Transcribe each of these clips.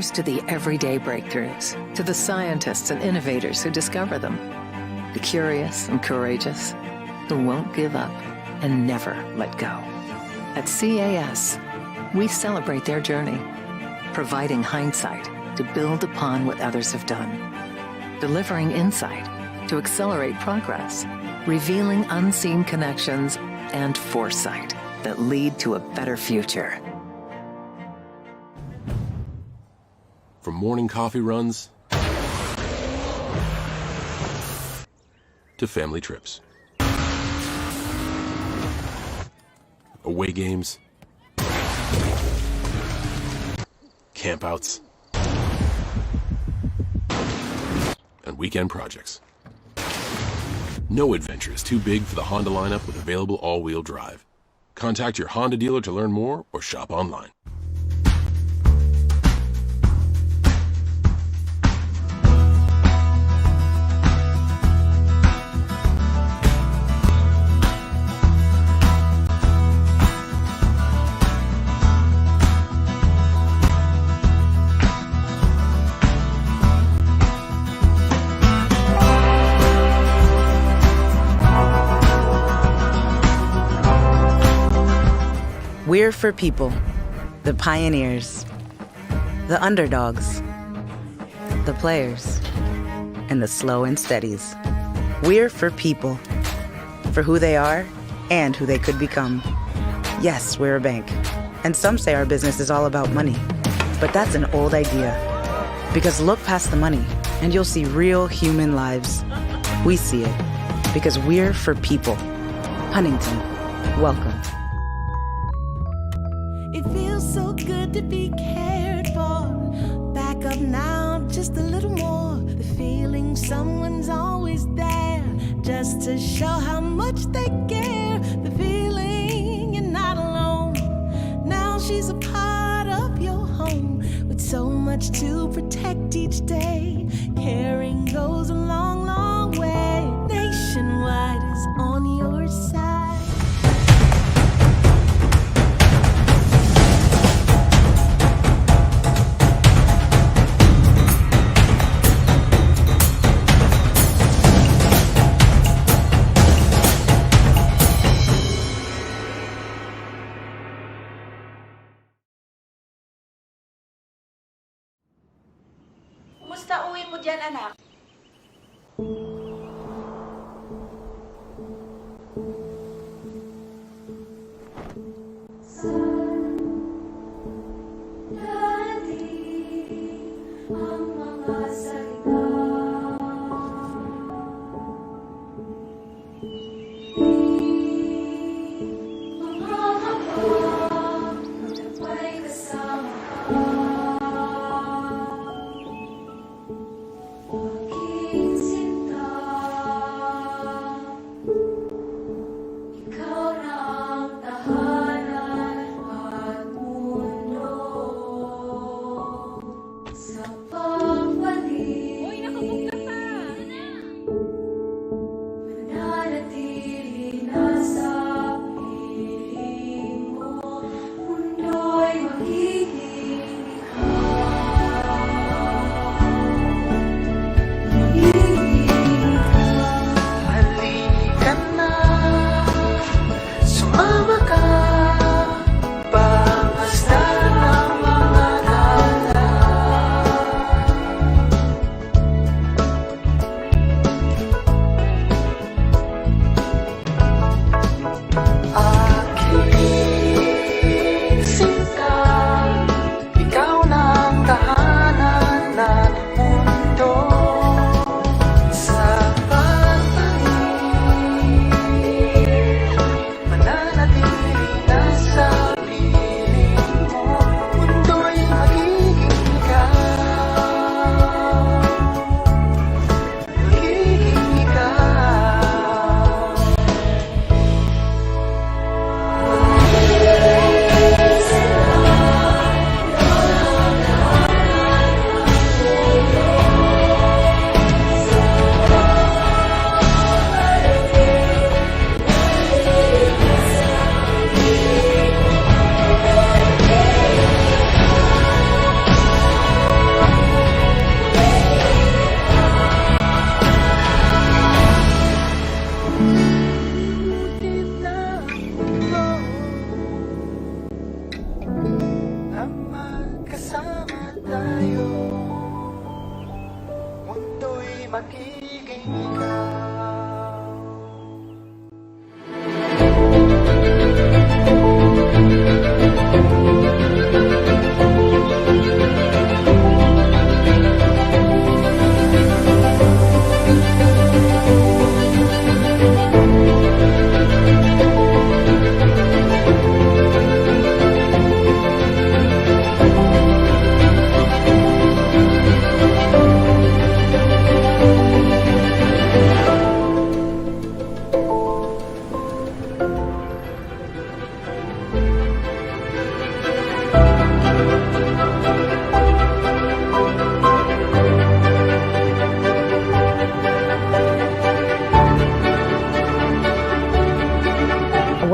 Here's to the everyday breakthroughs, to the scientists and innovators who discover them, the curious and courageous who won't give up and never let go. At CAS, we celebrate their journey, providing hindsight to build upon what others have done, delivering insight to accelerate progress, revealing unseen connections and foresight that lead to a better future. From morning coffee runs to family trips, away games, campouts, and weekend projects. No adventure is too big for the Honda lineup with available all-wheel drive. Contact your Honda dealer to learn more or shop online. We're for people, the pioneers, the underdogs, the players, and the slow and steadies. We're for people, for who they are and who they could become. Yes, we're a bank, and some say our business is all about money, but that's an old idea. Because look past the money, and you'll see real human lives. We see it, because we're for people. Huntington, welcome. It feels so good to be cared for. Back up now, just a little more. The feeling someone's always there, just to show how much they care. The feeling you're not alone. Now she's a part of your home, with so much to protect each day. Caring goes a long, long way. Nationwide is on your side. Kumusta uwi mo dyan, anak? Sinta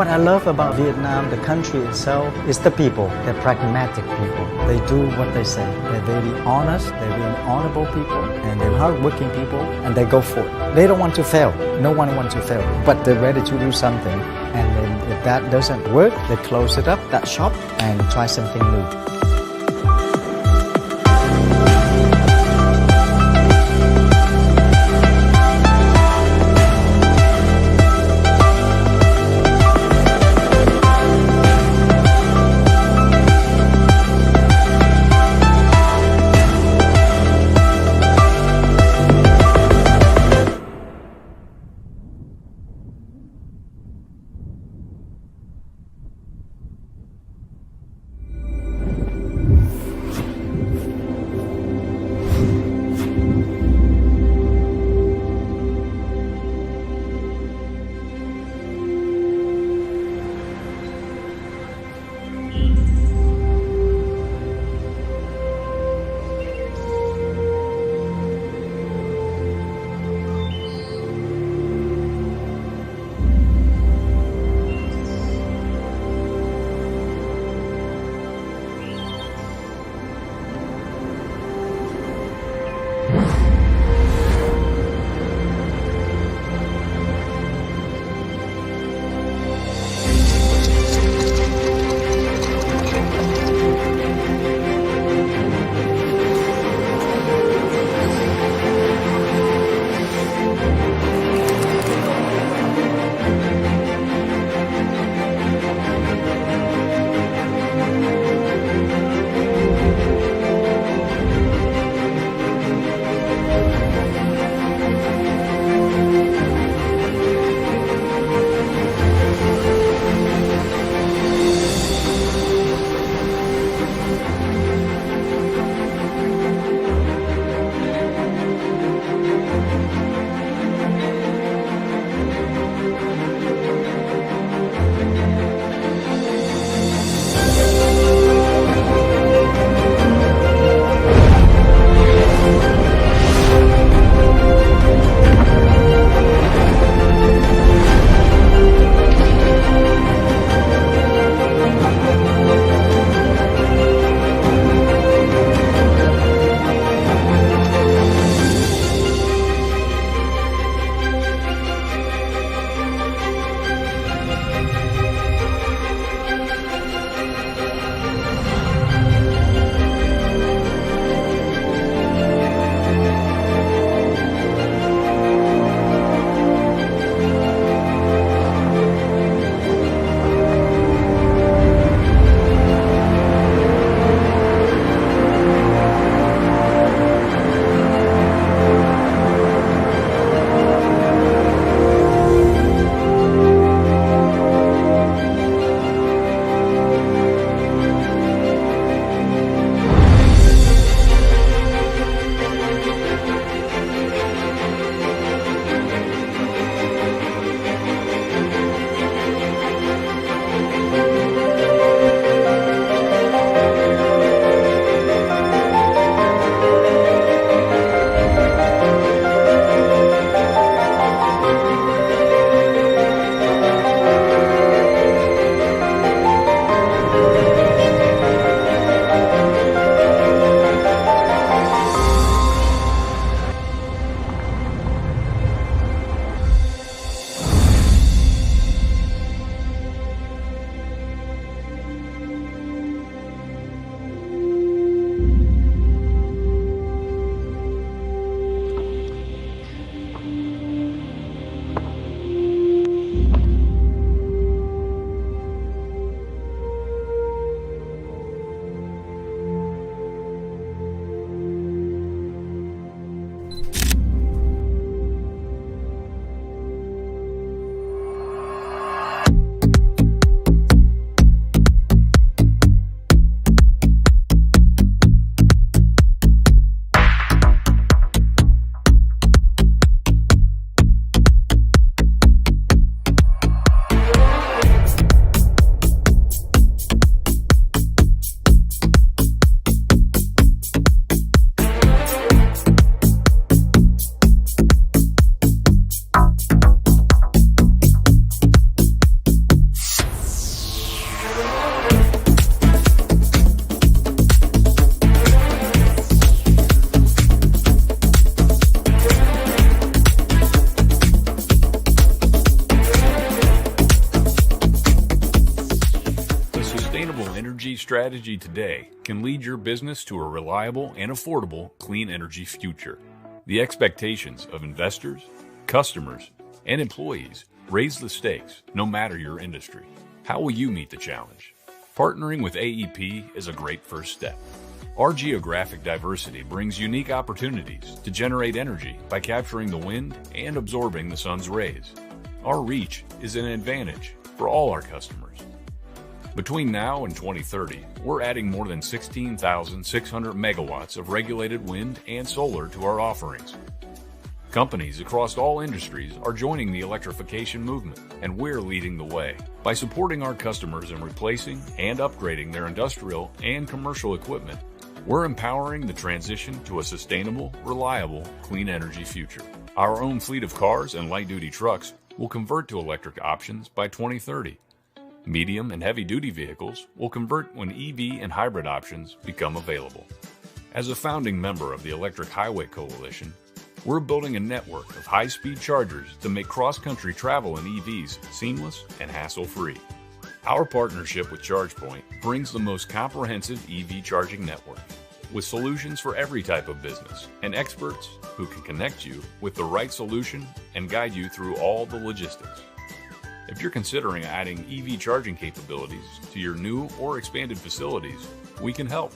What I love about Vietnam, the country itself, is the people. They're pragmatic people. They do what they say. They're very honest, they're very honorable people, and they're hardworking people, and they go for it. They don't want to fail. No one wants to fail, but they're ready to do something. And then if that doesn't work, they close it up, that shop, and try something new. strategy today can lead your business to a reliable and affordable clean energy future. The expectations of investors, customers, and employees raise the stakes no matter your industry. How will you meet the challenge? Partnering with AEP is a great first step. Our geographic diversity brings unique opportunities to generate energy by capturing the wind and absorbing the sun's rays. Our reach is an advantage for all our customers. Between now and 2030, we're adding more than 16,600 megawatts of regulated wind and solar to our offerings. Companies across all industries are joining the electrification movement, and we're leading the way. By supporting our customers in replacing and upgrading their industrial and commercial equipment, we're empowering the transition to a sustainable, reliable, clean energy future. Our own fleet of cars and light-duty trucks will convert to electric options by 2030. Medium and heavy-duty vehicles will convert when EV and hybrid options become available. As a founding member of the Electric Highway Coalition, we're building a network of high-speed chargers to make cross-country travel in EVs seamless and hassle-free. Our partnership with ChargePoint brings the most comprehensive EV charging network, with solutions for every type of business and experts who can connect you with the right solution and guide you through all the logistics. If you're considering adding EV charging capabilities to your new or expanded facilities, we can help.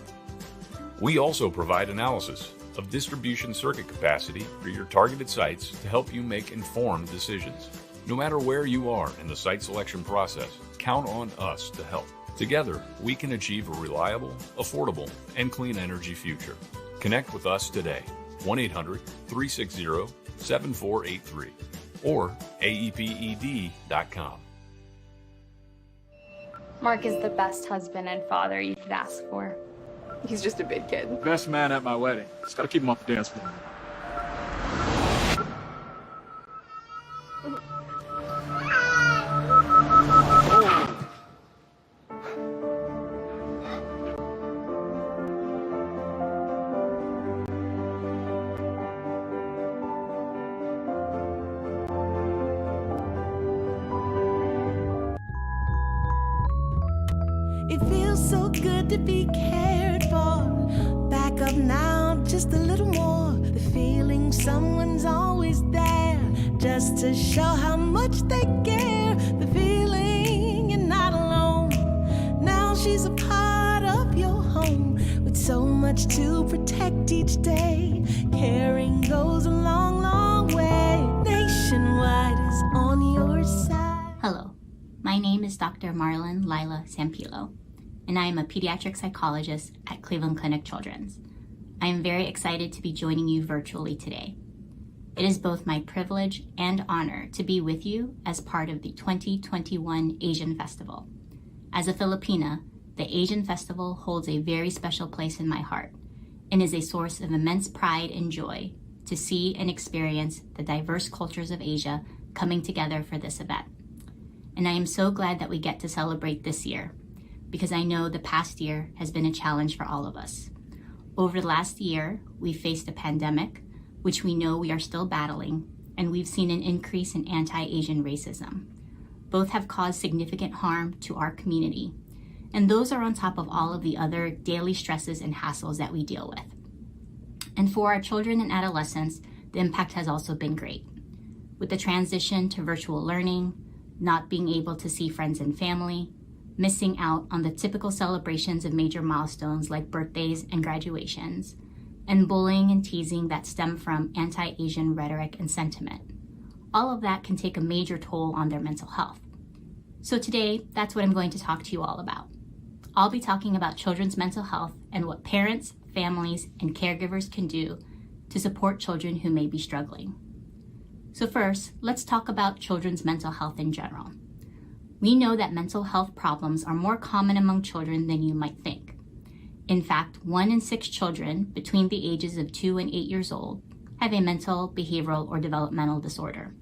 We also provide analysis of distribution circuit capacity for your targeted sites to help you make informed decisions. No matter where you are in the site selection process, count on us to help. Together, we can achieve a reliable, affordable, and clean energy future. Connect with us today, 1-800-360-7483 or aeped.com. Mark is the best husband and father you could ask for. He's just a big kid. Best man at my wedding. Just gotta keep him off the dance floor. It feels so good to be cared for. Back up now, just a little more. The feeling someone's always there, just to show how much they care. The feeling you're not alone. Now she's a part of your home, with so much to protect each day. Caring goes a long, long way. Nationwide is on your side. Hello, my name is Dr. Marlon Lila Sampilo, and I am a pediatric psychologist at Cleveland Clinic Children's. I am very excited to be joining you virtually today. It is both my privilege and honor to be with you as part of the 2021 Asian Festival. As a Filipina, the Asian Festival holds a very special place in my heart and is a source of immense pride and joy to see and experience the diverse cultures of Asia coming together for this event. And I am so glad that we get to celebrate this year, because I know the past year has been a challenge for all of us. Over the last year, we faced a pandemic, which we know we are still battling, and we've seen an increase in anti-Asian racism. Both have caused significant harm to our community, and those are on top of all of the other daily stresses and hassles that we deal with. And for our children and adolescents, the impact has also been great. With the transition to virtual learning, not being able to see friends and family, missing out on the typical celebrations of major milestones like birthdays and graduations, and bullying and teasing that stem from anti-Asian rhetoric and sentiment. All of that can take a major toll on their mental health. So today, that's what I'm going to talk to you all about. I'll be talking about children's mental health and what parents, families, and caregivers can do to support children who may be struggling. So first, let's talk about children's mental health in general. We know that mental health problems are more common among children than you might think. In fact, 1 in 6 children between the ages of 2 and 8 years old have a mental, behavioral, or developmental disorder.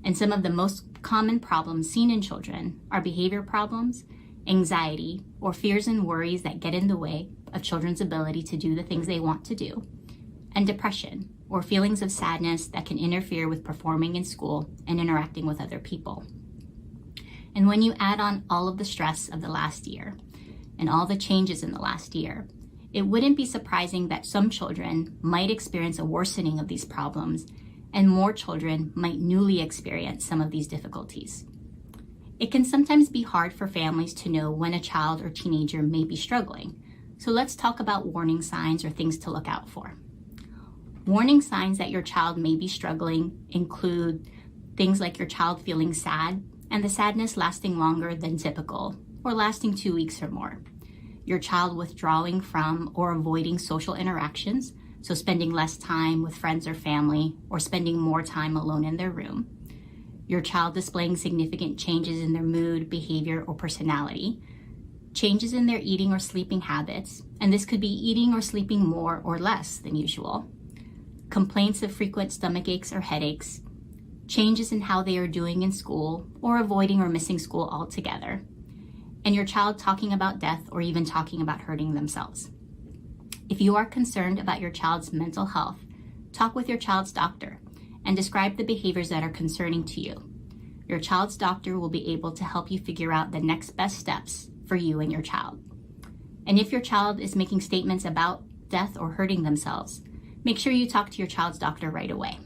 And some of the most common problems seen in children are behavior problems, anxiety, or fears and worries that get in the way of children's ability to do the things they want to do, and depression, or feelings of sadness that can interfere with performing in school and interacting with other people. And when you add on all of the stress of the last year, and all the changes in the last year, it wouldn't be surprising that some children might experience a worsening of these problems, and more children might newly experience some of these difficulties. It can sometimes be hard for families to know when a child or teenager may be struggling, so let's talk about warning signs or things to look out for. Warning signs that your child may be struggling include things like your child feeling sad and the sadness lasting longer than typical or lasting 2 weeks or more. Your child withdrawing from or avoiding social interactions, so spending less time with friends or family or spending more time alone in their room. Your child displaying significant changes in their mood, behavior, or personality. Changes in their eating or sleeping habits, and this could be eating or sleeping more or less than usual. Complaints of frequent stomach aches or headaches. Changes in how they are doing in school or avoiding or missing school altogether. And your child talking about death or even talking about hurting themselves. If you are concerned about your child's mental health, talk with your child's doctor and describe the behaviors that are concerning to you. Your child's doctor will be able to help you figure out the next best steps for you and your child. And if your child is making statements about death or hurting themselves, make sure you talk to your child's doctor right away.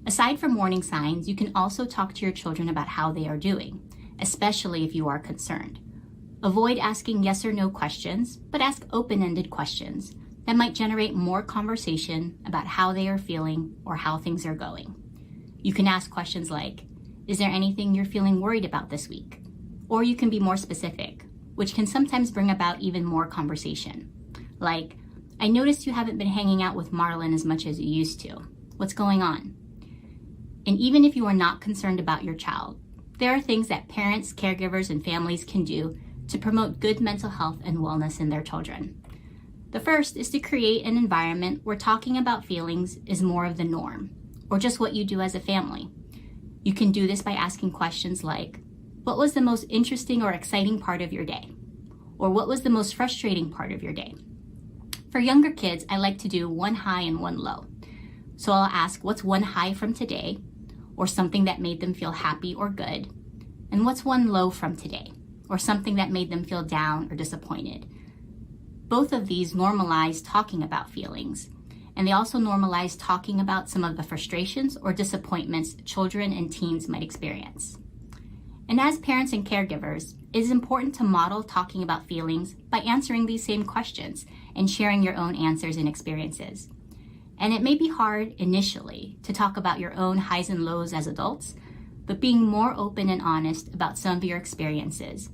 Aside from warning signs, you can also talk to your children about how they are doing, especially if you are concerned. Avoid asking yes or no questions, but ask open-ended questions that might generate more conversation about how they are feeling or how things are going. You can ask questions like, is there anything you're feeling worried about this week? Or you can be more specific, which can sometimes bring about even more conversation. Like, I noticed you haven't been hanging out with Marlon as much as you used to. What's going on? And even if you are not concerned about your child, there are things that parents, caregivers, and families can do to promote good mental health and wellness in their children. The first is to create an environment where talking about feelings is more of the norm, or just what you do as a family. You can do this by asking questions like, what was the most interesting or exciting part of your day? Or what was the most frustrating part of your day? For younger kids, I like to do one high and one low. So I'll ask, what's one high from today, or something that made them feel happy or good? And what's one low from today, or something that made them feel down or disappointed? Both of these normalize talking about feelings, and they also normalize talking about some of the frustrations or disappointments children and teens might experience. And as parents and caregivers, it is important to model talking about feelings by answering these same questions and sharing your own answers and experiences. And it may be hard initially to talk about your own highs and lows as adults, but being more open and honest about some of your experiences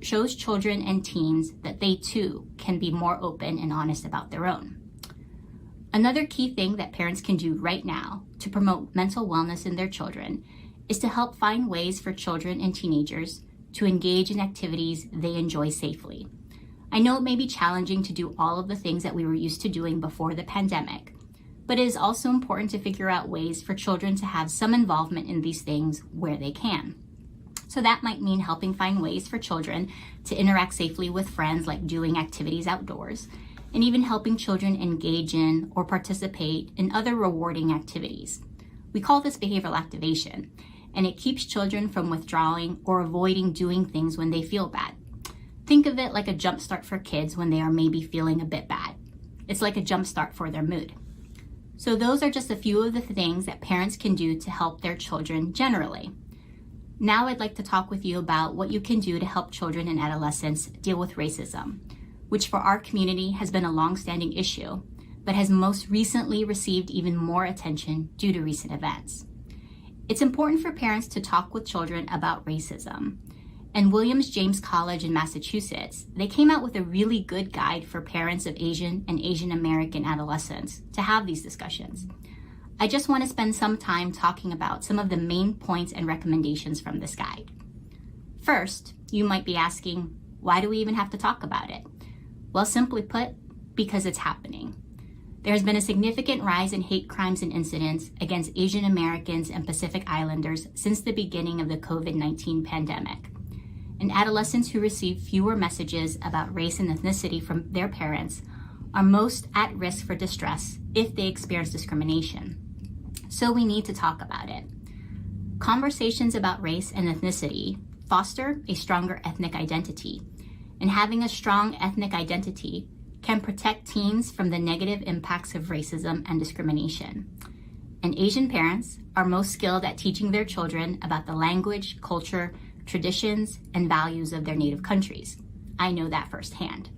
shows children and teens that they too can be more open and honest about their own. Another key thing that parents can do right now to promote mental wellness in their children is to help find ways for children and teenagers to engage in activities they enjoy safely. I know it may be challenging to do all of the things that we were used to doing before the pandemic, but it is also important to figure out ways for children to have some involvement in these things where they can. So that might mean helping find ways for children to interact safely with friends, like doing activities outdoors, and even helping children engage in or participate in other rewarding activities. We call this behavioral activation, and it keeps children from withdrawing or avoiding doing things when they feel bad. Think of it like a jump start for kids when they are maybe feeling a bit bad. It's like a jump start for their mood. So those are just a few of the things that parents can do to help their children generally. Now I'd like to talk with you about what you can do to help children and adolescents deal with racism, which for our community has been a long-standing issue, but has most recently received even more attention due to recent events. It's important for parents to talk with children about racism. And Williams James College in Massachusetts, they came out with a really good guide for parents of Asian and Asian American adolescents to have these discussions. I just want to spend some time talking about some of the main points and recommendations from this guide. First, you might be asking, why do we even have to talk about it? Well, simply put, because it's happening. There has been a significant rise in hate crimes and incidents against Asian Americans and Pacific Islanders since the beginning of the COVID-19 pandemic. And adolescents who receive fewer messages about race and ethnicity from their parents are most at risk for distress if they experience discrimination. So we need to talk about it. Conversations about race and ethnicity foster a stronger ethnic identity, and having a strong ethnic identity can protect teens from the negative impacts of racism and discrimination. And Asian parents are most skilled at teaching their children about the language, culture, traditions, and values of their native countries. I know that firsthand.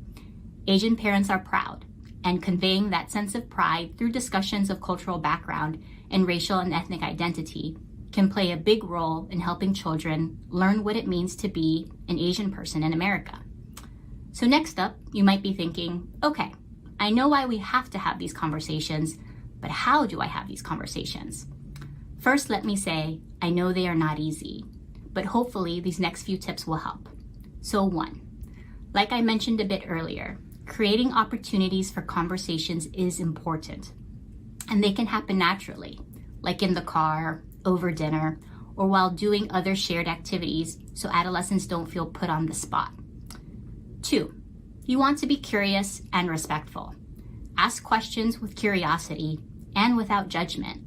Asian parents are proud, and conveying that sense of pride through discussions of cultural background and racial and ethnic identity can play a big role in helping children learn what it means to be an Asian person in America. So next up, you might be thinking, okay, I know why we have to have these conversations, but how do I have these conversations? First, let me say, I know they are not easy, but hopefully these next few tips will help. So 1, like I mentioned a bit earlier, creating opportunities for conversations is important, and they can happen naturally, like in the car, over dinner, or while doing other shared activities so adolescents don't feel put on the spot. 2, you want to be curious and respectful. Ask questions with curiosity and without judgment.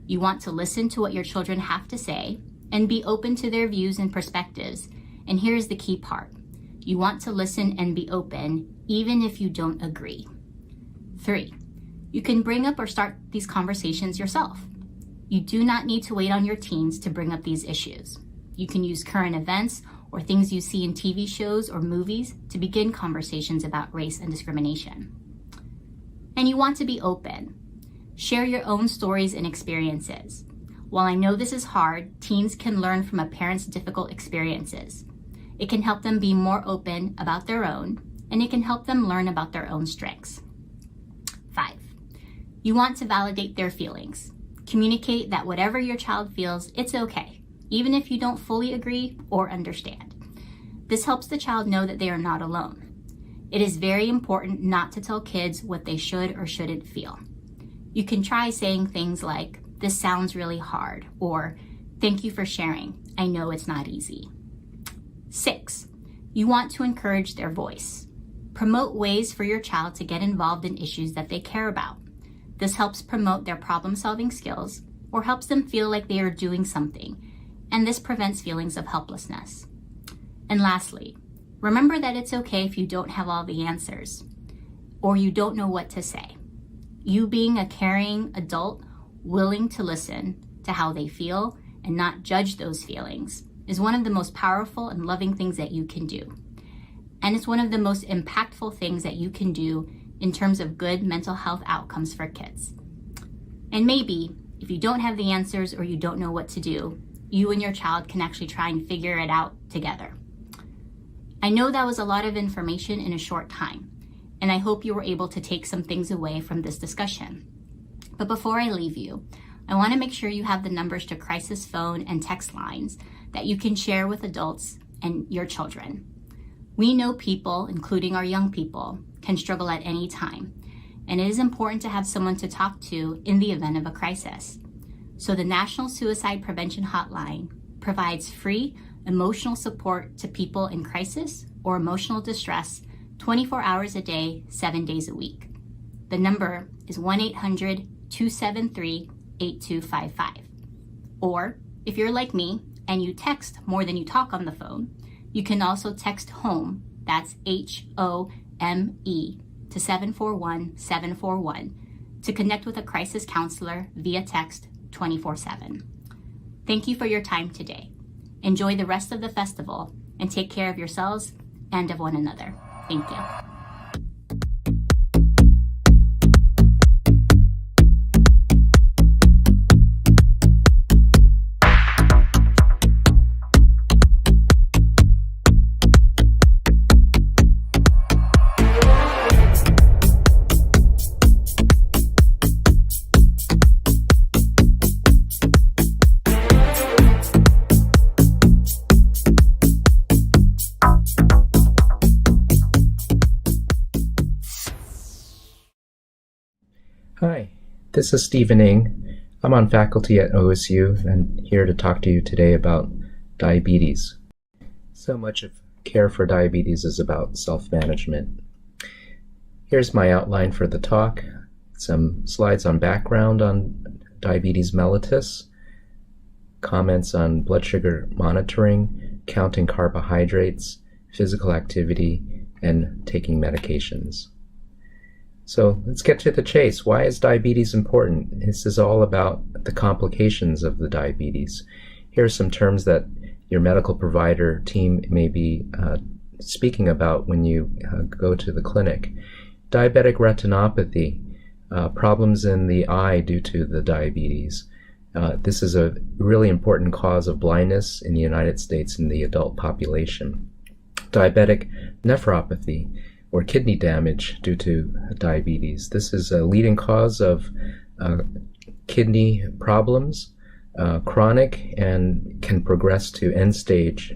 You want to listen to what your children have to say and be open to their views and perspectives. And here's the key part. You want to listen and be open even if you don't agree. 3, you can bring up or start these conversations yourself. You do not need to wait on your teens to bring up these issues. You can use current events or things you see in TV shows or movies to begin conversations about race and discrimination. And you want to be open. Share your own stories and experiences. While I know this is hard, teens can learn from a parent's difficult experiences. It can help them be more open about their own, and it can help them learn about their own strengths. 5, you want to validate their feelings. Communicate that whatever your child feels, it's okay, even if you don't fully agree or understand. This helps the child know that they are not alone. It is very important not to tell kids what they should or shouldn't feel. You can try saying things like, "This sounds really hard," or "Thank you for sharing. I know it's not easy." 6, you want to encourage their voice. Promote ways for your child to get involved in issues that they care about. This helps promote their problem-solving skills or helps them feel like they are doing something, and this prevents feelings of helplessness. And lastly, remember that it's okay if you don't have all the answers or you don't know what to say. You being a caring adult, willing to listen to how they feel and not judge those feelings is one of the most powerful and loving things that you can do. And it's one of the most impactful things that you can do in terms of good mental health outcomes for kids. And maybe if you don't have the answers or you don't know what to do, you and your child can actually try and figure it out together. I know that was a lot of information in a short time, and I hope you were able to take some things away from this discussion. But before I leave you, I want to make sure you have the numbers to crisis phone and text lines that you can share with adults and your children. We know people, including our young people, can struggle at any time, and it is important to have someone to talk to in the event of a crisis. So the National Suicide Prevention Hotline provides free emotional support to people in crisis or emotional distress 24 hours a day, 7 days a week. The number is 1-800-273-8255. Or if you're like me and you text more than you talk on the phone, you can also text HOME, that's HOME, to 741-741 to connect with a crisis counselor via text 24/7. Thank you for your time today. Enjoy the rest of the festival and take care of yourselves and of one another. Thank you. Hi, this is Stephen Ng. I'm on faculty at OSU and here to talk to you today about diabetes. So much of care for diabetes is about self-management. Here's my outline for the talk, some slides on background on diabetes mellitus, comments on blood sugar monitoring, counting carbohydrates, physical activity, and taking medications. So let's get to the chase. Why is diabetes important? This is all about the complications of the diabetes. Here are some terms that your medical provider team may be speaking about when you go to the clinic. Diabetic retinopathy, problems in the eye due to the diabetes. This is a really important cause of blindness in the United States in the adult population. Diabetic nephropathy, or kidney damage due to diabetes. This is a leading cause of kidney problems, chronic, and can progress to end-stage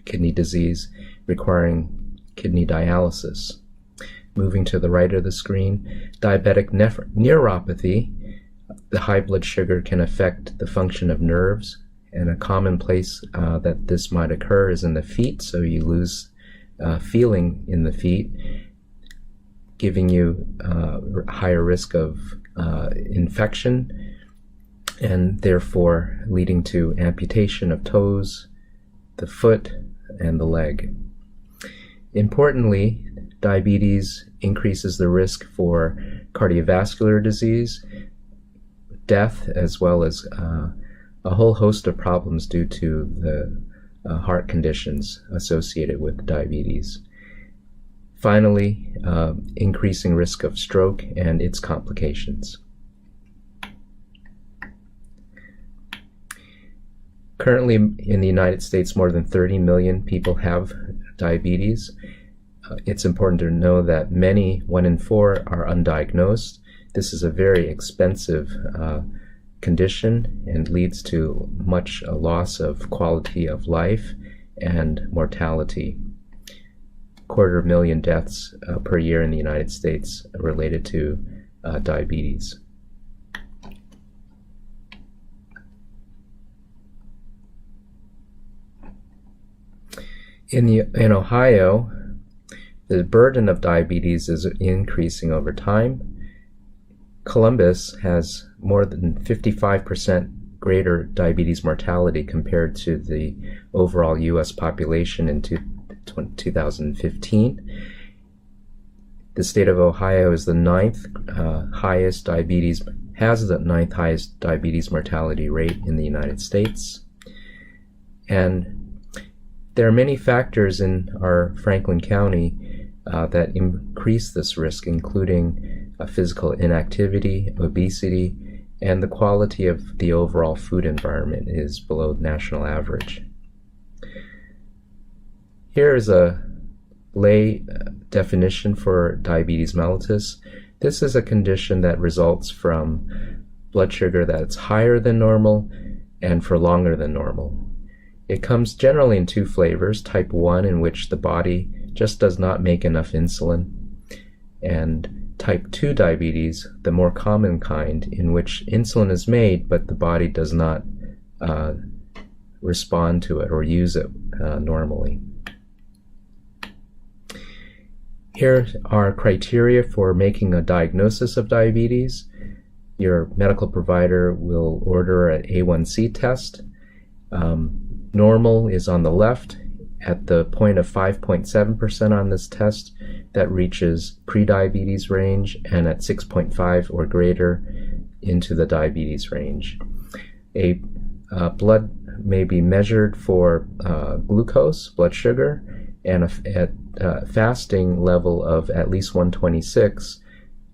kidney disease requiring kidney dialysis. Moving to the right of the screen, diabetic neuropathy. The high blood sugar can affect the function of nerves, and a common place that this might occur is in the feet, so you lose feeling in the feet, giving you higher risk of infection, and therefore leading to amputation of toes, the foot, and the leg. Importantly, diabetes increases the risk for cardiovascular disease, death, as well as a whole host of problems due to the heart conditions associated with diabetes. Finally, increasing risk of stroke and its complications. Currently in the United States, more than 30 million people have diabetes. It's important to know that many, 1 in 4, are undiagnosed. This is a very expensive condition and leads to much loss of quality of life and mortality. 250,000 deaths per year in the United States related to diabetes. In Ohio, the burden of diabetes is increasing over time. Columbus has more than 55% greater diabetes mortality compared to the overall U.S. population in 2015. The state of Ohio is the ninth highest diabetes mortality rate in the United States. And there are many factors in our Franklin County that increase this risk, including physical inactivity, obesity, and the quality of the overall food environment is below national average. Here is a lay definition for diabetes mellitus. This is a condition that results from blood sugar that's higher than normal and for longer than normal. It comes generally in two flavors: type 1, in which the body just does not make enough insulin, and type 2 diabetes, the more common kind, in which insulin is made but the body does not respond to it or use it normally. Here are criteria for making a diagnosis of diabetes. Your medical provider will order an A1C test. Normal is on the left. At the point of 5.7% on this test, that reaches prediabetes range, and at 6.5 or greater into the diabetes range. A blood may be measured for glucose, blood sugar, and at fasting level of at least 126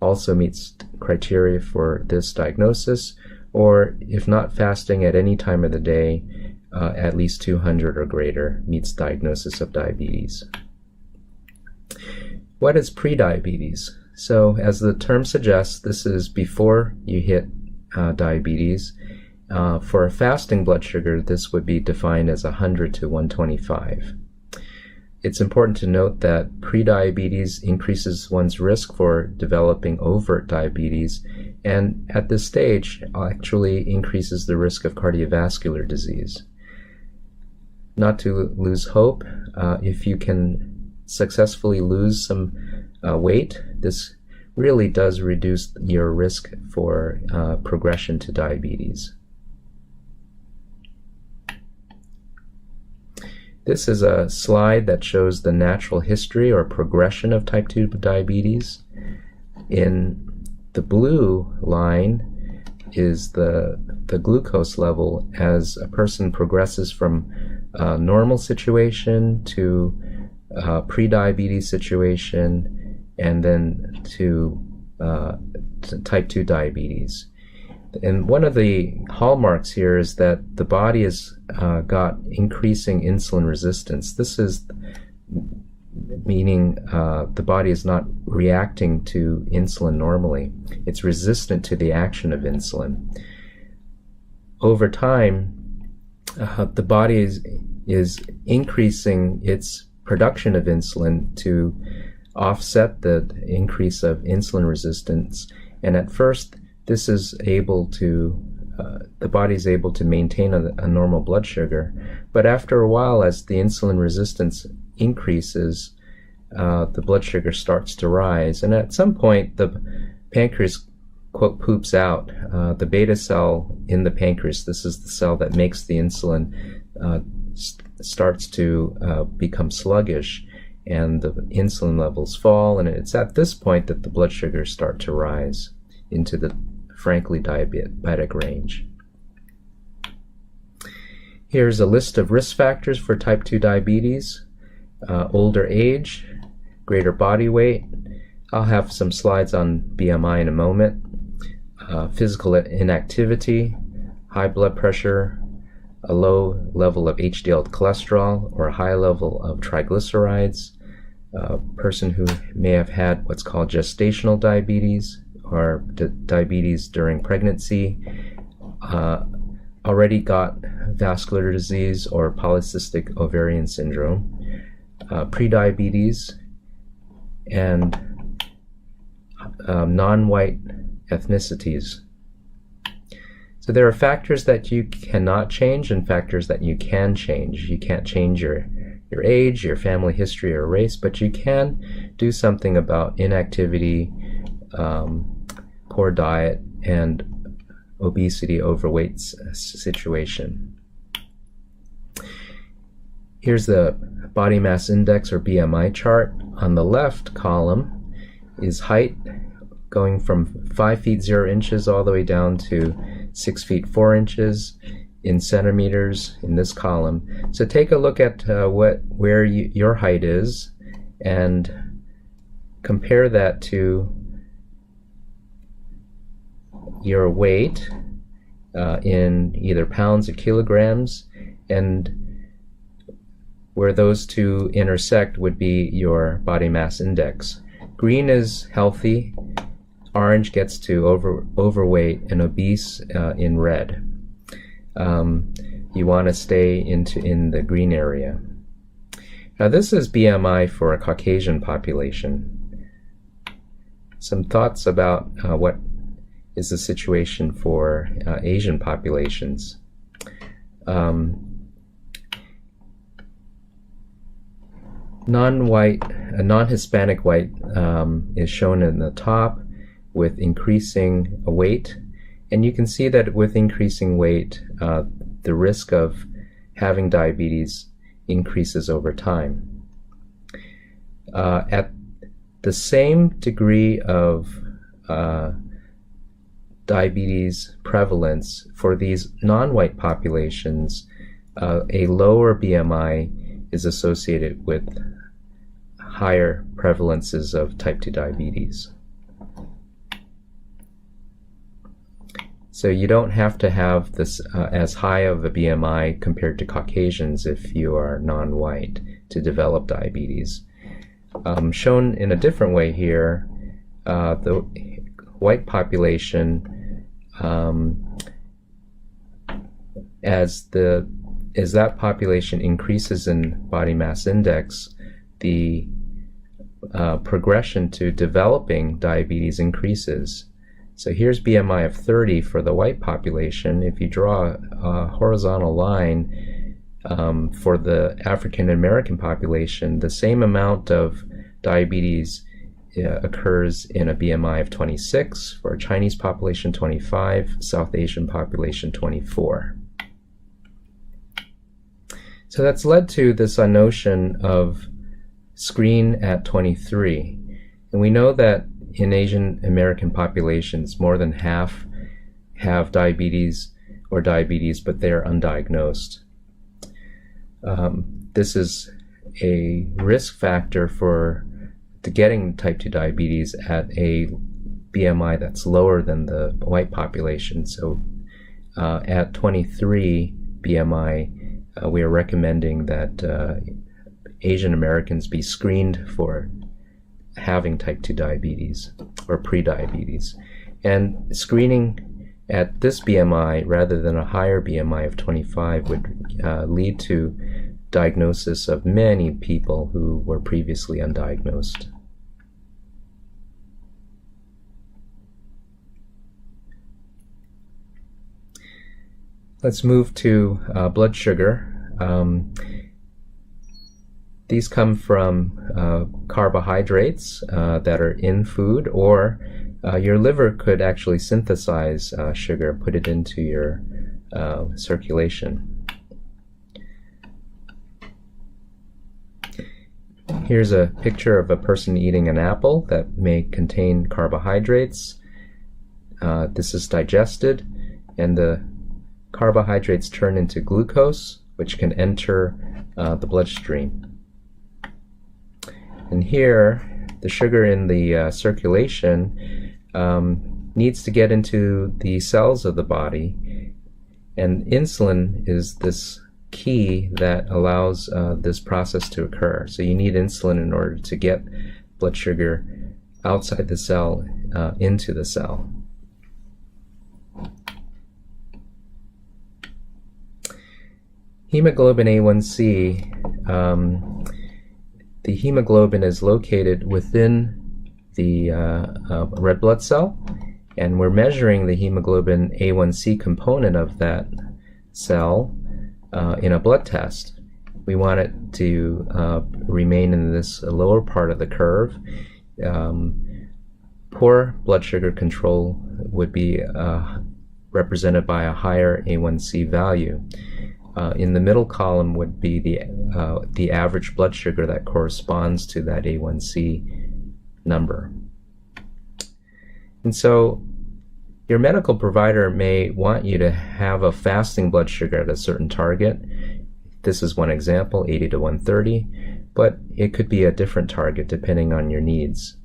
also meets criteria for this diagnosis, or if not fasting at any time of the day, at least 200 or greater meets diagnosis of diabetes. What is prediabetes? So, as the term suggests, this is before you hit diabetes. For a fasting blood sugar, this would be defined as 100 to 125. It's important to note that prediabetes increases one's risk for developing overt diabetes, and at this stage actually increases the risk of cardiovascular disease. Not to lose hope, if you can successfully lose some weight, this really does reduce your risk for progression to diabetes. This is a slide that shows the natural history or progression of type 2 diabetes. In the blue line is the glucose level as a person progresses from a normal situation to a pre-diabetes situation and then to type 2 diabetes. And one of the hallmarks here is that the body has got increasing insulin resistance. This is meaning the body is not reacting to insulin normally. It's resistant to the action of insulin. Over time, the body is increasing its production of insulin to offset the increase of insulin resistance. And at first, this is able to, the body is able to maintain a normal blood sugar. But after a while, as the insulin resistance increases, the blood sugar starts to rise. And at some point, the pancreas, quote, poops out. The beta cell in the pancreas, this is the cell that makes the insulin, starts to become sluggish, and the insulin levels fall. And it's at this point that the blood sugars start to rise into the frankly diabetic range. Here's a list of risk factors for type 2 diabetes. Older age, greater body weight. I'll have some slides on BMI in a moment. Physical inactivity, high blood pressure, a low level of HDL cholesterol or a high level of triglycerides, a person who may have had what's called gestational diabetes or diabetes during pregnancy, already got vascular disease or polycystic ovarian syndrome, prediabetes, and non-white ethnicities. So there are factors that you cannot change and factors that you can change. You can't change your age, your family history, or race, but you can do something about inactivity, poor diet, and obesity, overweight situation. Here's the body mass index or BMI chart. On the left column is height, going from 5 feet 0 inches all the way down to 6 feet 4 inches in centimeters in this column. So take a look at where your height is and compare that to your weight in either pounds or kilograms, and where those two intersect would be your body mass index. Green is healthy, orange gets to overweight, and obese in red. You want to stay in the green area. Now this is BMI for a Caucasian population. Some thoughts about what is the situation for Asian populations. Non-Hispanic white is shown in the top with increasing weight, and you can see that with increasing weight, the risk of having diabetes increases over time. At the same degree of diabetes prevalence for these non-white populations, a lower BMI is associated with higher prevalences of type 2 diabetes. So you don't have to have this as high of a BMI compared to Caucasians if you are non-white to develop diabetes. Shown in a different way here, the white population, as that population increases in body mass index, the progression to developing diabetes increases. So here's BMI of 30 for the white population. If you draw a horizontal line for the African American population, the same amount of diabetes occurs in a BMI of 26, for a Chinese population 25, South Asian population 24. So that's led to this notion of screen at 23. And we know that in Asian American populations, more than half have diabetes, but they are undiagnosed. This is a risk factor for getting type 2 diabetes at a BMI that's lower than the white population. So at 23 BMI, we are recommending that Asian Americans be screened for having type 2 diabetes or pre-diabetes. And screening at this BMI rather than a higher BMI of 25 would lead to diagnosis of many people who were previously undiagnosed. Let's move to blood sugar. These come from carbohydrates that are in food, or your liver could actually synthesize sugar and put it into your circulation. Here's a picture of a person eating an apple that may contain carbohydrates. This is digested, and the carbohydrates turn into glucose, which can enter the bloodstream. And here, the sugar in the circulation needs to get into the cells of the body, and insulin is this key that allows this process to occur. So you need insulin in order to get blood sugar outside the cell into the cell. Hemoglobin A1C, the hemoglobin is located within the red blood cell, and we're measuring the hemoglobin A1C component of that cell in a blood test. We want it to remain in this lower part of the curve. Poor blood sugar control would be represented by a higher A1C value. In the middle column would be the average blood sugar that corresponds to that A1C number. And so your medical provider may want you to have a fasting blood sugar at a certain target. This is one example, 80 to 130, but it could be a different target depending on your needs.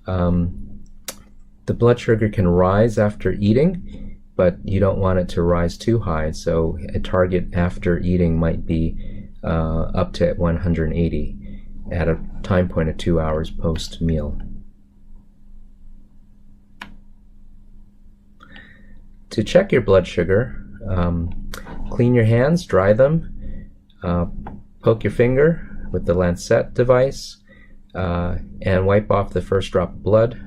The blood sugar can rise after eating, but you don't want it to rise too high, so a target after eating might be up to 180 at a time point of 2 hours post-meal. To check your blood sugar, clean your hands, dry them, poke your finger with the Lancet device, and wipe off the first drop of blood.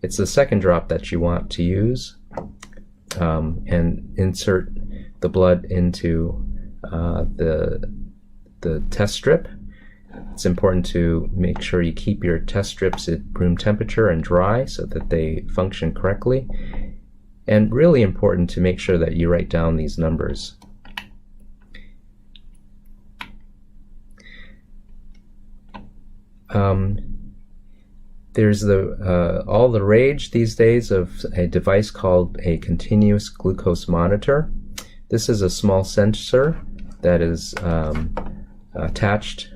It's the second drop that you want to use. And insert the blood into the test strip. It's important to make sure you keep your test strips at room temperature and dry so that they function correctly. And really important to make sure that you write down these numbers. There's all the rage these days of a device called a continuous glucose monitor. This is a small sensor that is attached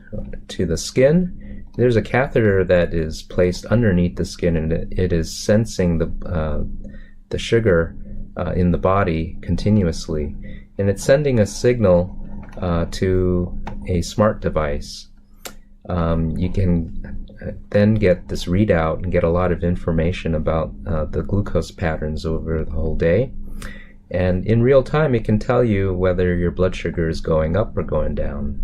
to the skin. There's a catheter that is placed underneath the skin, and it is sensing the sugar in the body continuously, and it's sending a signal to a smart device. You can then get this readout and get a lot of information about the glucose patterns over the whole day. And in real time, it can tell you whether your blood sugar is going up or going down.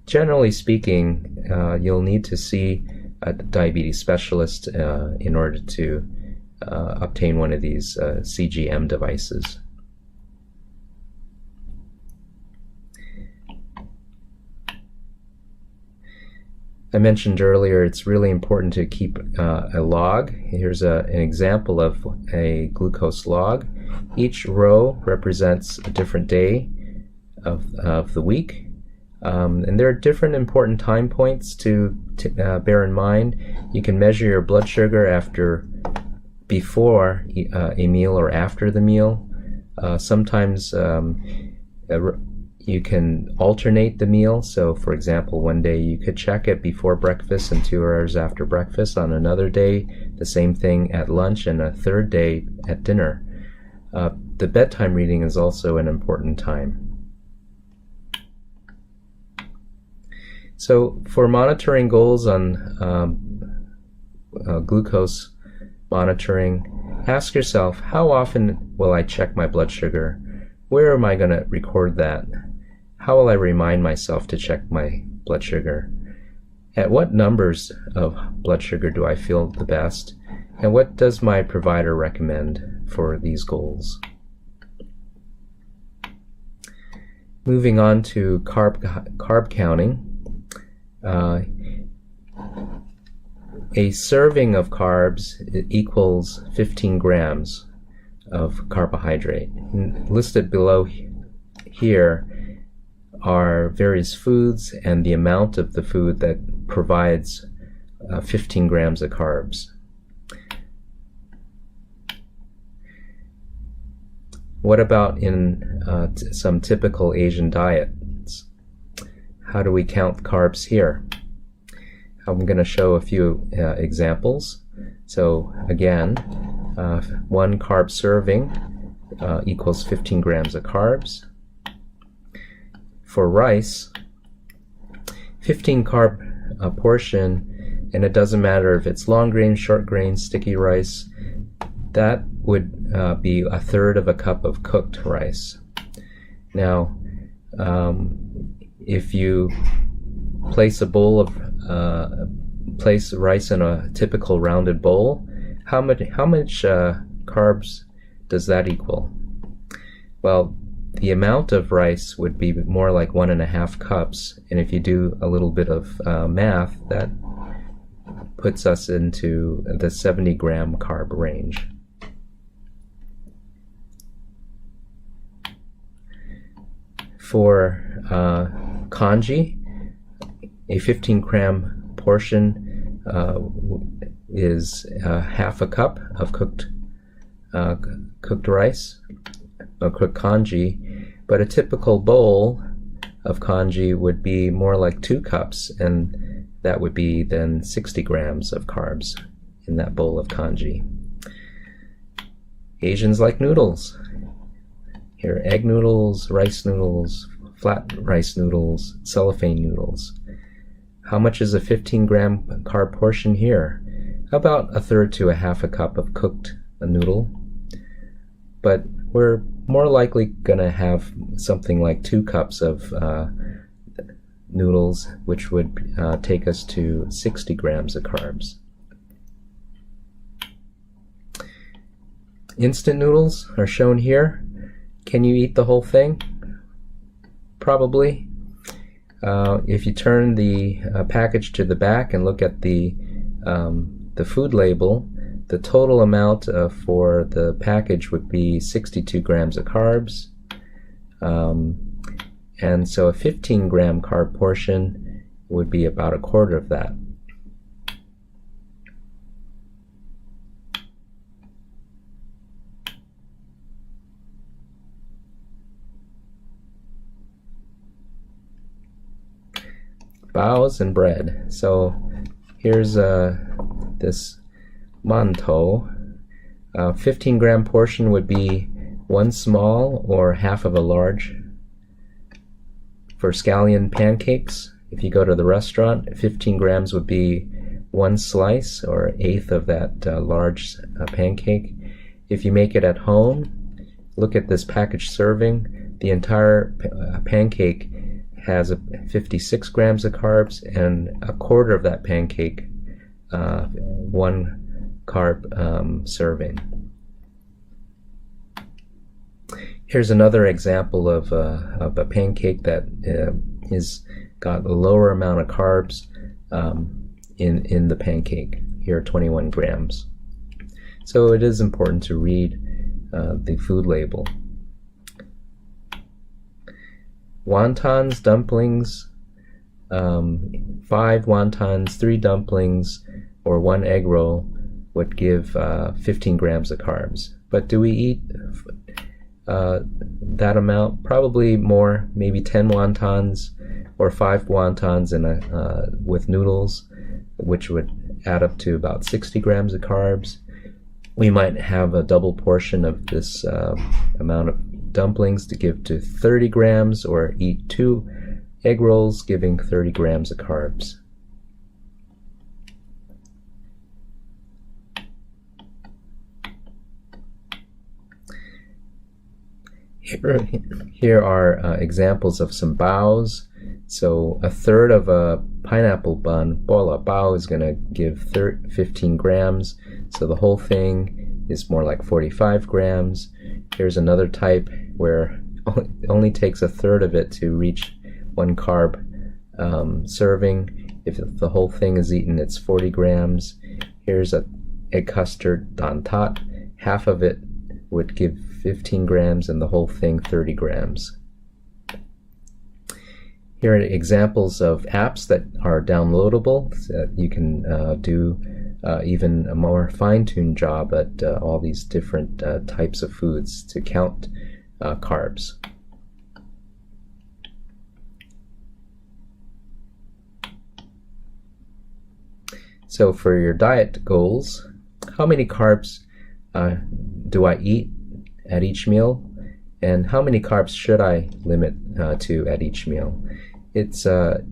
Generally speaking, you'll need to see a diabetes specialist in order to obtain one of these CGM devices. I mentioned earlier it's really important to keep a log. Here's an example of a glucose log. Each row represents a different day of the week. And there are different important time points to bear in mind. You can measure your blood sugar before a meal or after the meal. Sometimes you can alternate the meal. So for example, one day you could check it before breakfast and 2 hours after breakfast. On another day, the same thing at lunch, and a third day at dinner. The bedtime reading is also an important time. So for monitoring goals on glucose monitoring, ask yourself, how often will I check my blood sugar? Where am I going to record that? How will I remind myself to check my blood sugar? At what numbers of blood sugar do I feel the best? And what does my provider recommend for these goals? Moving on to carb counting. A serving of carbs equals 15 grams of carbohydrate. Listed below here are various foods and the amount of the food that provides 15 grams of carbs. What about in some typical Asian diets? How do we count carbs here? I'm going to show a few examples. So again, 1 carb serving equals 15 grams of carbs. For rice, 15 carb portion, and it doesn't matter if it's long grain, short grain, sticky rice, that would be 1/3 of a cup of cooked rice. Now, if you place place rice in a typical rounded bowl, how much carbs does that equal? Well, the amount of rice would be more like 1.5 cups, and if you do a little bit of math, that puts us into the 70-gram carb range. For congee, a 15-gram portion is 1/2 cup of cooked rice, or cooked congee, but a typical bowl of congee would be more like 2 cups, and that would be then 60 grams of carbs in that bowl of congee. Asians like noodles. Here are egg noodles, rice noodles, flat rice noodles, cellophane noodles. How much is a 15-gram carb portion here? About 1/3 to 1/2 cup of cooked noodle. But we're more likely going to have something like 2 cups of noodles, which would take us to 60 grams of carbs. Instant noodles are shown here. Can you eat the whole thing? Probably. If you turn the package to the back and look at the food label, the total amount for the package would be 62 grams of carbs. And so a 15-gram carb portion would be about 1/4 of that. Baos and bread. So here's this mantou. 15-gram portion would be 1 small or 1/2 of a large. For scallion pancakes, if you go to the restaurant, 15 grams would be 1 slice or 1/8 of that large pancake. If you make it at home, look at this package serving. The entire pancake has 56 grams of carbs, and 1/4 of that pancake, 1 carb serving. Here's another example of a pancake that is got a lower amount of carbs in the pancake. Here, 21 grams. So it is important to read the food label. Wontons, dumplings, 5 wontons, 3 dumplings, or 1 egg roll would give 15 grams of carbs. But do we eat that amount? Probably more, maybe 10 wontons or 5 wontons with noodles, which would add up to about 60 grams of carbs. We might have a double portion of this amount of dumplings to give to 30 grams, or eat 2 egg rolls giving 30 grams of carbs. Here are examples of some baos. So a third of a pineapple bun, bola bao, is going to give 15 grams. So the whole thing is more like 45 grams. Here's another type where it only takes a third of it to reach 1 carb serving. If the whole thing is eaten, it's 40 grams. Here's a egg custard dan tat. Half of it would give 15 grams and the whole thing 30 grams. Here are examples of apps that are downloadable, so that you can do even a more fine-tuned job at all these different types of foods to count carbs. So for your diet goals, how many carbs do I eat at each meal, and how many carbs should I limit to at each meal? It's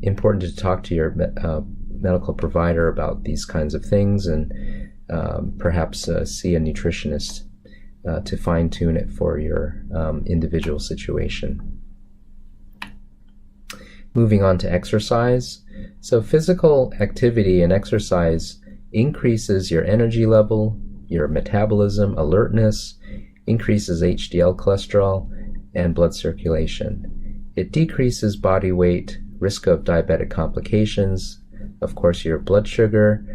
important to talk to your medical provider about these kinds of things, and perhaps see a nutritionist to fine-tune it for your individual situation. Moving on to exercise. So physical activity and exercise increases your energy level, your metabolism, alertness, increases HDL cholesterol and blood circulation. It decreases body weight, risk of diabetic complications, of course your blood sugar,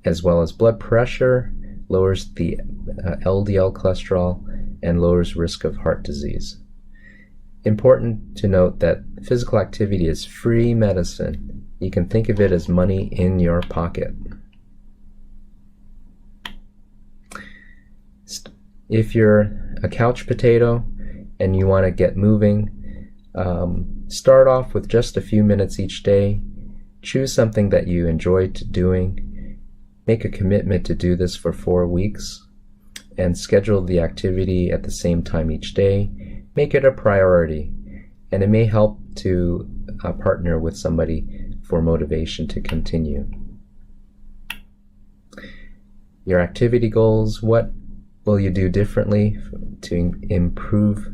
as well as blood pressure, lowers the LDL cholesterol, and lowers risk of heart disease. Important to note that physical activity is free medicine. You can think of it as money in your pocket. If you're a couch potato and you want to get moving, start off with just a few minutes each day. Choose something that you enjoy doing. Make a commitment to do this for 4 weeks, and schedule the activity at the same time each day. Make it a priority, and it may help to partner with somebody for motivation to continue. Your activity goals: what will you do differently to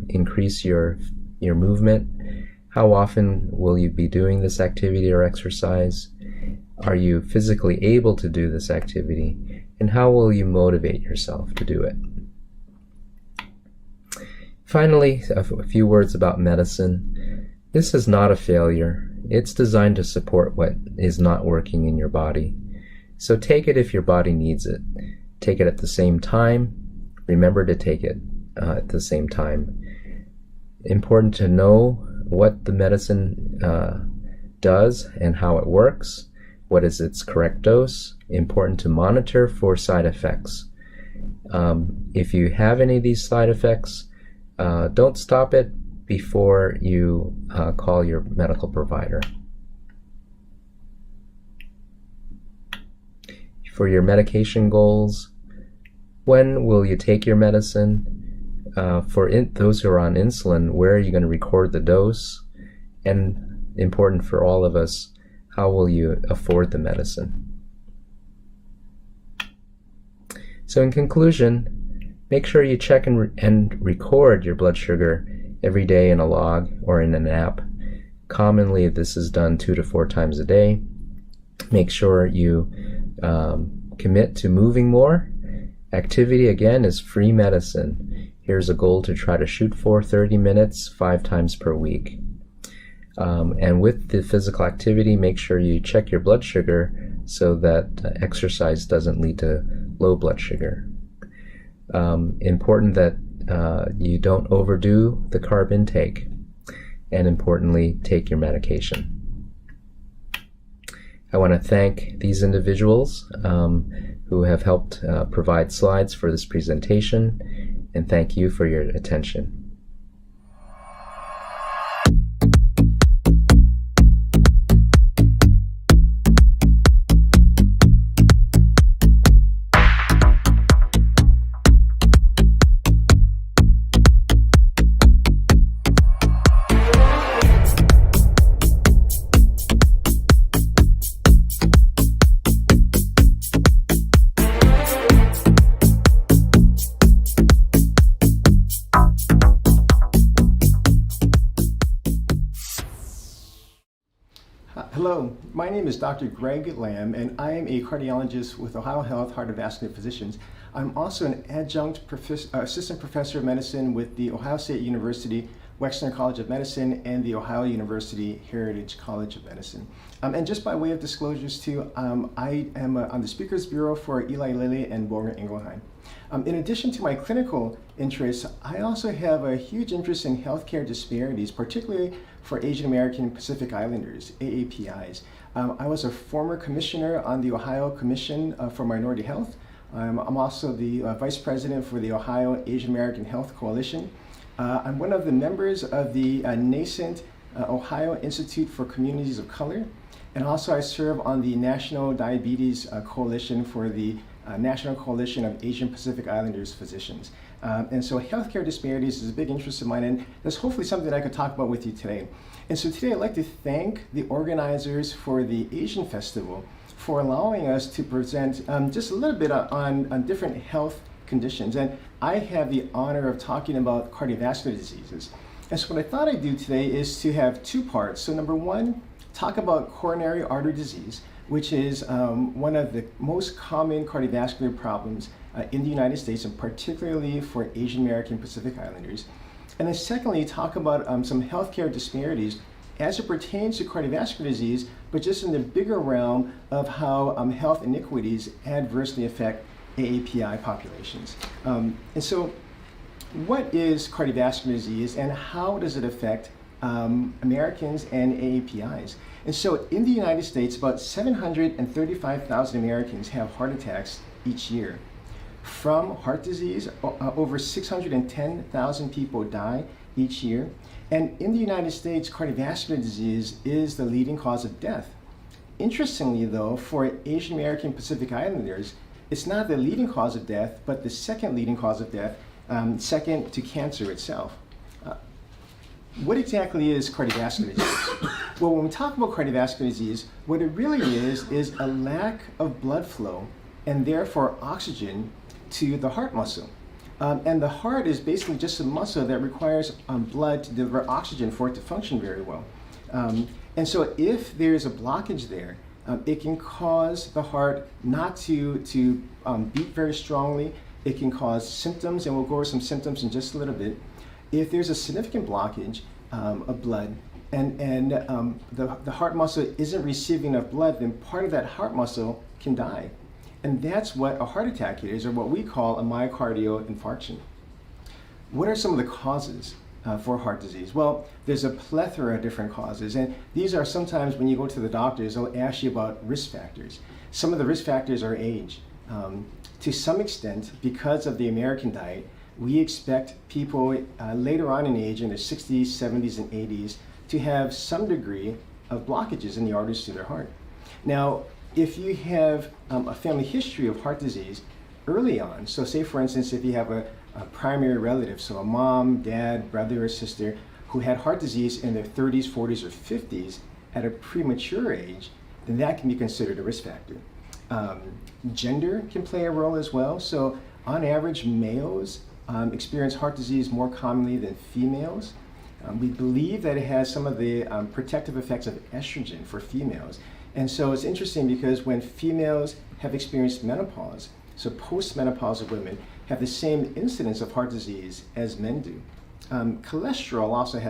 increase your movement? How often will you be doing this activity or exercise? Are you physically able to do this activity? And how will you motivate yourself to do it? Finally, a few words about medicine. This is not a failure. It's designed to support what is not working in your body. So take it if your body needs it. Take it at the same time. Remember to take it at the same time. Important to know what the medicine does and how it works. What is its correct dose? Important to monitor for side effects. If you have any of these side effects, don't stop it before you call your medical provider. For your medication goals, when will you take your medicine? For those who are on insulin, where are you going to record the dose? And important for all of us, how will you afford the medicine? So in conclusion, make sure you check and record your blood sugar every day in a log or in an app. Commonly, this is done 2 to 4 times a day. Make sure you commit to moving more. Activity, again, is free medicine. Here's a goal to try to shoot for 30 minutes 5 times per week. And with the physical activity, make sure you check your blood sugar so that exercise doesn't lead to low blood sugar. Important that you don't overdo the carb intake, and importantly, take your medication. I want to thank these individuals who have helped provide slides for this presentation, and thank you for your attention. Hello, my name is Dr. Greg Lamb, and I am a cardiologist with Ohio Health Heart and Vascular Physicians. I'm also an adjunct assistant professor of medicine with the Ohio State University Wexner College of Medicine and the Ohio University Heritage College of Medicine. And just by way of disclosures too, I am on the Speakers Bureau for Eli Lilly and Boehringer Ingelheim. In addition to my clinical interests, I also have a huge interest in healthcare disparities, particularly for Asian American Pacific Islanders, AAPIs. I was a former commissioner on the Ohio Commission for Minority Health. I'm also the vice president for the Ohio Asian American Health Coalition. I'm one of the members of the nascent Ohio Institute for Communities of Color, and also I serve on the National Diabetes Coalition for the National Coalition of Asian Pacific Islanders Physicians. And so healthcare disparities is a big interest of mine, and that's hopefully something I could talk about with you today. And so today I'd like to thank the organizers for the Asian Festival for allowing us to present just a little bit on different health conditions. And I have the honor of talking about cardiovascular diseases. And so what I thought I'd do today is to have two parts. So number one, talk about coronary artery disease, which is one of the most common cardiovascular problems in the United States, and particularly for Asian American Pacific Islanders. And then secondly, talk about some healthcare disparities as it pertains to cardiovascular disease, but just in the bigger realm of how health inequities adversely affect AAPI populations. And so what is cardiovascular disease and how does it affect Americans and AAPIs? And so in the United States, about 735,000 Americans have heart attacks each year. From heart disease, over 610,000 people die each year. And in the United States, cardiovascular disease is the leading cause of death. Interestingly though, for Asian American Pacific Islanders, it's not the leading cause of death, but the second leading cause of death, second to cancer itself. What exactly is cardiovascular disease? Well, when we talk about cardiovascular disease, what it really is a lack of blood flow and therefore oxygen to the heart muscle. And the heart is basically just a muscle that requires blood to deliver oxygen for it to function very well. And so if there's a blockage there, it can cause the heart not to beat very strongly. It can cause symptoms, and we'll go over some symptoms in just a little bit. If there's a significant blockage of blood and the heart muscle isn't receiving enough blood, then part of that heart muscle can die. And that's what a heart attack is, or what we call a myocardial infarction. What are some of the causes for heart disease? Well, there's a plethora of different causes, and these are sometimes when you go to the doctors, they'll ask you about risk factors. Some of the risk factors are age. To some extent, because of the American diet, we expect people later on in age, in their 60s, 70s, and 80s, to have some degree of blockages in the arteries to their heart. Now, if you have a family history of heart disease early on, so say for instance, if you have a primary relative, so a mom, dad, brother, or sister, who had heart disease in their 30s, 40s, or 50s at a premature age, then that can be considered a risk factor. Gender can play a role as well. So on average, males experience heart disease more commonly than females. We believe that it has some of the protective effects of estrogen for females. And so it's interesting because when females have experienced menopause, so postmenopausal women have the same incidence of heart disease as men do. Cholesterol also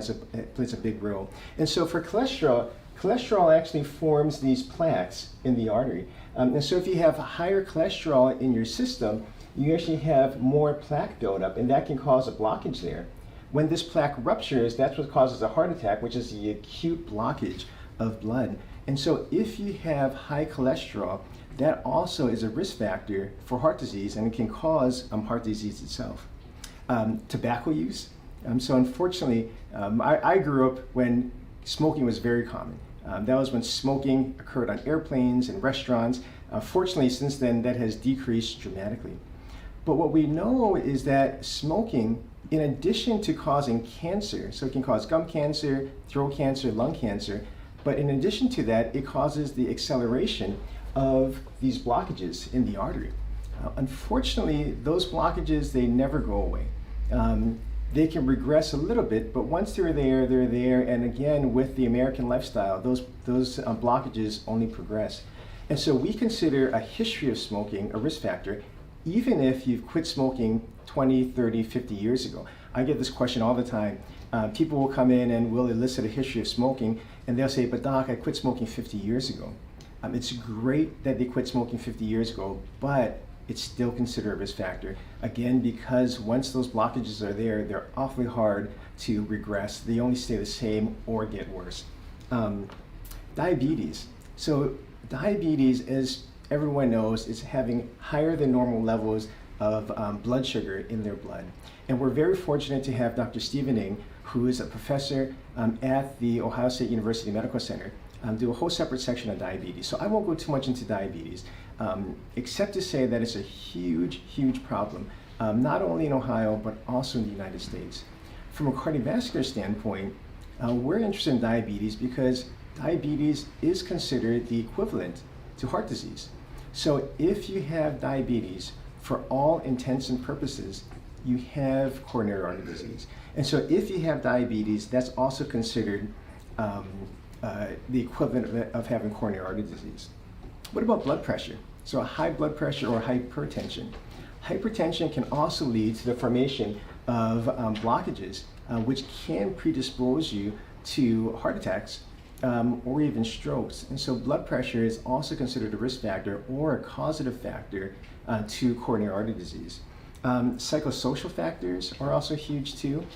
plays a big role. And so for cholesterol actually forms these plaques in the artery. And so if you have higher cholesterol in your system, you actually have more plaque buildup, and that can cause a blockage there. When this plaque ruptures, that's what causes a heart attack, which is the acute blockage of blood. And so if you have high cholesterol, that also is a risk factor for heart disease, and it can cause heart disease itself. Tobacco use. So unfortunately, I grew up when smoking was very common. That was when smoking occurred on airplanes and restaurants. Fortunately, since then, that has decreased dramatically. But what we know is that smoking, in addition to causing cancer, so it can cause gum cancer, throat cancer, lung cancer, but in addition to that, it causes the acceleration of these blockages in the artery. Unfortunately, those blockages, they never go away. They can regress a little bit, but once they're there, and again, with the American lifestyle, those blockages only progress. And so we consider a history of smoking a risk factor, even if you've quit smoking 20, 30, 50 years ago. I get this question all the time. People will come in and will elicit a history of smoking, and they'll say, but doc, I quit smoking 50 years ago. It's great that they quit smoking 50 years ago, but it's still considered a risk factor. Again, because once those blockages are there, they're awfully hard to regress. They only stay the same or get worse. Diabetes. So diabetes, as everyone knows, is having higher than normal levels of blood sugar in their blood. And we're very fortunate to have Dr. Steven Ng, who is a professor at the Ohio State University Medical Center, do a whole separate section on diabetes. So I won't go too much into diabetes, except to say that it's a huge, huge problem, not only in Ohio, but also in the United States. From a cardiovascular standpoint, we're interested in diabetes because diabetes is considered the equivalent to heart disease. So if you have diabetes, for all intents and purposes, you have coronary artery disease. And so if you have diabetes, that's also considered the equivalent of having coronary artery disease. What about blood pressure? So high blood pressure or hypertension. Hypertension can also lead to the formation of blockages, which can predispose you to heart attacks or even strokes. And so blood pressure is also considered a risk factor or a causative factor to coronary artery disease. Psychosocial factors are also huge too.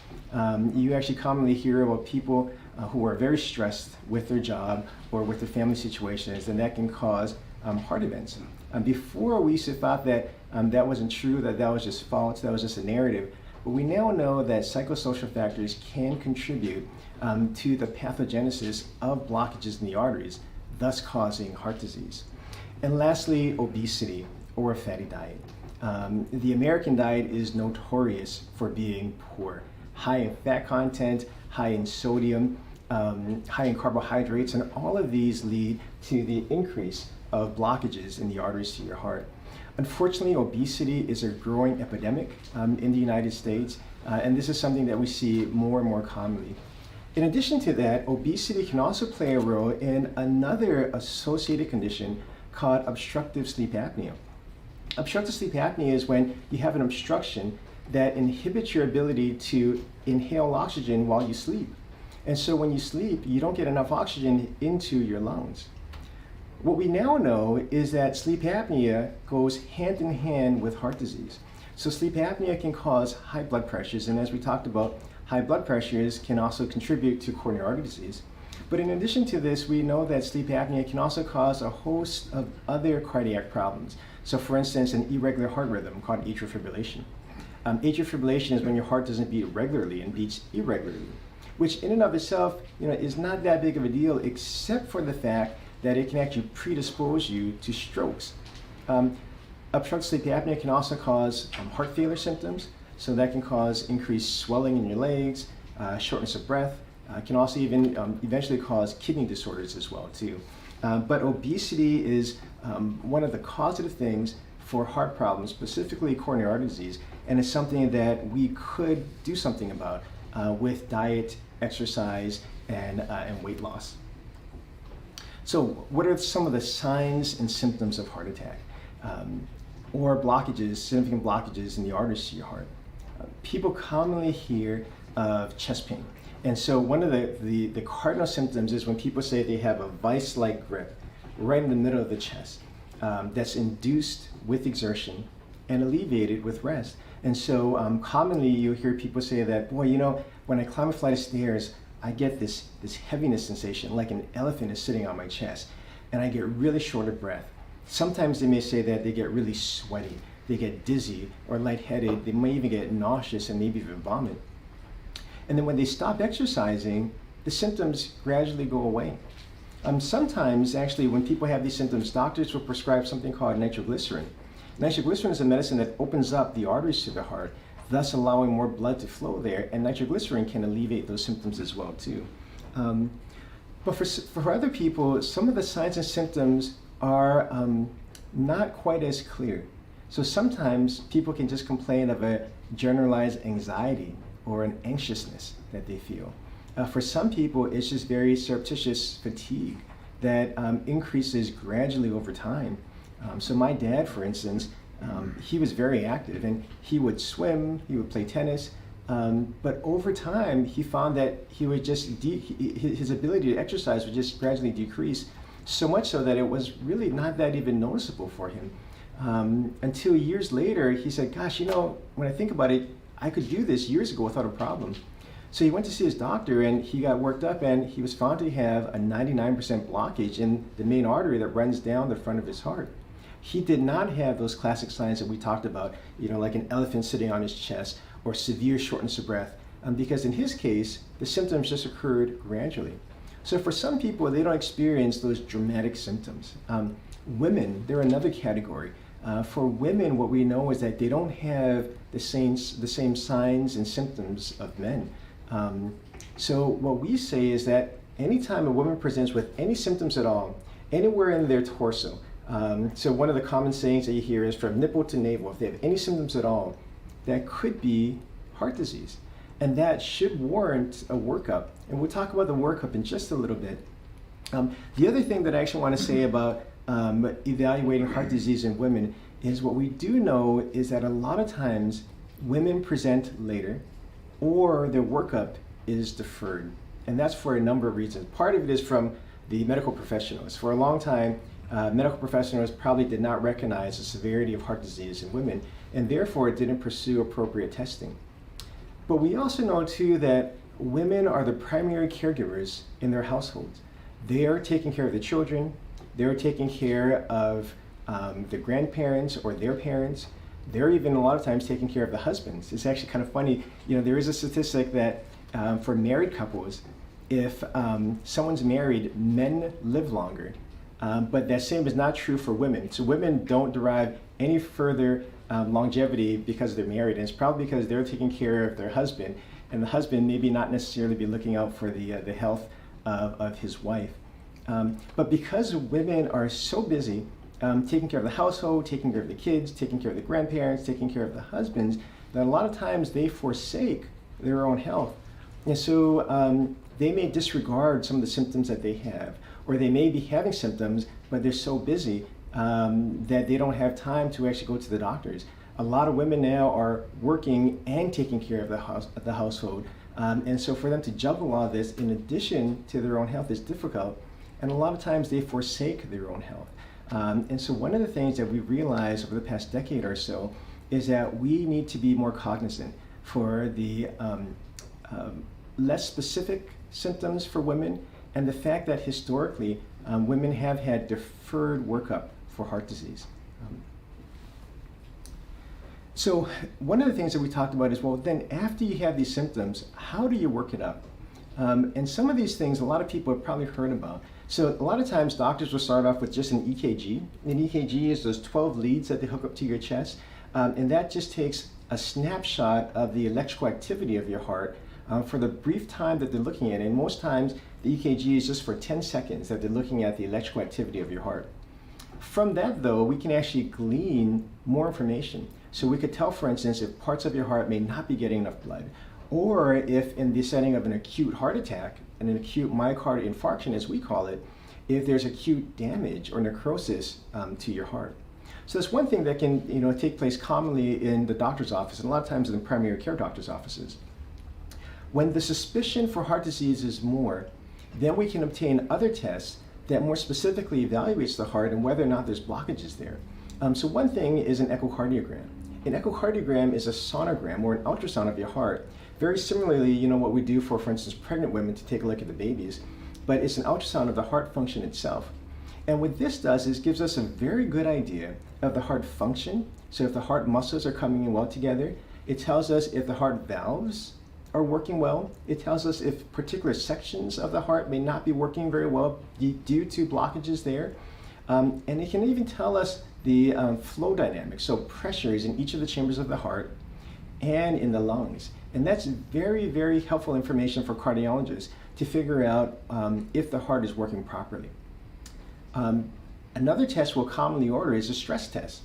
You actually commonly hear about people who are very stressed with their job or with their family situations, and that can cause heart events. Before, we used to thought that that wasn't true, that was just false, that was just a narrative. But we now know that psychosocial factors can contribute to the pathogenesis of blockages in the arteries, thus causing heart disease. And lastly, obesity or a fatty diet. The American diet is notorious for being poor. High in fat content, high in sodium, high in carbohydrates, and all of these lead to the increase of blockages in the arteries to your heart. Unfortunately, obesity is a growing epidemic in the United States, and this is something that we see more and more commonly. In addition to that, obesity can also play a role in another associated condition called obstructive sleep apnea. Obstructive sleep apnea is when you have an obstruction that inhibits your ability to inhale oxygen while you sleep. And so when you sleep, you don't get enough oxygen into your lungs. What we now know is that sleep apnea goes hand in hand with heart disease. So sleep apnea can cause high blood pressures, and as we talked about, high blood pressures can also contribute to coronary artery disease. But in addition to this, we know that sleep apnea can also cause a host of other cardiac problems. So for instance, an irregular heart rhythm called atrial fibrillation. Atrial fibrillation is when your heart doesn't beat regularly and beats irregularly, which in and of itself, is not that big of a deal, except for the fact that it can actually predispose you to strokes. Obstructive sleep apnea can also cause heart failure symptoms, so that can cause increased swelling in your legs, shortness of breath. It can also even eventually cause kidney disorders as well too. But obesity is one of the causative things for heart problems, specifically coronary artery disease, and it's something that we could do something about with diet, exercise, and weight loss. So what are some of the signs and symptoms of heart attack or blockages, significant blockages in the arteries to your heart? People commonly hear of chest pain. And so one of the cardinal symptoms is when people say they have a vice-like grip right in the middle of the chest that's induced with exertion and alleviated with rest. And so commonly you'll hear people say that, boy, when I climb a flight of stairs, I get this heaviness sensation, like an elephant is sitting on my chest, and I get really short of breath. Sometimes they may say that they get really sweaty, they get dizzy or lightheaded, they may even get nauseous and maybe even vomit. And then when they stop exercising, the symptoms gradually go away. Sometimes, actually, when people have these symptoms, doctors will prescribe something called nitroglycerin. Nitroglycerin is a medicine that opens up the arteries to the heart, thus allowing more blood to flow there, and nitroglycerin can alleviate those symptoms as well too. But for other people, some of the signs and symptoms are not quite as clear. So sometimes people can just complain of a generalized anxiety or an anxiousness that they feel. For some people, it's just very surreptitious fatigue that increases gradually over time. So my dad, for instance, he was very active and he would swim, he would play tennis, but over time he found that he would just his ability to exercise would just gradually decrease, so much so that it was really not that even noticeable for him. Until years later, he said, gosh, you know, when I think about it, I could do this years ago without a problem. So he went to see his doctor and he got worked up, and he was found to have a 99% blockage in the main artery that runs down the front of his heart. He did not have those classic signs that we talked about, you know, like an elephant sitting on his chest or severe shortness of breath, because in his case, the symptoms just occurred gradually. So for some people, they don't experience those dramatic symptoms. Women, they're another category. For women, what we know is that they don't have the same signs and symptoms of men. So what we say is that anytime a woman presents with any symptoms at all, anywhere in their torso, so one of the common sayings that you hear is from nipple to navel, if they have any symptoms at all, that could be heart disease. And that should warrant a workup. And we'll talk about the workup in just a little bit. The other thing that I actually want to say about evaluating heart disease in women is what we do know is that a lot of times women present later or their workup is deferred. And that's for a number of reasons. Part of it is from the medical professionals. For a long time, medical professionals probably did not recognize the severity of heart disease in women, and therefore didn't pursue appropriate testing. But we also know too that women are the primary caregivers in their households. They are taking care of the children, they're taking care of the grandparents or their parents. They're even a lot of times taking care of the husbands. It's actually kind of funny, you know, there is a statistic that for married couples, if someone's married, men live longer. But that same is not true for women. So women don't derive any further longevity because they're married, and it's probably because they're taking care of their husband, and the husband maybe not necessarily be looking out for the health of his wife. But because women are so busy taking care of the household, taking care of the kids, taking care of the grandparents, taking care of the husbands, that a lot of times they forsake their own health. And so they may disregard some of the symptoms that they have, or they may be having symptoms, but they're so busy that they don't have time to actually go to the doctors. A lot of women now are working and taking care of the household. And so for them to juggle all this in addition to their own health is difficult. And a lot of times they forsake their own health. And so one of the things that we've realized over the past decade or so is that we need to be more cognizant for the less specific symptoms for women, and the fact that historically women have had deferred workup for heart disease. So one of the things that we talked about is, well, then after you have these symptoms, how do you work it up? And some of these things a lot of people have probably heard about. So a lot of times doctors will start off with just an EKG. An EKG is those 12 leads that they hook up to your chest, and that just takes a snapshot of the electrical activity of your heart for the brief time that they're looking at it. And most times the EKG is just for 10 seconds that they're looking at the electrical activity of your heart. From that though, we can actually glean more information. So we could tell, for instance, if parts of your heart may not be getting enough blood, or if in the setting of an acute heart attack, and an acute myocardial infarction as we call it, if there's acute damage or necrosis to your heart. So that's one thing that can take place commonly in the doctor's office, and a lot of times in the primary care doctor's offices. When the suspicion for heart disease is more, then we can obtain other tests that more specifically evaluates the heart and whether or not there's blockages there. So one thing is an echocardiogram. An echocardiogram is a sonogram or an ultrasound of your heart very similarly, what we do for instance, pregnant women to take a look at the babies, but it's an ultrasound of the heart function itself. And what this does is gives us a very good idea of the heart function. So if the heart muscles are coming in well together, it tells us if the heart valves are working well. It tells us if particular sections of the heart may not be working very well due to blockages there. And it can even tell us the flow dynamics, so pressures in each of the chambers of the heart and in the lungs. And that's very, very helpful information for cardiologists to figure out if the heart is working properly. Another test we'll commonly order is a stress test.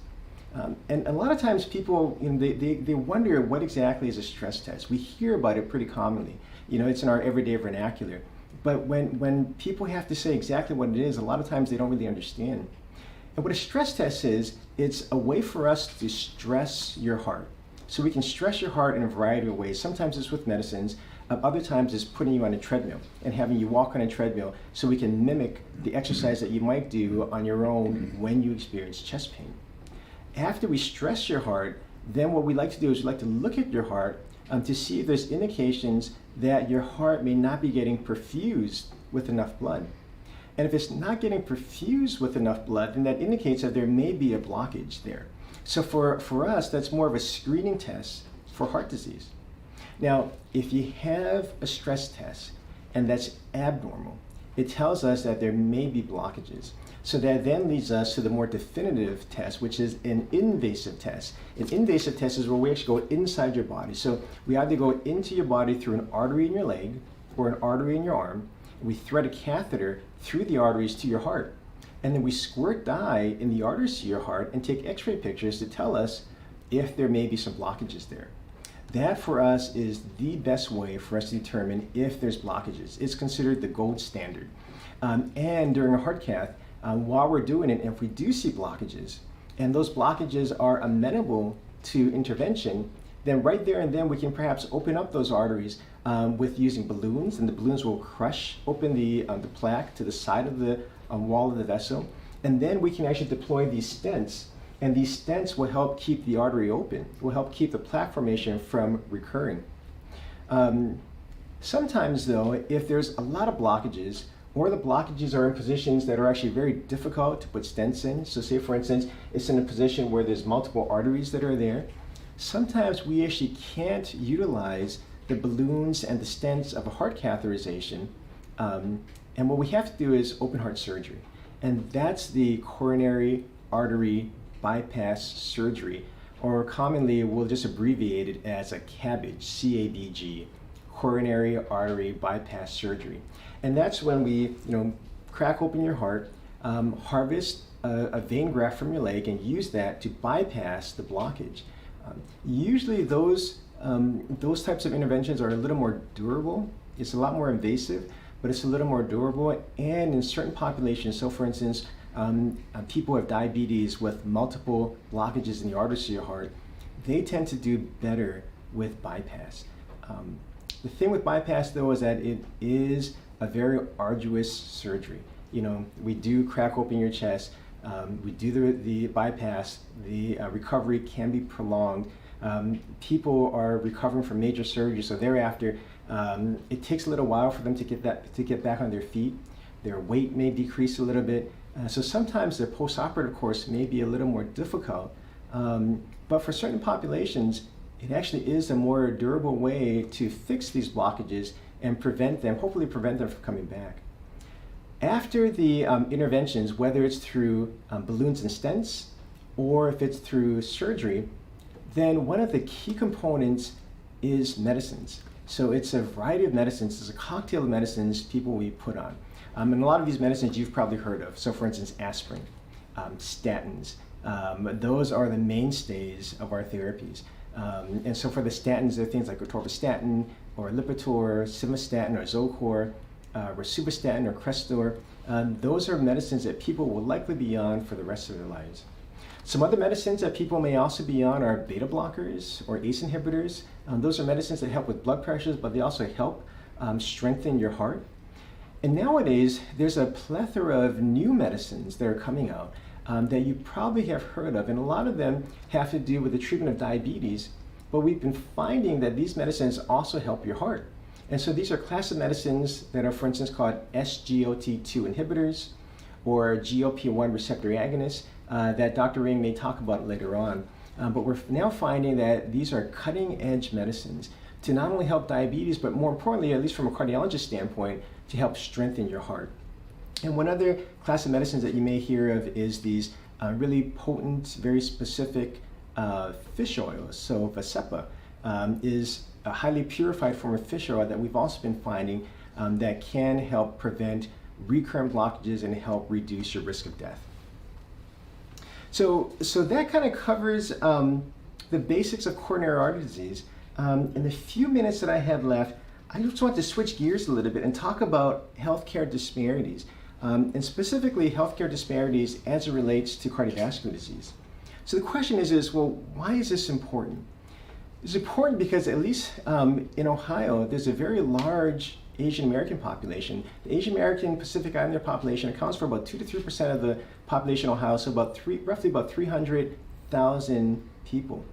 And a lot of times people, they wonder what exactly is a stress test. We hear about it pretty commonly. It's in our everyday vernacular. But when people have to say exactly what it is, a lot of times they don't really understand. And what a stress test is, it's a way for us to stress your heart. So we can stress your heart in a variety of ways. Sometimes it's with medicines. Other times it's putting you on a treadmill and having you walk on a treadmill so we can mimic the exercise that you might do on your own when you experience chest pain. After we stress your heart, then what we like to do is we like to look at your heart to see if there's indications that your heart may not be getting perfused with enough blood. And if it's not getting perfused with enough blood, then that indicates that there may be a blockage there. So for us, that's more of a screening test for heart disease. Now, if you have a stress test and that's abnormal, it tells us that there may be blockages. So that then leads us to the more definitive test, which is an invasive test. An invasive test is where we actually go inside your body. So we either go into your body through an artery in your leg or an artery in your arm. We thread a catheter through the arteries to your heart. And then we squirt dye in the arteries to your heart and take x-ray pictures to tell us if there may be some blockages there. That for us is the best way for us to determine if there's blockages. It's considered the gold standard. And during a heart cath, while we're doing it, if we do see blockages, and those blockages are amenable to intervention, then right there and then we can perhaps open up those arteries with using balloons, and the balloons will crush open the plaque to the side of the wall of the vessel. And then we can actually deploy these stents, and these stents will help keep the artery open, will help keep the plaque formation from recurring. Sometimes though, if there's a lot of blockages, or the blockages are in positions that are actually very difficult to put stents in. So say for instance, it's in a position where there's multiple arteries that are there. Sometimes we actually can't utilize the balloons and the stents of a heart catheterization. And what we have to do is open heart surgery. And that's the coronary artery bypass surgery, or commonly we'll just abbreviate it as a CABG, C-A-B-G, coronary artery bypass surgery. And that's when we, crack open your heart, harvest a vein graft from your leg, and use that to bypass the blockage. Usually those types of interventions are a little more durable. It's a lot more invasive, but it's a little more durable. And in certain populations, so for instance, people who have diabetes with multiple blockages in the arteries of your heart, they tend to do better with bypass. The thing with bypass though is that it is a very arduous surgery. We do crack open your chest, we do the bypass, the recovery can be prolonged. People are recovering from major surgery, so thereafter it takes a little while for them to get back on their feet. Their weight may decrease a little bit, so sometimes their post-operative course may be a little more difficult. But for certain populations, it actually is a more durable way to fix these blockages and hopefully prevent them from coming back. After the interventions, whether it's through balloons and stents, or if it's through surgery, then one of the key components is medicines. So it's a variety of medicines. It's a cocktail of medicines people we put on. And a lot of these medicines you've probably heard of. So for instance, aspirin, statins. Those are the mainstays of our therapies. And so for the statins, there are things like atorvastatin, or Lipitor, simvastatin, or Zocor, rosuvastatin, or Crestor. Those are medicines that people will likely be on for the rest of their lives. Some other medicines that people may also be on are beta blockers or ACE inhibitors. Those are medicines that help with blood pressures, but they also help strengthen your heart. And nowadays, there's a plethora of new medicines that are coming out that you probably have heard of, and a lot of them have to do with the treatment of diabetes. but we've been finding that these medicines also help your heart. And so these are class of medicines that are, for instance, called SGLT2 inhibitors or GLP-1 receptor agonists that Dr. Ring may talk about later on. But we're now finding that these are cutting-edge medicines to not only help diabetes, but more importantly, at least from a cardiologist standpoint, to help strengthen your heart. And one other class of medicines that you may hear of is these really potent, very specific fish oils. So Vascepa is a highly purified form of fish oil that we've also been finding that can help prevent recurrent blockages and help reduce your risk of death. So that kind of covers the basics of coronary artery disease. In the few minutes that I have left, I just want to switch gears a little bit and talk about healthcare disparities, and specifically healthcare disparities as it relates to cardiovascular disease. So the question is, well, why is this important? It's important because at least in Ohio, there's a very large Asian American population. The Asian American Pacific Islander population accounts for about 2 to 3% of the population of Ohio, so roughly about 300,000 people.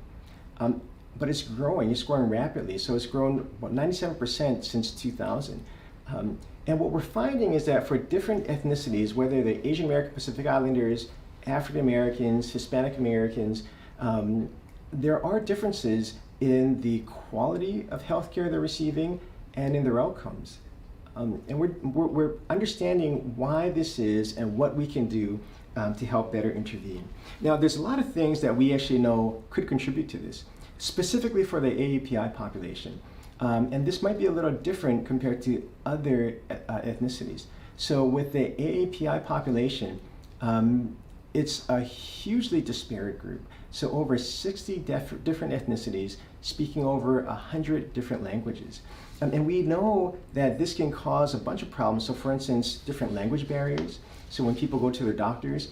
But it's growing rapidly. So it's grown about 97% since 2000. And what we're finding is that for different ethnicities, whether they're Asian American Pacific Islanders, African Americans, Hispanic Americans, there are differences in the quality of healthcare they're receiving and in their outcomes. And we're understanding why this is and what we can do to help better intervene. Now, there's a lot of things that we actually know could contribute to this, specifically for the AAPI population. And this might be a little different compared to other ethnicities. So with the AAPI population, it's a hugely disparate group. So over 60 different ethnicities speaking over 100 different languages. And we know that this can cause a bunch of problems. So for instance, different language barriers. So when people go to their doctors,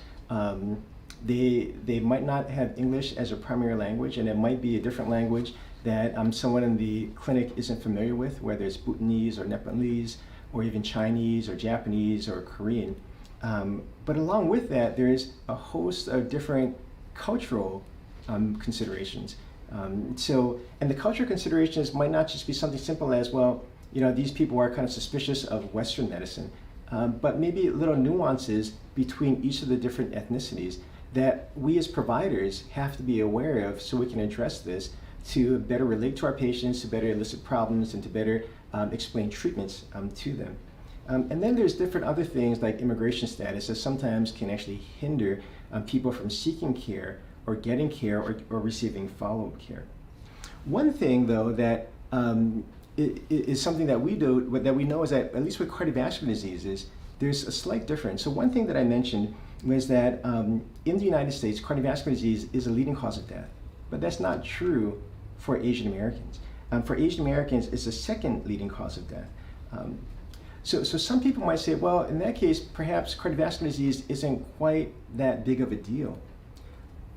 they might not have English as a primary language, and it might be a different language that someone in the clinic isn't familiar with, whether it's Bhutanese or Nepalese, or even Chinese or Japanese or Korean. But along with that, there's a host of different cultural considerations. And the cultural considerations might not just be something simple as, well, these people are kind of suspicious of Western medicine, but maybe little nuances between each of the different ethnicities that we as providers have to be aware of so we can address this to better relate to our patients, to better elicit problems, and to better explain treatments to them. And then there's different other things like immigration status that sometimes can actually hinder people from seeking care or getting care or receiving follow-up care. One thing, though, that is something that we know is that, at least with cardiovascular diseases, there's a slight difference. So one thing that I mentioned was that in the United States, cardiovascular disease is a leading cause of death. But that's not true for Asian Americans. For Asian Americans, it's the second leading cause of death. So some people might say, well, in that case, perhaps cardiovascular disease isn't quite that big of a deal.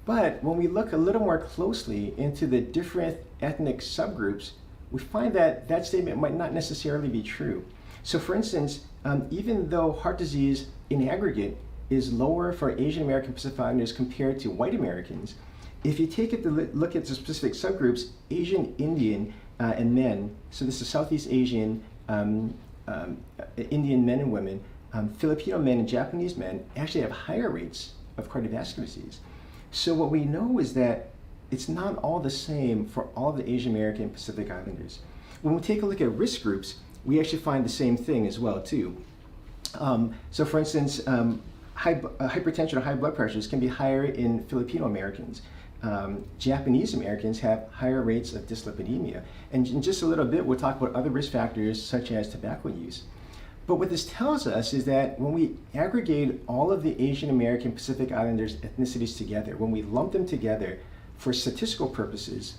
But when we look a little more closely into the different ethnic subgroups, we find that that statement might not necessarily be true. So for instance, even though heart disease in aggregate is lower for Asian American Pacific Islanders compared to white Americans, if you take it to look at the specific subgroups, Asian, Indian, and men, so this is Southeast Asian, Indian men and women, Filipino men and Japanese men actually have higher rates of cardiovascular disease. So what we know is that it's not all the same for all the Asian American Pacific Islanders. When we take a look at risk groups, we actually find the same thing as well too. So for instance, hypertension or high blood pressures can be higher in Filipino Americans. Japanese Americans have higher rates of dyslipidemia. And in just a little bit, we'll talk about other risk factors such as tobacco use. But what this tells us is that when we aggregate all of the Asian American Pacific Islanders ethnicities together, when we lump them together for statistical purposes,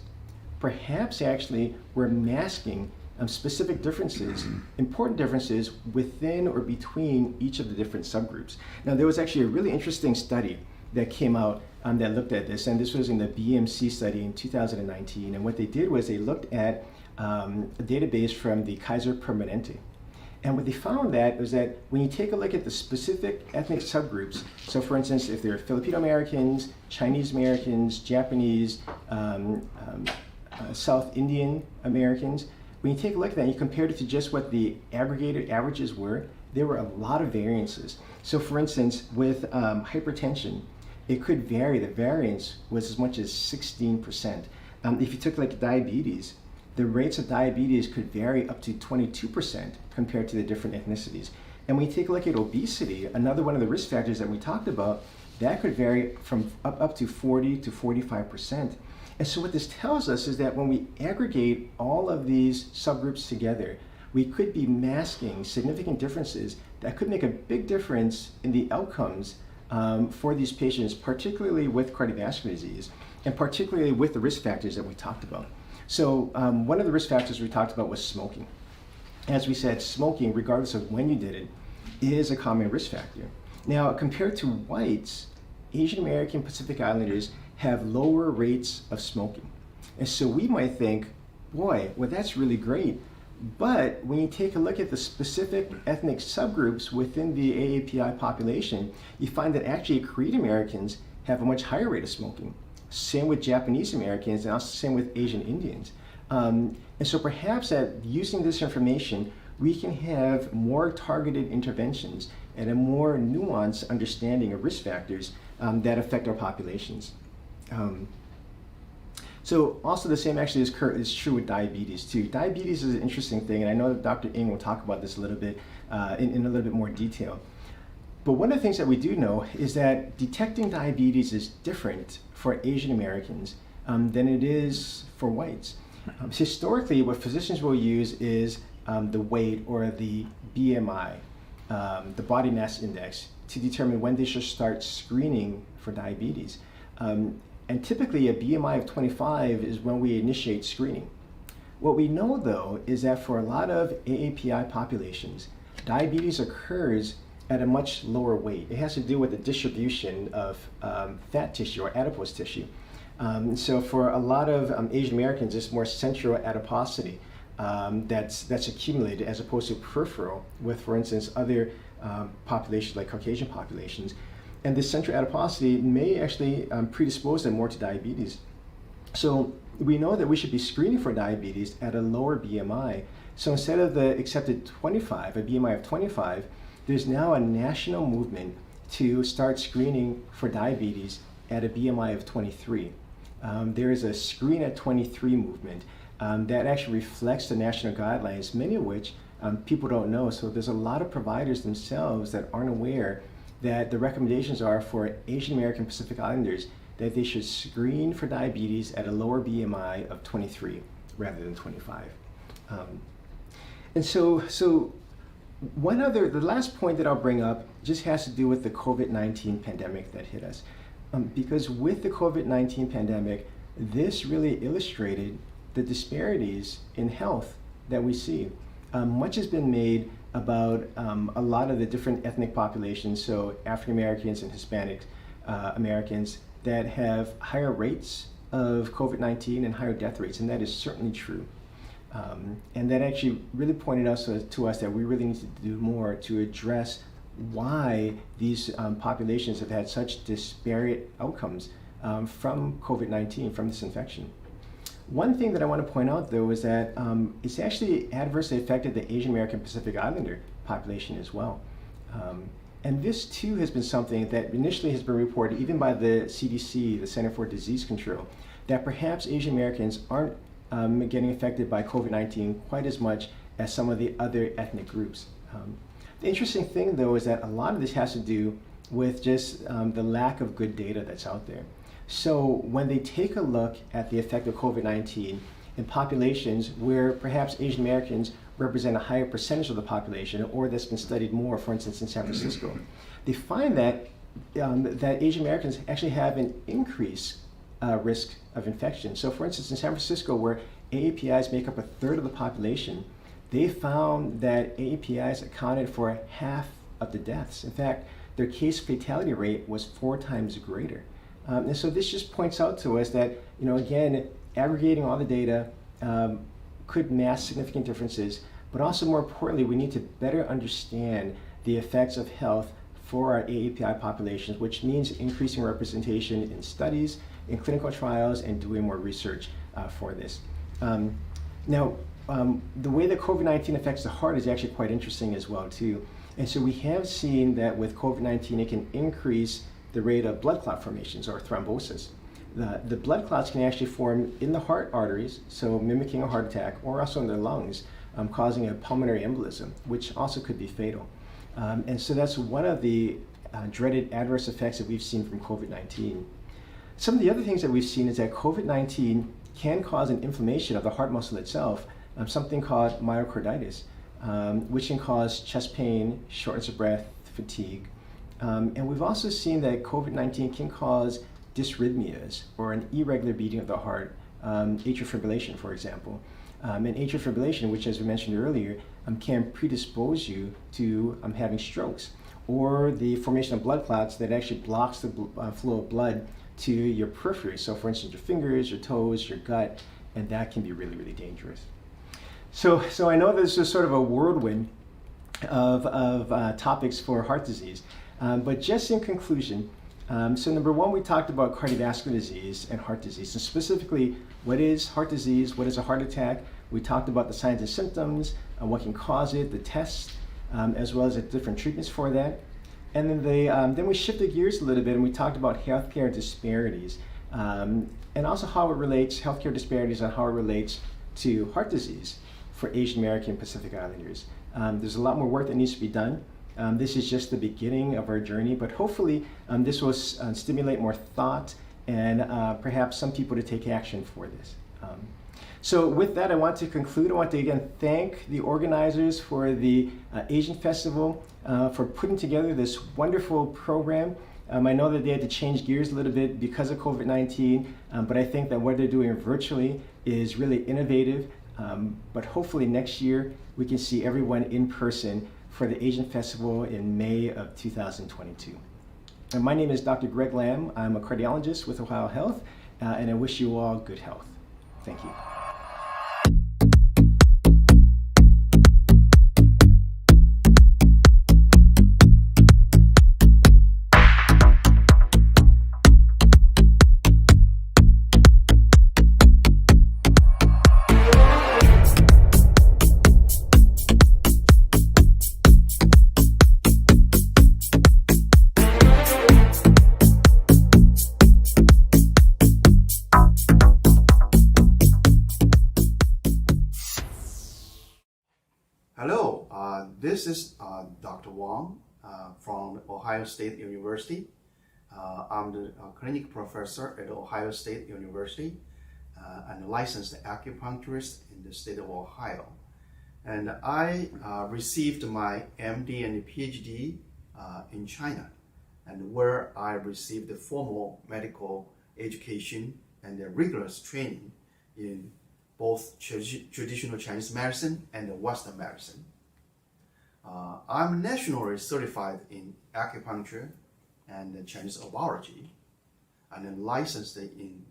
perhaps actually we're masking specific differences, important differences within or between each of the different subgroups. Now, there was actually a really interesting study that came out that looked at this, and this was in the BMC study in 2019. And what they did was they looked at a database from the Kaiser Permanente. And what they found was that when you take a look at the specific ethnic subgroups, so for instance, if they're Filipino Americans, Chinese Americans, Japanese, South Indian Americans, when you take a look at that and you compare it to just what the aggregated averages were, there were a lot of variances. So for instance, with hypertension, it could vary. The variance was as much as 16%. If you took like diabetes, the rates of diabetes could vary up to 22% compared to the different ethnicities. And when you take a look at obesity, another one of the risk factors that we talked about, that could vary from up to 40 to 45%. And so what this tells us is that when we aggregate all of these subgroups together, we could be masking significant differences that could make a big difference in the outcomes for these patients, particularly with cardiovascular disease, and particularly with the risk factors that we talked about. So one of the risk factors we talked about was smoking. As we said, smoking, regardless of when you did it, is a common risk factor. Now, compared to whites, Asian American Pacific Islanders have lower rates of smoking. And so we might think, boy, well, that's really great. But when you take a look at the specific ethnic subgroups within the AAPI population, you find that actually Korean Americans have a much higher rate of smoking. Same with Japanese Americans, and also same with Asian Indians. And so perhaps that using this information, we can have more targeted interventions and a more nuanced understanding of risk factors that affect our populations. So also the same actually is true with diabetes too. Diabetes is an interesting thing, and I know that Dr. Ng will talk about this a little bit in a little bit more detail. But one of the things that we do know is that detecting diabetes is different for Asian Americans than it is for whites. Historically, what physicians will use is the weight or the BMI, the body mass index, to determine when they should start screening for diabetes. And typically a BMI of 25 is when we initiate screening. What we know though is that for a lot of AAPI populations, diabetes occurs at a much lower weight. It has to do with the distribution of fat tissue or adipose tissue. So for a lot of Asian Americans, it's more central adiposity that's accumulated as opposed to peripheral with, for instance, other populations like Caucasian populations. And this central adiposity may actually predispose them more to diabetes. So we know that we should be screening for diabetes at a lower BMI. So instead of the accepted 25, a BMI of 25, there's now a national movement to start screening for diabetes at a BMI of 23. There is a Screen at 23 movement that actually reflects the national guidelines, many of which people don't know. So there's a lot of providers themselves that aren't aware that the recommendations are for Asian American Pacific Islanders that they should screen for diabetes at a lower BMI of 23 rather than 25. And so the last point that I'll bring up just has to do with the COVID-19 pandemic that hit us. Because with the COVID-19 pandemic, this really illustrated the disparities in health that we see. Much has been made about a lot of the different ethnic populations, so African Americans and Hispanic Americans, that have higher rates of COVID-19 and higher death rates, and that is certainly true. And that actually really pointed to us that we really need to do more to address why these populations have had such disparate outcomes from COVID-19, from this infection. One thing that I want to point out, though, is that it's actually adversely affected the Asian American Pacific Islander population as well. And this, too, has been something that initially has been reported even by the CDC, the Center for Disease Control, that perhaps Asian Americans aren't getting affected by COVID-19 quite as much as some of the other ethnic groups. The interesting thing, though, is that a lot of this has to do with just the lack of good data that's out there. So when they take a look at the effect of COVID-19 in populations where perhaps Asian Americans represent a higher percentage of the population, or that's been studied more, for instance, in San Francisco, they find that that Asian Americans actually have an increased risk of infection. So for instance, in San Francisco, where AAPIs make up a third of the population, they found that AAPIs accounted for half of the deaths. In fact, their case fatality rate was 4 times greater. And so this just points out to us that, again, aggregating all the data could mask significant differences, but also more importantly, we need to better understand the effects of health for our AAPI populations, which means increasing representation in studies, in clinical trials, and doing more research for this. Now, the way that COVID-19 affects the heart is actually quite interesting as well too. And so we have seen that with COVID-19, it can increase the rate of blood clot formations or thrombosis. The blood clots can actually form in the heart arteries, so mimicking a heart attack, or also in the lungs, causing a pulmonary embolism, which also could be fatal. And so that's one of the dreaded adverse effects that we've seen from COVID-19. Some of the other things that we've seen is that COVID-19 can cause an inflammation of the heart muscle itself, something called myocarditis, which can cause chest pain, shortness of breath, fatigue. And we've also seen that COVID-19 can cause dysrhythmias, or an irregular beating of the heart, atrial fibrillation, for example. And atrial fibrillation, which, as we mentioned earlier, can predispose you to having strokes, or the formation of blood clots that actually blocks the flow of blood to your periphery. So, for instance, your fingers, your toes, your gut, and that can be really, really dangerous. So I know this is sort of a whirlwind of topics for heart disease, but just in conclusion, so number one, we talked about cardiovascular disease and heart disease, and specifically, what is heart disease, what is a heart attack? We talked about the signs and symptoms, what can cause it, the tests, as well as the different treatments for that. And then we shifted gears a little bit and we talked about healthcare disparities, and also how it relates, healthcare disparities, and how it relates to heart disease for Asian American Pacific Islanders. There's a lot more work that needs to be done. This is just the beginning of our journey, but hopefully this will stimulate more thought and perhaps some people to take action for this. So with that, I want to conclude. I want to again thank the organizers for the Asian Festival for putting together this wonderful program. I know that they had to change gears a little bit because of COVID-19, but I think that what they're doing virtually is really innovative. But hopefully next year we can see everyone in person for the Asian Festival in May of 2022. And my name is Dr. Greg Lamb. I'm a cardiologist with Ohio Health, and I wish you all good health. Thank you. Hello, this is Dr. Wang from Ohio State University. I'm the clinic professor at Ohio State University and a licensed acupuncturist in the state of Ohio. And I received my MD and PhD in China, and where I received the formal medical education and the rigorous training in both traditional Chinese medicine and Western medicine. I'm nationally certified in acupuncture and Chinese herbology, and then licensed in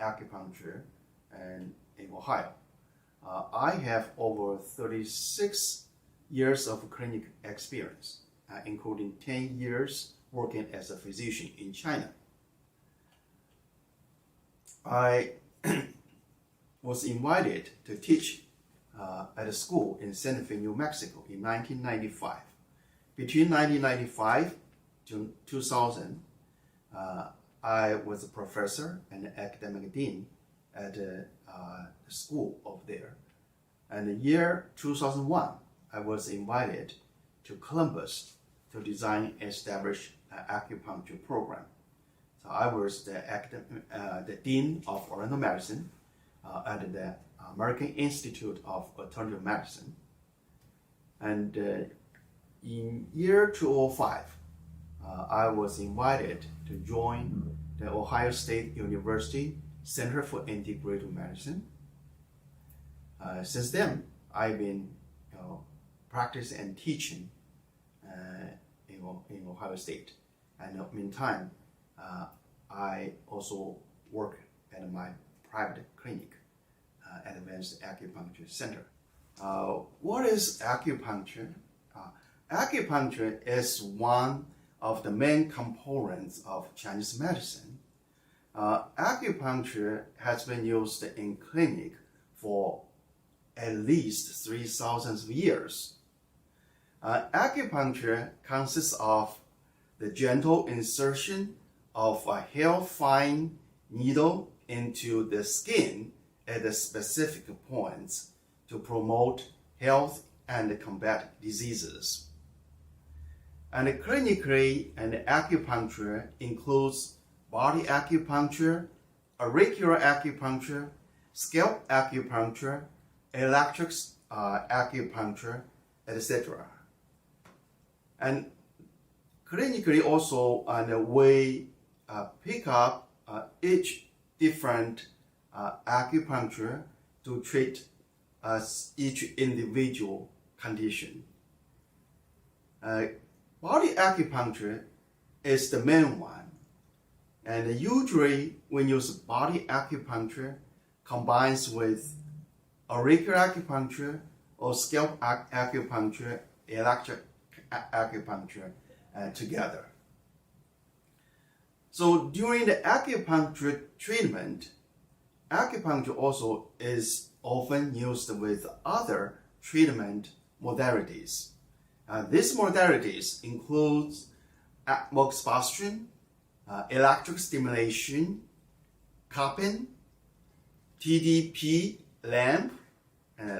acupuncture and in Ohio. I have over 36 years of clinic experience, including 10 years working as a physician in China. I was invited to teach at a school in Santa Fe, New Mexico in 1995. Between 1995 to 2000, I was a professor and academic dean at the school over there. And the year 2001, I was invited to Columbus to design and establish an acupuncture program. So I was the dean of Oriental Medicine at the American Institute of Alternative Medicine. And in year 2005, I was invited to join the Ohio State University Center for Integrative Medicine. Since then, I've been practicing and teaching in Ohio State. And in the meantime, I also work at my private clinic, Advanced Acupuncture Center. What is acupuncture? Acupuncture is one of the main components of Chinese medicine. acupuncture has been used in clinic for at least 3,000 years. Acupuncture consists of the gentle insertion of a hair-fine needle into the skin at the specific points to promote health and combat diseases. And clinically, acupuncture includes body acupuncture, auricular acupuncture, scalp acupuncture, electric acupuncture, etc. And clinically also, we pick up each different acupuncture to treat each individual condition. Body acupuncture is the main one, and usually when you use body acupuncture combines with auricular acupuncture or scalp acupuncture, electric acupuncture together. So during the acupuncture treatment, acupuncture also is often used with other treatment modalities. These modalities include moxibustion, electric stimulation, cupping, TDP lamp,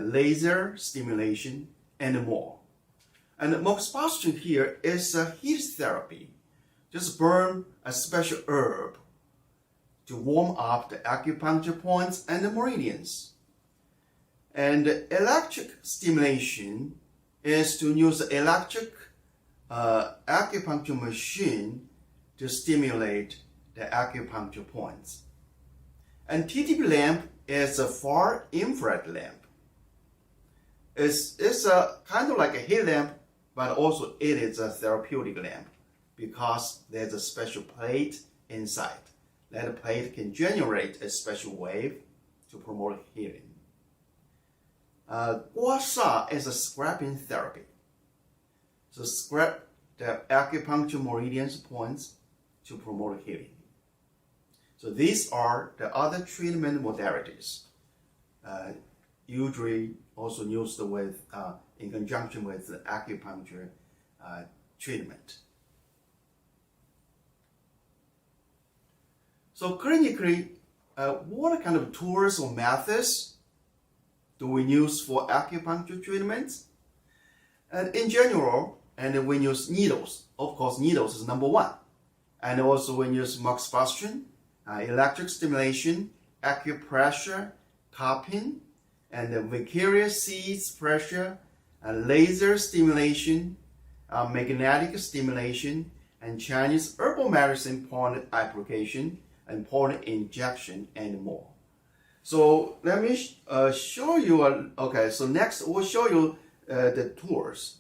laser stimulation, and more. And moxibustion here is a heat therapy. Just burn a special herb to warm up the acupuncture points and the meridians. And electric stimulation is to use the electric acupuncture machine to stimulate the acupuncture points. And TDP lamp is a far infrared lamp. It's a kind of like a heat lamp, but also it is a therapeutic lamp because there's a special plate inside. That plate can generate a special wave to promote healing. Gua Sha is a scraping therapy. So scrap the acupuncture meridians points to promote healing. So these are the other treatment modalities, usually also used with in conjunction with the acupuncture treatment. So clinically, what kind of tools or methods do we use for acupuncture treatments? And in general, and we use needles. Of course, needles is number one. And also we use moxibustion, electric stimulation, acupressure, cupping, and the vicarious seeds pressure, laser stimulation, magnetic stimulation, and Chinese herbal medicine point application, and point injection, and more. So let me show you. Okay, so next we'll show you the tools.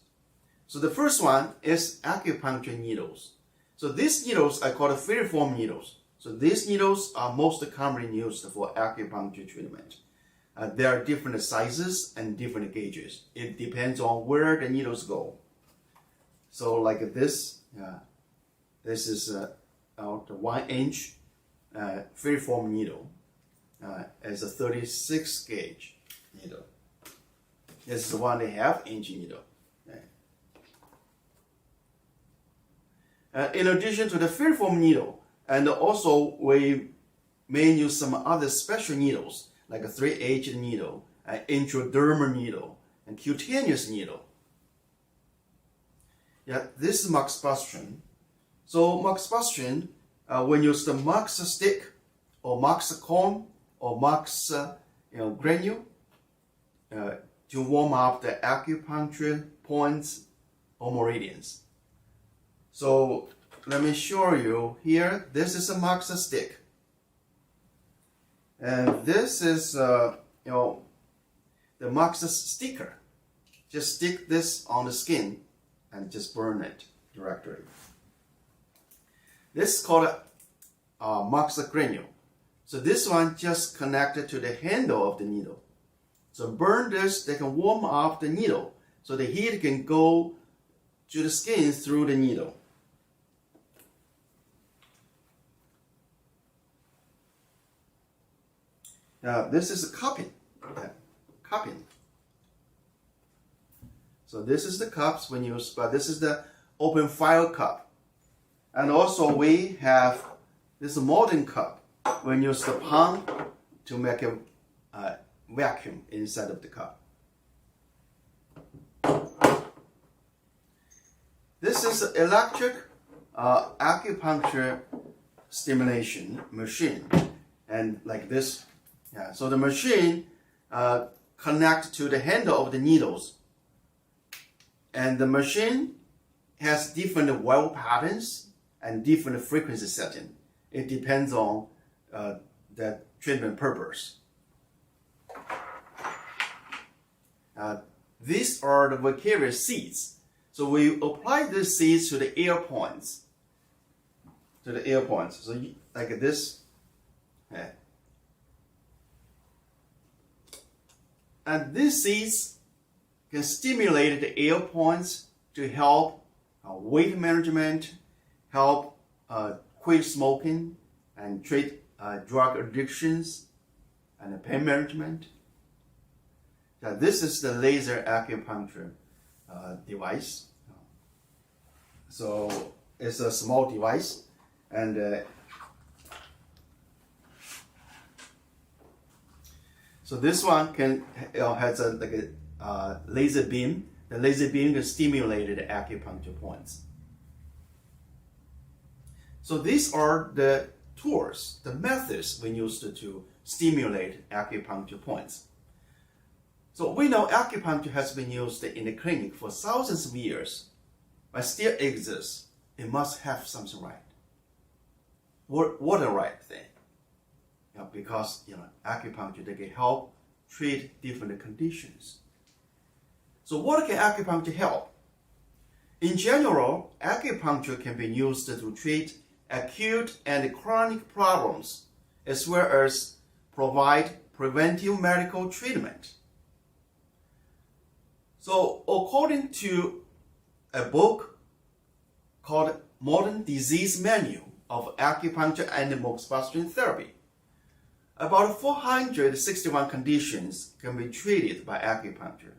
So the first one is acupuncture needles. So these needles are called filiform needles. So these needles are most commonly used for acupuncture treatment. There are different sizes and different gauges. It depends on where the needles go. So like this, this is the 1-inch filiform needle. It's a 36 gauge needle. This is 1.5-inch needle. In addition to the filiform needle, and also we may use some other special needles, like a 3-edged needle, an intradermal needle, and cutaneous needle. This is moxibustion. So moxibustion, when you use the mox stick, or mox cone, or mox granule, to warm up the acupuncture points or meridians. So let me show you here. This is a mox stick, and this is the mox sticker. Just stick this on the skin and just burn it directly. This is called mox granule. So this one just connected to the handle of the needle. So burn this, they can warm up the needle so the heat can go to the skin through the needle. This is cupping. Cupping. So this is the cups when you, but this is the open file cup. And also we have this modern cup when you use the palm to make a vacuum inside of the cup. This is an electric acupuncture stimulation machine, and like this. Yeah, so the machine connects to the handle of the needles, and the machine has different wave patterns and different frequency setting. It depends on the treatment purpose. These are the Vicarious seeds. So we apply these seeds to the ear points. So like this. Yeah. And these seeds can stimulate the ear points to help weight management, help quit smoking, and treat drug addictions and pain management. Now, this is the laser acupuncture device. So it's a small device, and so this one has a laser beam. The laser beam can stimulate the acupuncture points. So these are the tools, the methods we used to stimulate acupuncture points. So we know acupuncture has been used in the clinic for thousands of years, but still exists. It must have something right. What a right thing? Because acupuncture, they can help treat different conditions. So what can acupuncture help? In general, acupuncture can be used to treat acute and chronic problems, as well as provide preventive medical treatment. So according to a book called Modern Disease Manual of Acupuncture and Moxibustion Therapy, about 461 conditions can be treated by acupuncture.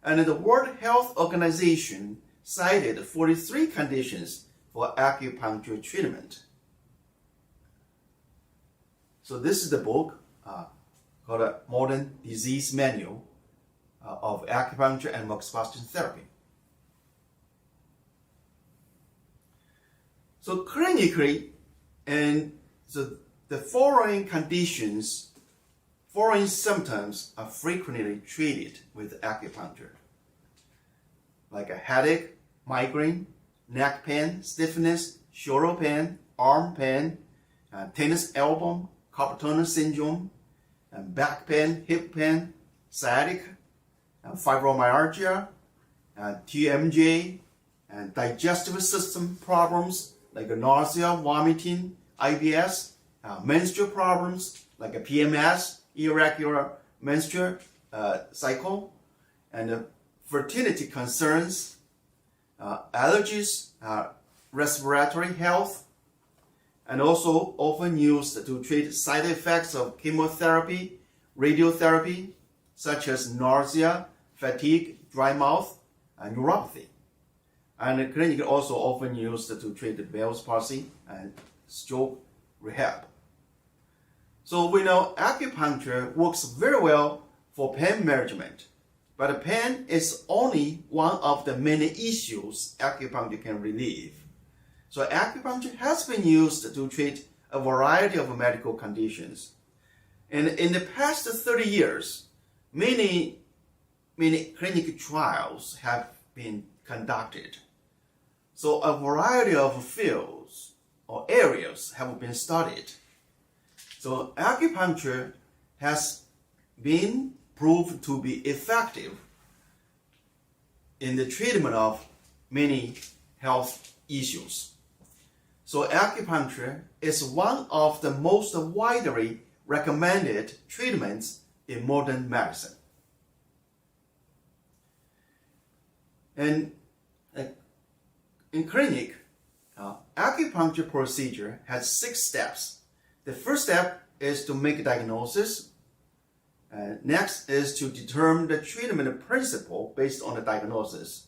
And the World Health Organization cited 43 conditions for acupuncture treatment. So this is the book called a Modern Disease Manual of Acupuncture and Moxibustion Therapy. So clinically, and so the following conditions, following symptoms are frequently treated with acupuncture, like a headache, migraine, neck pain, stiffness, shoulder pain, arm pain, tennis elbow, carpal tunnel syndrome, and back pain, hip pain, sciatica, fibromyalgia, TMJ, and digestive system problems like nausea, vomiting, IBS, menstrual problems like a PMS, irregular menstrual cycle, and fertility concerns, allergies, respiratory health, and also often used to treat side effects of chemotherapy, radiotherapy, such as nausea, fatigue, dry mouth, and neuropathy. And the clinic also often used to treat Bell's palsy and stroke rehab. So we know acupuncture works very well for pain management, but pain is only one of the many issues acupuncture can relieve. So acupuncture has been used to treat a variety of medical conditions. And in the past 30 years, many clinical trials have been conducted. So a variety of fields or areas have been studied. So acupuncture has been proved to be effective in the treatment of many health issues. So acupuncture is one of the most widely recommended treatments in modern medicine. And in clinic, acupuncture procedure has 6 steps. The first step is to make a diagnosis. Next is to determine the treatment principle based on the diagnosis.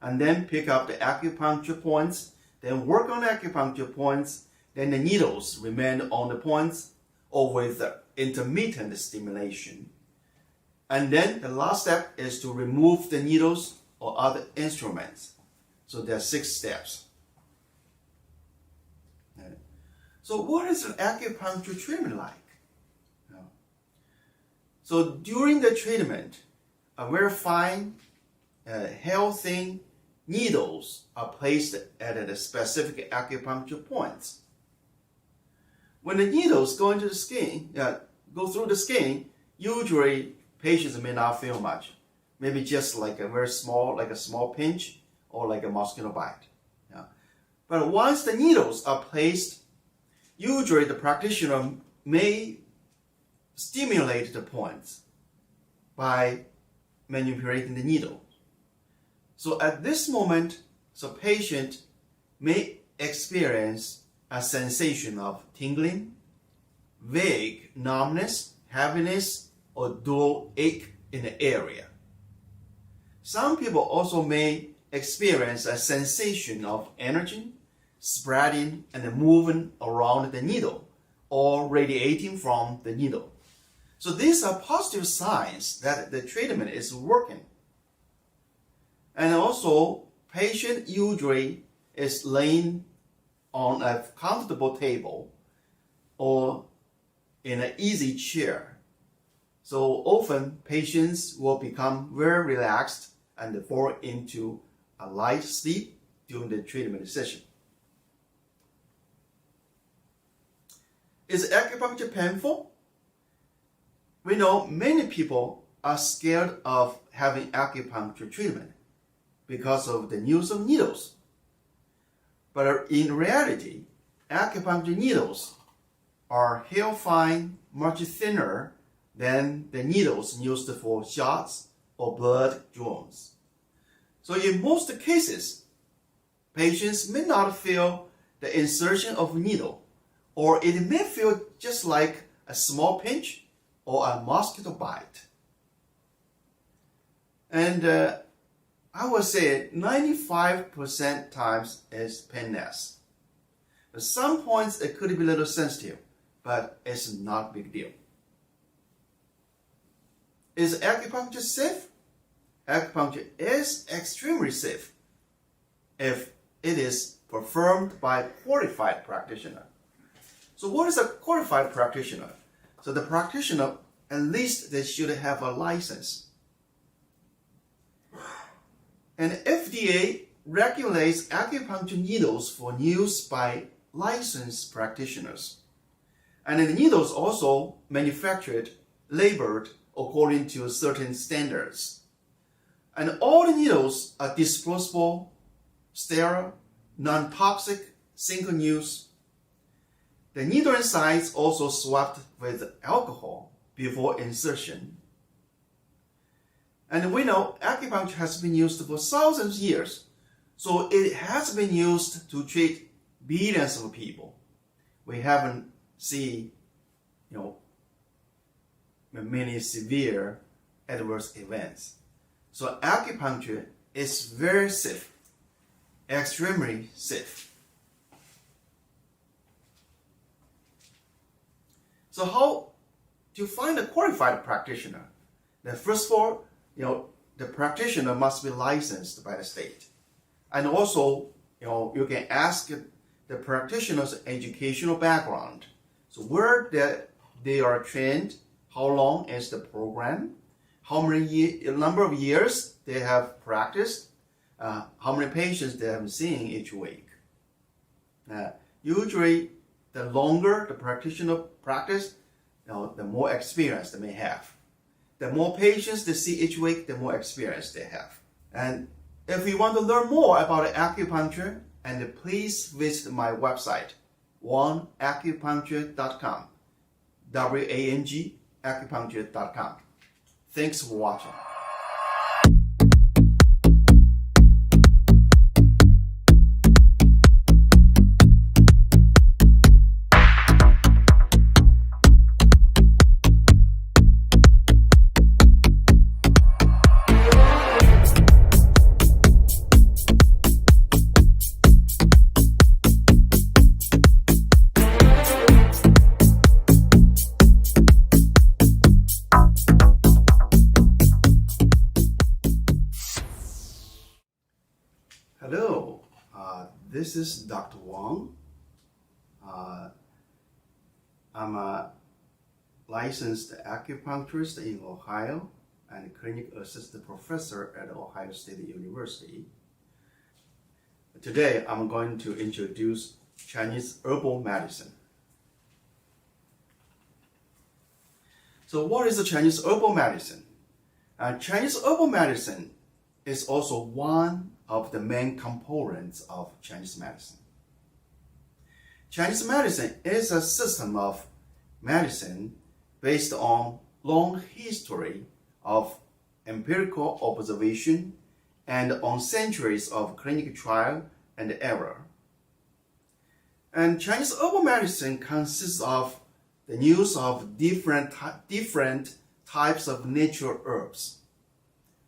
And then pick up the acupuncture points, then work on the acupuncture points, then the needles remain on the points or with the intermittent stimulation. And then the last step is to remove the needles or other instruments. So there are 6 steps. So what is an acupuncture treatment like? So during the treatment, a very fine, healthy needles are placed at the specific acupuncture points. When the needles go into the skin, go through the skin, usually patients may not feel much. Maybe just like a very small, like a small pinch or like a mosquito bite. But once the needles are placed, usually the practitioner may stimulate the points by manipulating the needle. So at this moment, the patient may experience a sensation of tingling, vague numbness, heaviness, or dull ache in the area. Some people also may experience a sensation of energy spreading and moving around the needle or radiating from the needle. So these are positive signs that the treatment is working. And also, patient usually is laying on a comfortable table or in an easy chair. So often, patients will become very relaxed and fall into a light sleep during the treatment session. Is acupuncture painful? We know many people are scared of having acupuncture treatment because of the use of needles. But in reality, acupuncture needles are hair fine, much thinner than the needles used for shots or blood draws. So in most cases, patients may not feel the insertion of a needle, or it may feel just like a small pinch or a mosquito bite. And I would say 95% times is painless. At some points it could be a little sensitive, but it's not a big deal. Is acupuncture safe? Acupuncture is extremely safe if it is performed by a qualified practitioner. So what is a qualified practitioner? So the practitioner, at least they should have a license. And FDA regulates acupuncture needles for use by licensed practitioners. And the needles also manufactured, labeled according to certain standards. And all the needles are disposable, sterile, non-toxic, single use. The needle inside is also swabbed with alcohol before insertion. And we know acupuncture has been used for thousands of years, so it has been used to treat billions of people. We haven't seen, many severe adverse events. So acupuncture is very safe, extremely safe. So how to find a qualified practitioner? Then first of all, the practitioner must be licensed by the state. And also, you can ask the practitioner's educational background. So where they are trained, how long is the program, how many number of years they have practiced, how many patients they have seen each week. Usually, the longer the practitioner practice, the more experience they may have. The more patients they see each week, the more experience they have. And if you want to learn more about acupuncture, and please visit my website, wangacupuncture.com, WANG acupuncture.com. Thanks for watching. this is Dr. Wang. I'm a licensed acupuncturist in Ohio and clinic assistant professor at Ohio State University. Today, I'm going to introduce Chinese herbal medicine. So what is the Chinese herbal medicine? Chinese herbal medicine is also one of the main components of Chinese medicine. Chinese medicine is a system of medicine based on long history of empirical observation and on centuries of clinical trial and error. And Chinese herbal medicine consists of the use of different types of natural herbs,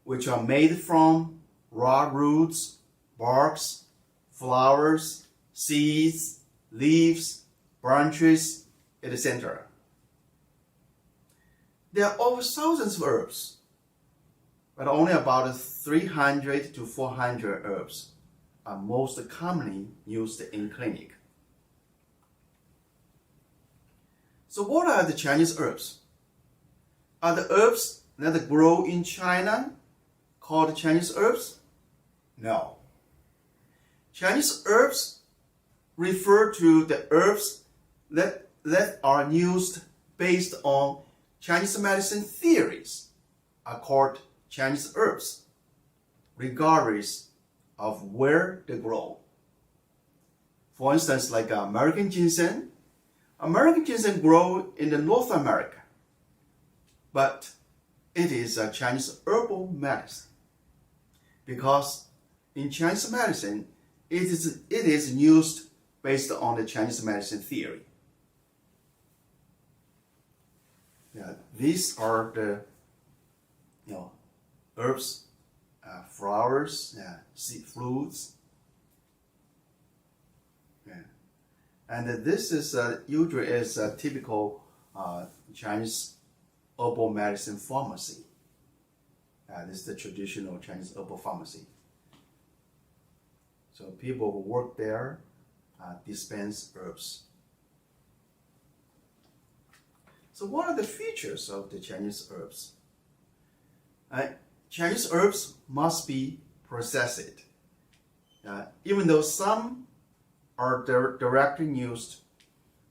which are made from raw roots, barks, flowers, seeds, leaves, branches, etc. There are over thousands of herbs, but only about 300 to 400 herbs are most commonly used in clinic. So what are the Chinese herbs? Are the herbs that grow in China called Chinese herbs? No. Chinese herbs refer to the herbs that are used based on Chinese medicine theories are called Chinese herbs, regardless of where they grow. For instance, like American ginseng. American ginseng grows in the North America, but it is a Chinese herbal medicine because in Chinese medicine, it is used based on the Chinese medicine theory. Yeah, these are the herbs, flowers, seed fruits. And this is usually is a typical Chinese herbal medicine pharmacy. This is the traditional Chinese herbal pharmacy. So people who work there dispense herbs. So what are the features of the Chinese herbs? Chinese herbs must be processed. Even though some are directly used,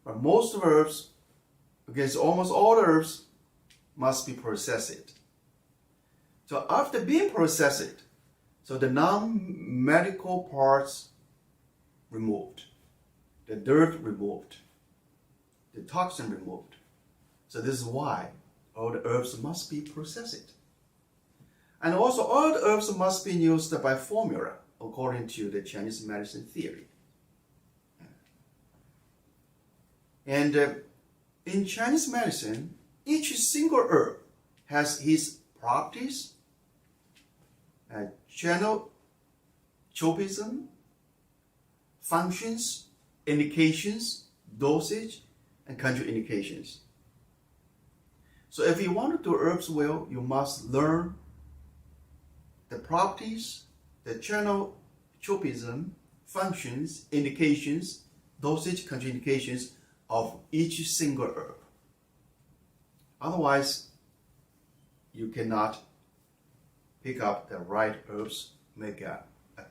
but most of herbs, almost all herbs, must be processed. So after being processed, so the non-medical parts removed, the dirt removed, the toxin removed. So this is why all the herbs must be processed. And also all the herbs must be used by formula according to the Chinese medicine theory. And in Chinese medicine, each single herb has its properties, chenotropism, functions, indications, dosage, and contraindications. So if you want to do herbs well, you must learn the properties, the chenotropism, functions, indications, dosage, contraindications of each single herb. Otherwise, you cannot pick up the right herbs, make a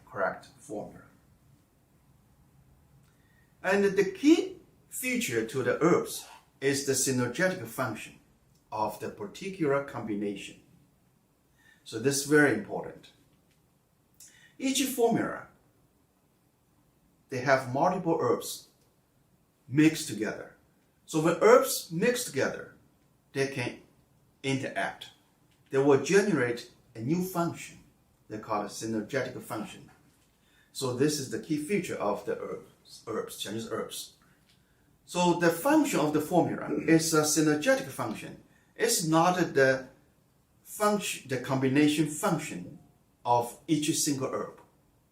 correct formula. And the key feature to the herbs is the synergetic function of the particular combination. So this is very important. Each formula, they have multiple herbs mixed together. So when herbs mix together, they can interact. They will generate a new function. They call it synergetic function. So this is the key feature of the herbs, Chinese herbs. So the function of the formula is a synergetic function. It's not the function, the combination function of each single herb.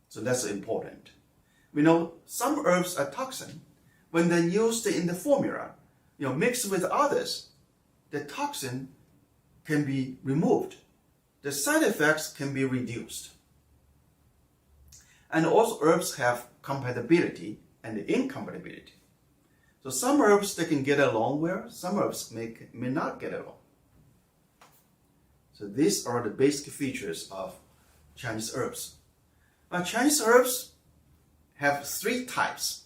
So that's important. We know some herbs are toxin. When they're used in the formula, mixed with others, the toxin can be removed. The side effects can be reduced. And also herbs have compatibility and incompatibility. So some herbs they can get along well, some herbs may not get along. So these are the basic features of Chinese herbs. Now Chinese herbs have three types.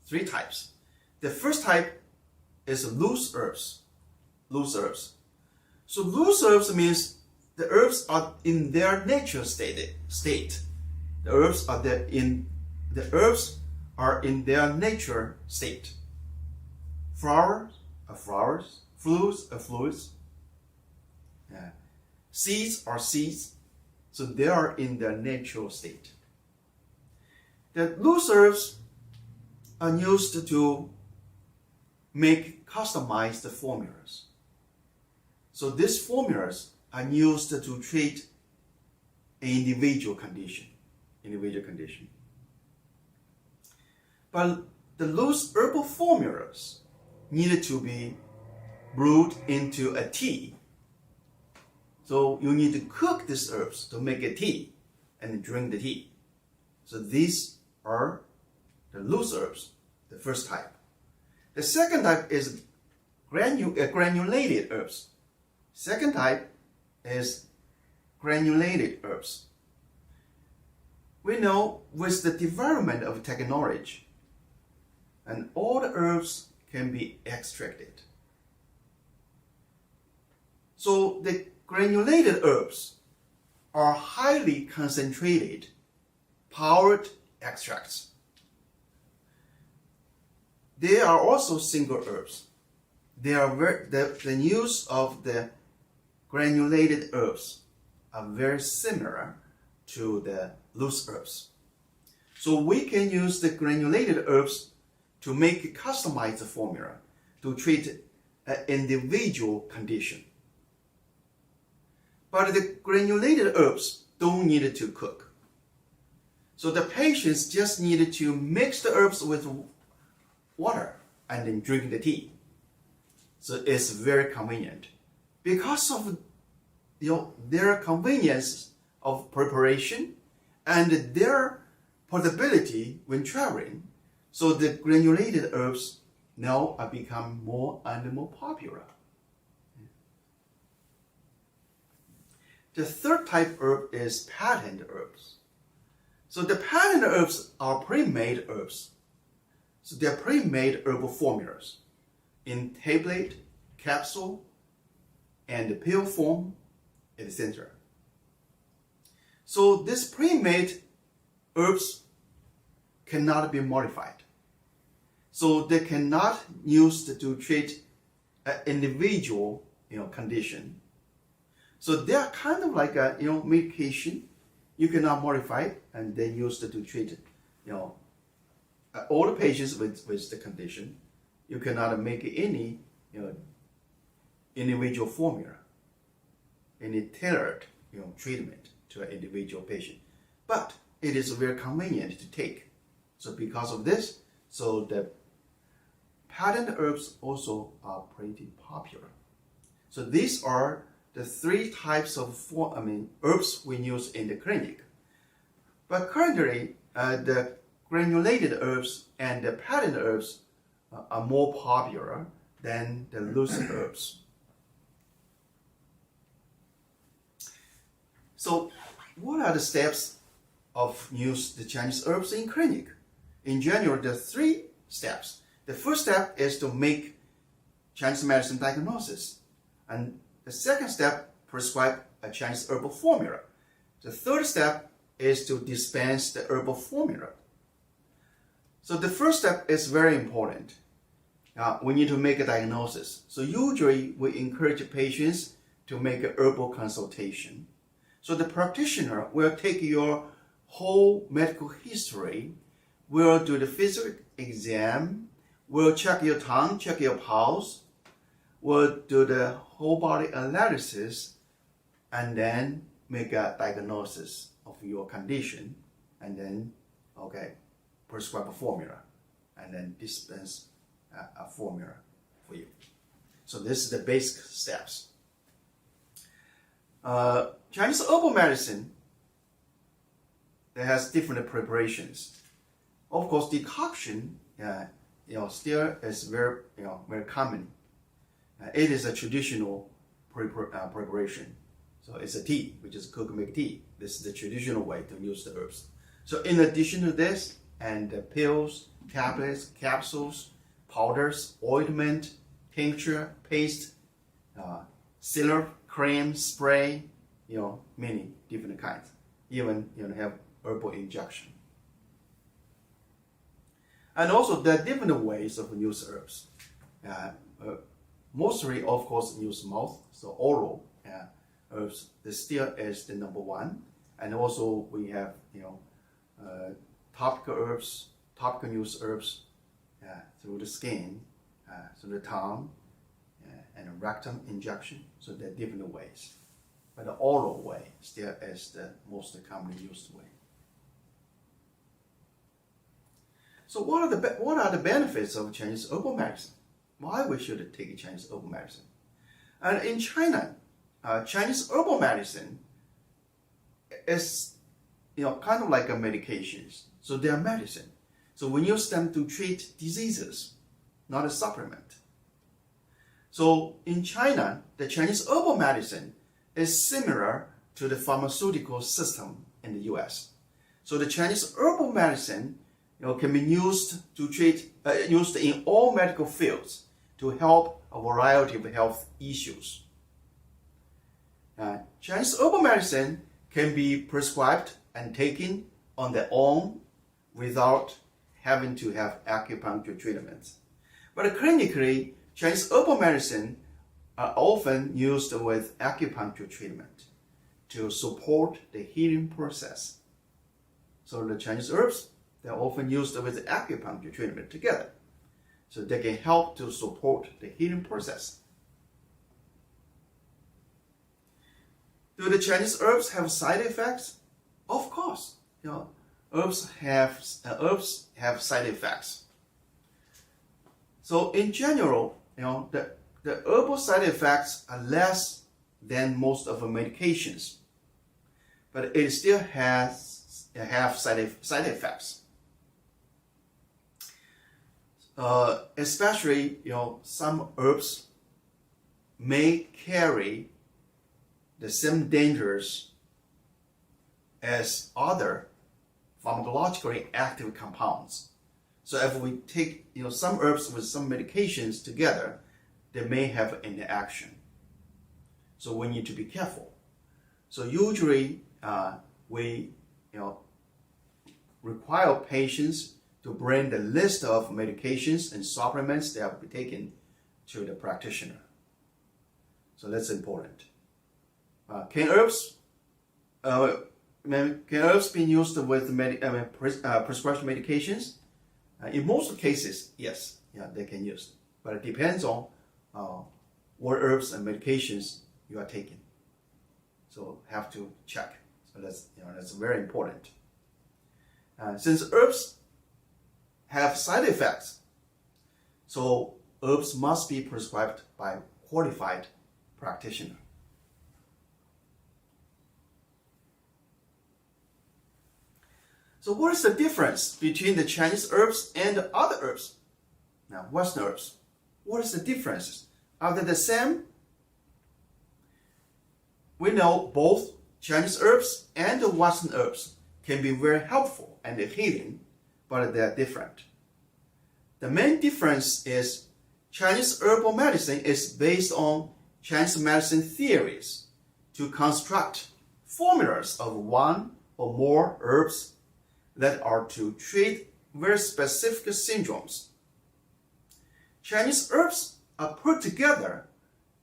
The first type is loose herbs. So loose herbs means the herbs are in their natural state. The herbs are in their nature state. Flowers are flowers, fluids are fluids. Seeds are seeds, so they are in their natural state. The loose herbs are used to make customized formulas. So these formulas are used to treat an individual condition. But the loose herbal formulas needed to be brewed into a tea. So you need to cook these herbs to make a tea and drink the tea. So these are the loose herbs, the first type. The second type is granulated herbs. Second type is granulated herbs. We know with the development of technology, and all the herbs can be extracted. So the granulated herbs are highly concentrated, powdered extracts. They are also single herbs. The use of the granulated herbs are very similar to the loose herbs. So we can use the granulated herbs to make a customized formula to treat an individual condition. But the granulated herbs don't need to cook. So the patients just need to mix the herbs with water and then drink the tea. So it's very convenient. Because of their convenience of preparation and their portability when traveling, so the granulated herbs now are become more and more popular. The third type herb is patent herbs. So the patent herbs are pre-made herbs. So they're pre-made herbal formulas in tablet, capsule, and pill form, etc. So these pre-made herbs cannot be modified. So they cannot used to treat an individual condition. So they are kind of like a medication. You cannot modify it and then use it to treat all the patients with the condition. You cannot make any individual formula, any tailored treatment to an individual patient. But it is very convenient to take. So because of this, so the patent herbs also are pretty popular. So these are the three types of herbs we use in the clinic. But currently, the granulated herbs and the patent herbs are more popular than the loose herbs. So what are the steps of use the Chinese herbs in clinic? In general, there are three steps. The first step is to make Chinese medicine diagnosis. And the second step, prescribe a Chinese herbal formula. The third step is to dispense the herbal formula. So the first step is very important. We need to make a diagnosis. So usually we encourage patients to make an herbal consultation. So the practitioner will take your whole medical history, will do the physical exam, will check your tongue, check your pulse, will do the whole body analysis, and then make a diagnosis of your condition, and then, prescribe a formula, and then dispense a formula for you. So this is the basic steps. Chinese herbal medicine, that has different preparations. Of course, decoction, still is very common. It is a traditional preparation. So it's a tea, which is cook make tea. This is the traditional way to use the herbs. So in addition to this, and pills, tablets, capsules, powders, ointment, tincture, paste, syrup, cream, spray, many different kinds. Even have herbal injection. And also there are different ways of use herbs. Mostly, of course, use mouth, so oral herbs. This still is the number one. And also we have topical herbs, topical use herbs through the skin, through the tongue, and a rectum injection. So there are different ways. But the oral way still is the most commonly used way. So what are the benefits of Chinese herbal medicine? Why we should take Chinese herbal medicine? And in China, Chinese herbal medicine is kind of like a medications. So they are medicine. So we use them to treat diseases, not a supplement. So in China, the Chinese herbal medicine is similar to the pharmaceutical system in the US. So the Chinese herbal medicine can be used to treat, used in all medical fields to help a variety of health issues. Chinese herbal medicine can be prescribed and taken on their own without having to have acupuncture treatments. But clinically, Chinese herbal medicine are often used with acupuncture treatment to support the healing process. So the Chinese herbs, they're often used with acupuncture treatment together. So they can help to support the healing process. Do the Chinese herbs have side effects? Of course, herbs have side effects. So in general, the herbal side effects are less than most of the medications, but it still have side effects. Especially, some herbs may carry the same dangers as other pharmacologically active compounds. So if we take some herbs with some medications together, they may have an interaction. So we need to be careful. So usually we require patients to bring the list of medications and supplements they have to be taken to the practitioner. So that's important. Can herbs be used with prescribed medications? In most cases, yes, they can use. But it depends on what herbs and medications you are taking. So have to check. So that's very important. Since herbs have side effects, so herbs must be prescribed by qualified practitioner. So what is the difference between the Chinese herbs and the other herbs? Now, Western herbs. What is the differences? Are they the same? We know both Chinese herbs and the Western herbs can be very helpful and healing, but they are different. The main difference is Chinese herbal medicine is based on Chinese medicine theories to construct formulas of one or more herbs that are to treat very specific syndromes. Chinese herbs are put together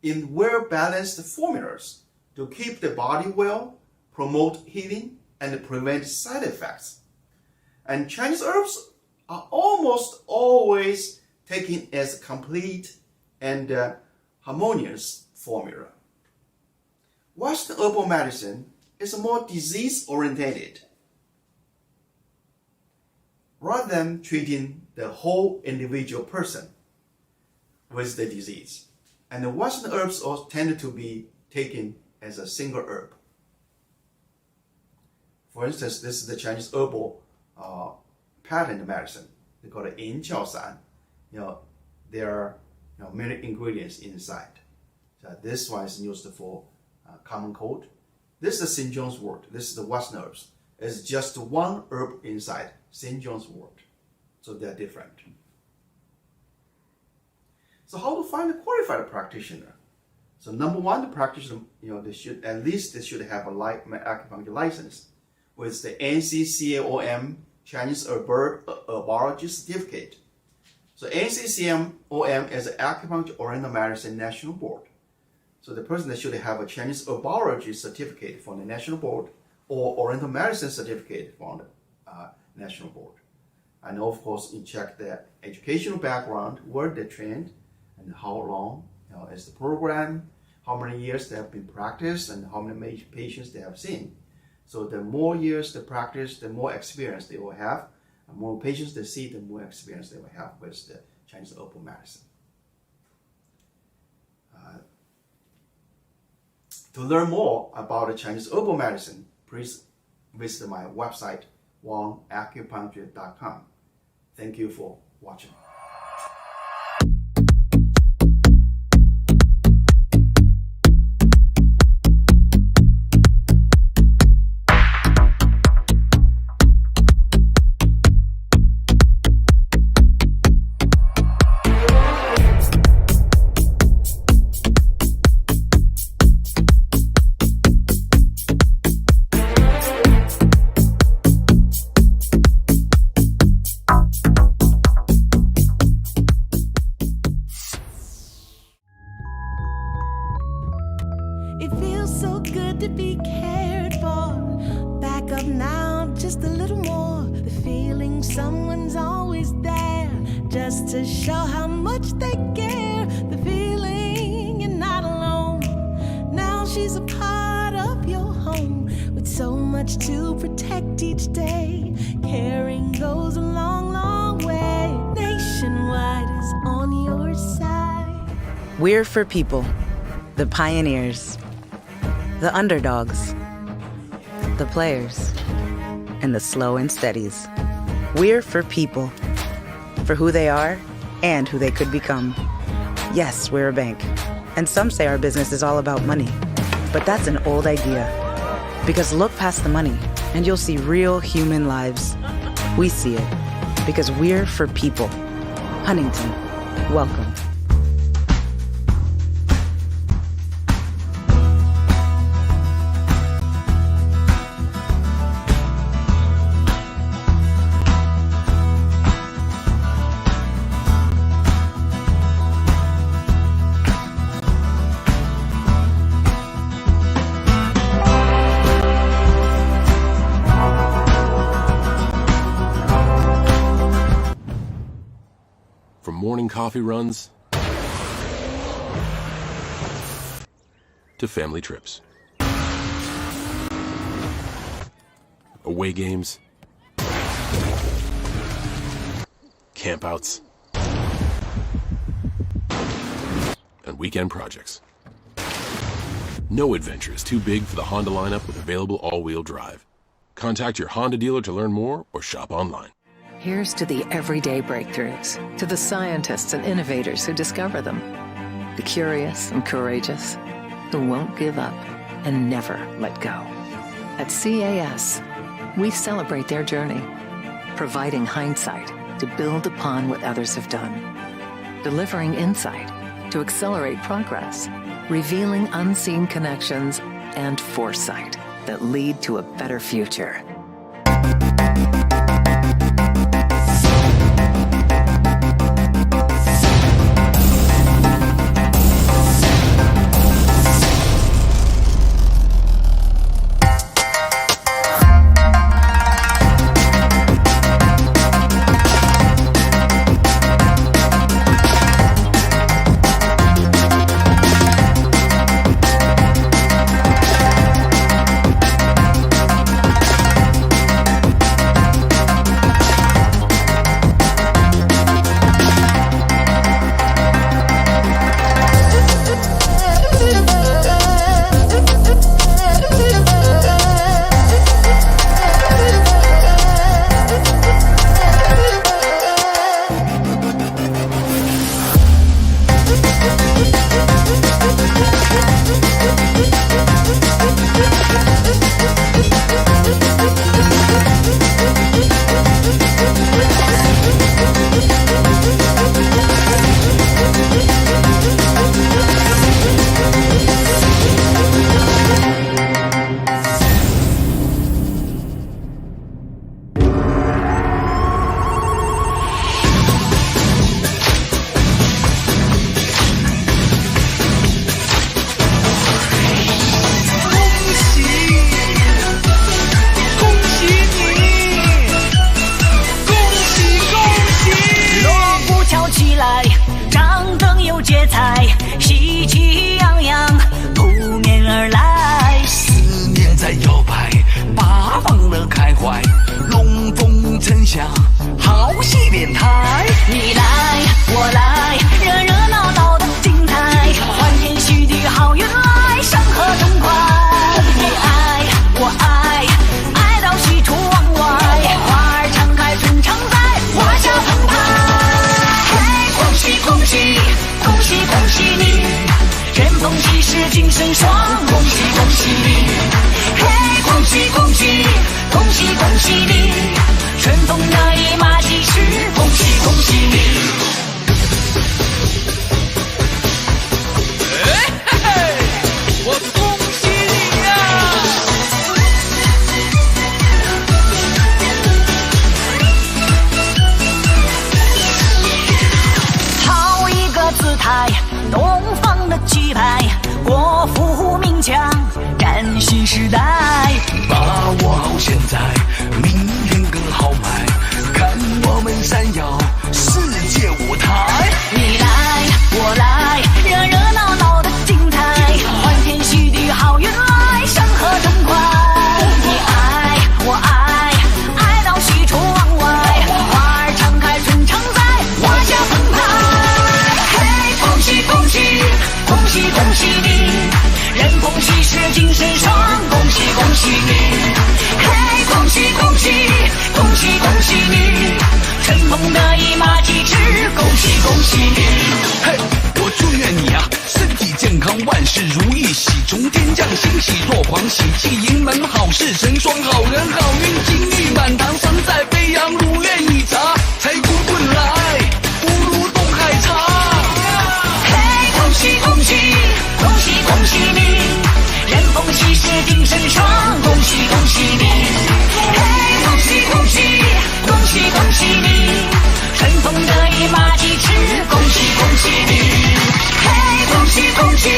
in well-balanced formulas to keep the body well, promote healing, and prevent side effects. And Chinese herbs are almost always taken as a complete and harmonious formula. Western herbal medicine is more disease-oriented, rather than treating the whole individual person with the disease. And the Western herbs also tend to be taken as a single herb. For instance, this is the Chinese herbal patent medicine. They call it Yin Jiao San. There are many ingredients inside. So this one is used for common cold. This is St. John's wort. This is the Western herbs. It's just one herb inside St. John's wort. So they're different. So how to find a qualified practitioner? So number one, the practitioner, they should have a acupuncture license with the NCCAOM Chinese Herbology Certificate. So NCCAOM is the Acupuncture Oriental Medicine National Board. So the person that should have a Chinese Herbology Certificate from the National Board or Oriental Medicine Certificate from the National Board. And of course, you check their educational background, where they trained, and how long is the program, how many years they have been practiced, and how many patients they have seen. So the more years they practice, the more experience they will have. The more patients they see, the more experience they will have with the Chinese herbal medicine. To learn more about the Chinese herbal medicine, please visit my website, wangacupuncture.com. Thank you for watching. It feels so good to be cared for. Back up now, just a little more. The feeling someone's always there, just to show how much they care. The feeling you're not alone. Now she's a part of your home, with so much to protect each day. Caring goes a long, long way. Nationwide is on your side. We're for people, the pioneers, the underdogs, the players, and the slow and steadies. We're for people, for who they are and who they could become. Yes, we're a bank, and some say our business is all about money, but that's an old idea. Because look past the money, and you'll see real human lives. We see it, because we're for people. Huntington, welcome. From morning coffee runs to family trips, away games, campouts, and weekend projects. No adventure is too big for the Honda lineup with available all-wheel drive. Contact your Honda dealer to learn more or shop online. Here's to the everyday breakthroughs, to the scientists and innovators who discover them, the curious and courageous who won't give up and never let go. At CAS, we celebrate their journey, providing hindsight to build upon what others have done, delivering insight to accelerate progress, revealing unseen connections and foresight that lead to a better future. 喜若狂喜气盈门，好事成双，好人好运，金玉满堂，神采飞扬，如愿以偿，财滚滚来，不如东海长。嘿，恭喜恭喜，恭喜恭喜你，人逢喜事精神爽，恭喜恭喜你。嘿，恭喜恭喜，恭喜恭喜你，春风得意马蹄驰，恭喜恭喜你。嘿，恭喜恭喜，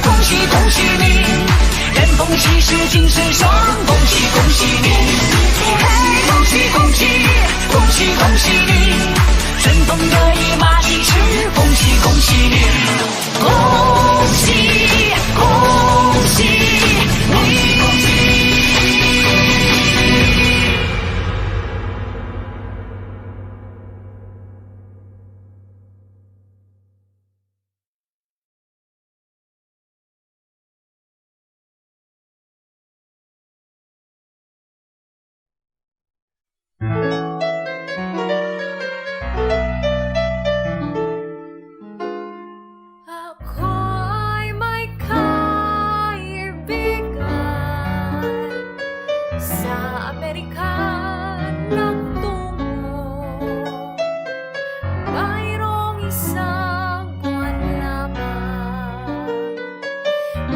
恭喜恭喜你，人逢喜事精神爽，恭喜恭喜你。嘿，恭喜恭喜，恭喜恭喜你，春风得意马蹄驰，恭喜恭喜你。恭喜恭喜你。Ako'y may kaibigan sa Amerika nagtungo. Mayroong isang buwan lamang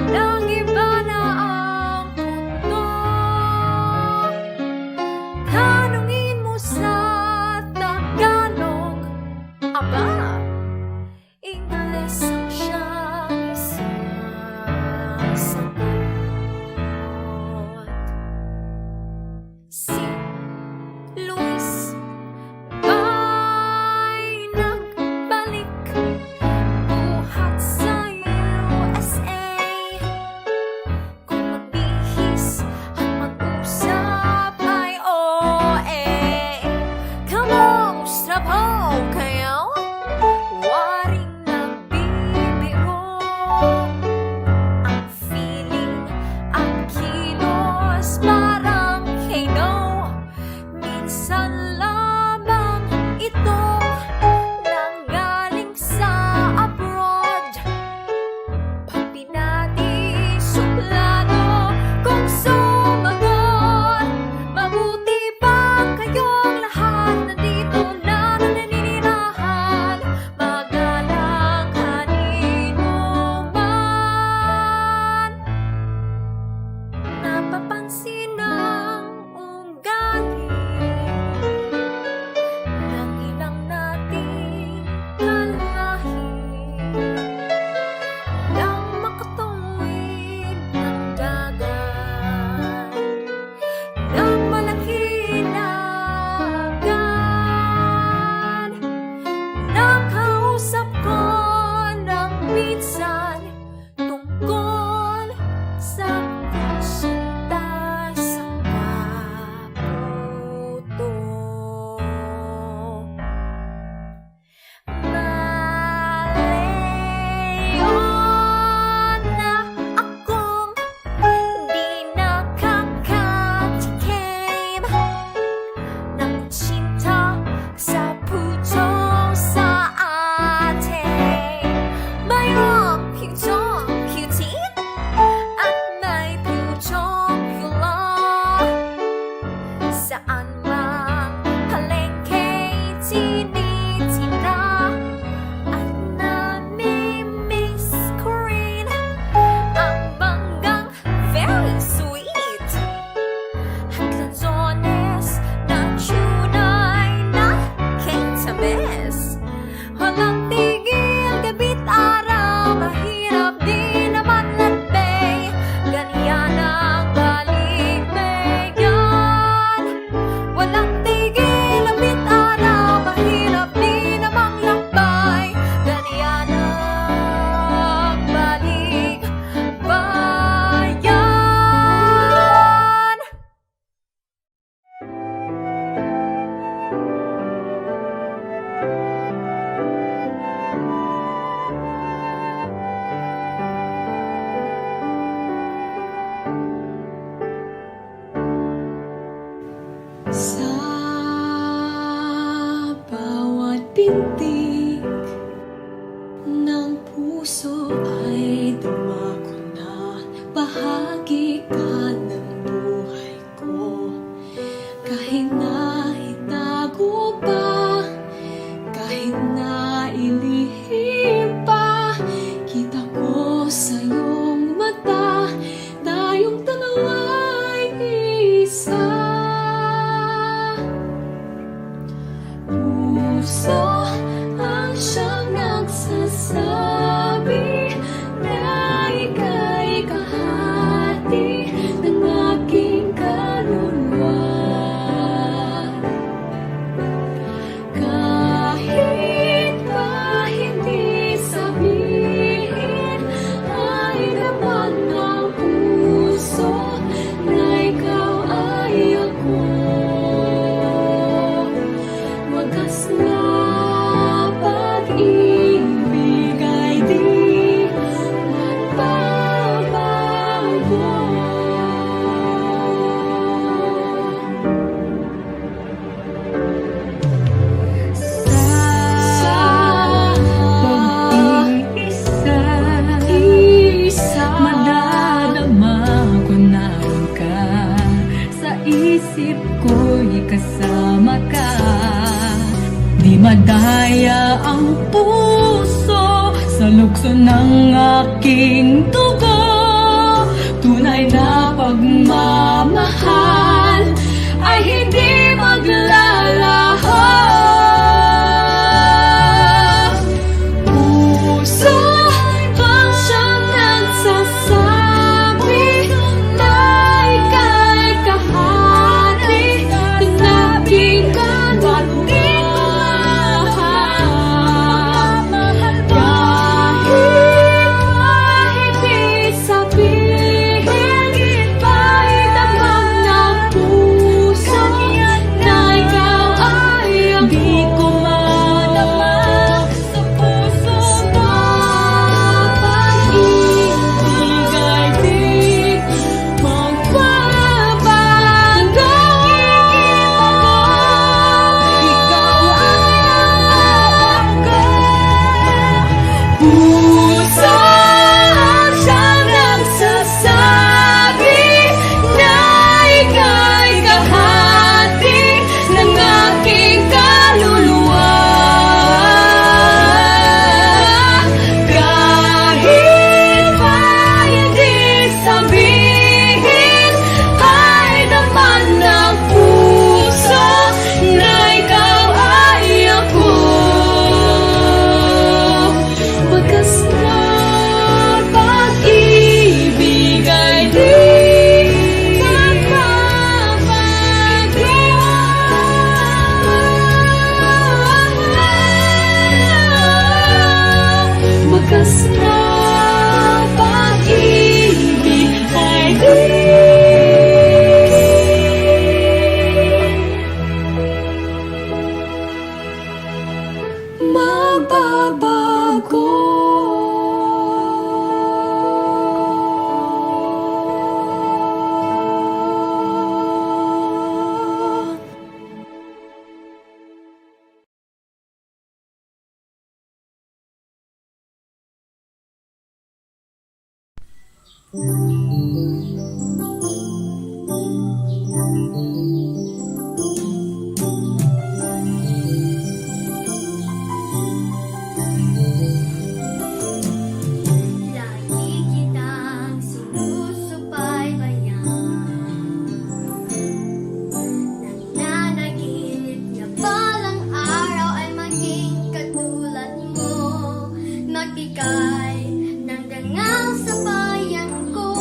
nang iba na ang mundo. Tanungin mo sa Tagalog, aba, Ingles ang siyang isasagot. Si Luis ba'y nagbalik buhat sa USA? Kung magbihis at mag-usap ay OA, kamusta po kayo? Waring nagbibiro, ang feeling at kilos parang Kano. Minsan lamang itong nanggaling sa abroad. Pag pinati suplado kung sumagot, mabuti pa kayong lahat nandito na naninirahan. Magalang kanino man, napapansin ang ugali ng ilang nating kalahi, nang makatuwid ng dagat ng malaki na agad. Nakausap ko ng minsan tungkol sa konsulta sa kaputo. Malayon na akong di nakakatikim ng tsinta sa puto sa atin. Mayroong putong putin at may putong pula. Saan mang palengke tinitina at nami-miss ko rin ang manggang very sweet at lanzones na tunay na ketamis. Walang tigil gabi't araw, mahirap din naman latbay, ganyan ang balibegan. Walang tigil gabi't araw, mahirap din namang lakbay, ganyan ang balikbayan. Sa bawat pintig ng puso ay dumako na bahagi sabi na ika'y kahati ng aking kaluluwa. Kahit pa hindi sabihin, ay dapat ng puso na ikaw ay ako. Wagas na pag-ibig ay di magbabago. Sa pag-iisa, madadama ko na ka. Sa isip ko'y kasama ka. Di madaya ang puso sa lukso ng aking dugo. Tunay na pagmamahal ay hindi maglalaho. Puso bang siyang nagsasabi na ika'y kahati ng aking kaluluwa. Kahit pa hindi sabihin, ay damang ng puso na ikaw ay ako. Di ko madama sa puso na pag-ibig ay di magbabago. Ikaw ay ako. Puso ang siyang nagsasabi na ika'y kahati ng aking kaluluwa. Kahit pa hindi sabihin, ay daman ng puso na ikaw ay ako. Wagas na pag-ibig ay di magbabago. Wagas na pag-ibig ay di magbabago. Lagi kitang sinusubaybayan. Nananaginip na balang araw ay maging katulad mo. Nagbigay ng dangal sa bayan ko.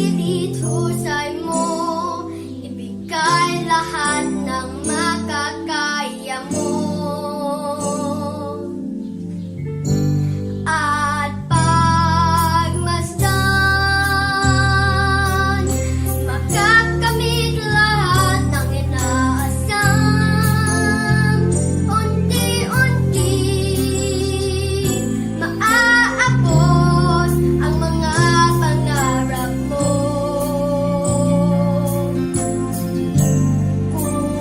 pilit husay mo, ibigay lahat ng makakaya mo. At pagmasdan, makakamit lahat ng inaasam. Unti-unti, maaabot ang mga pangarap mo. Kung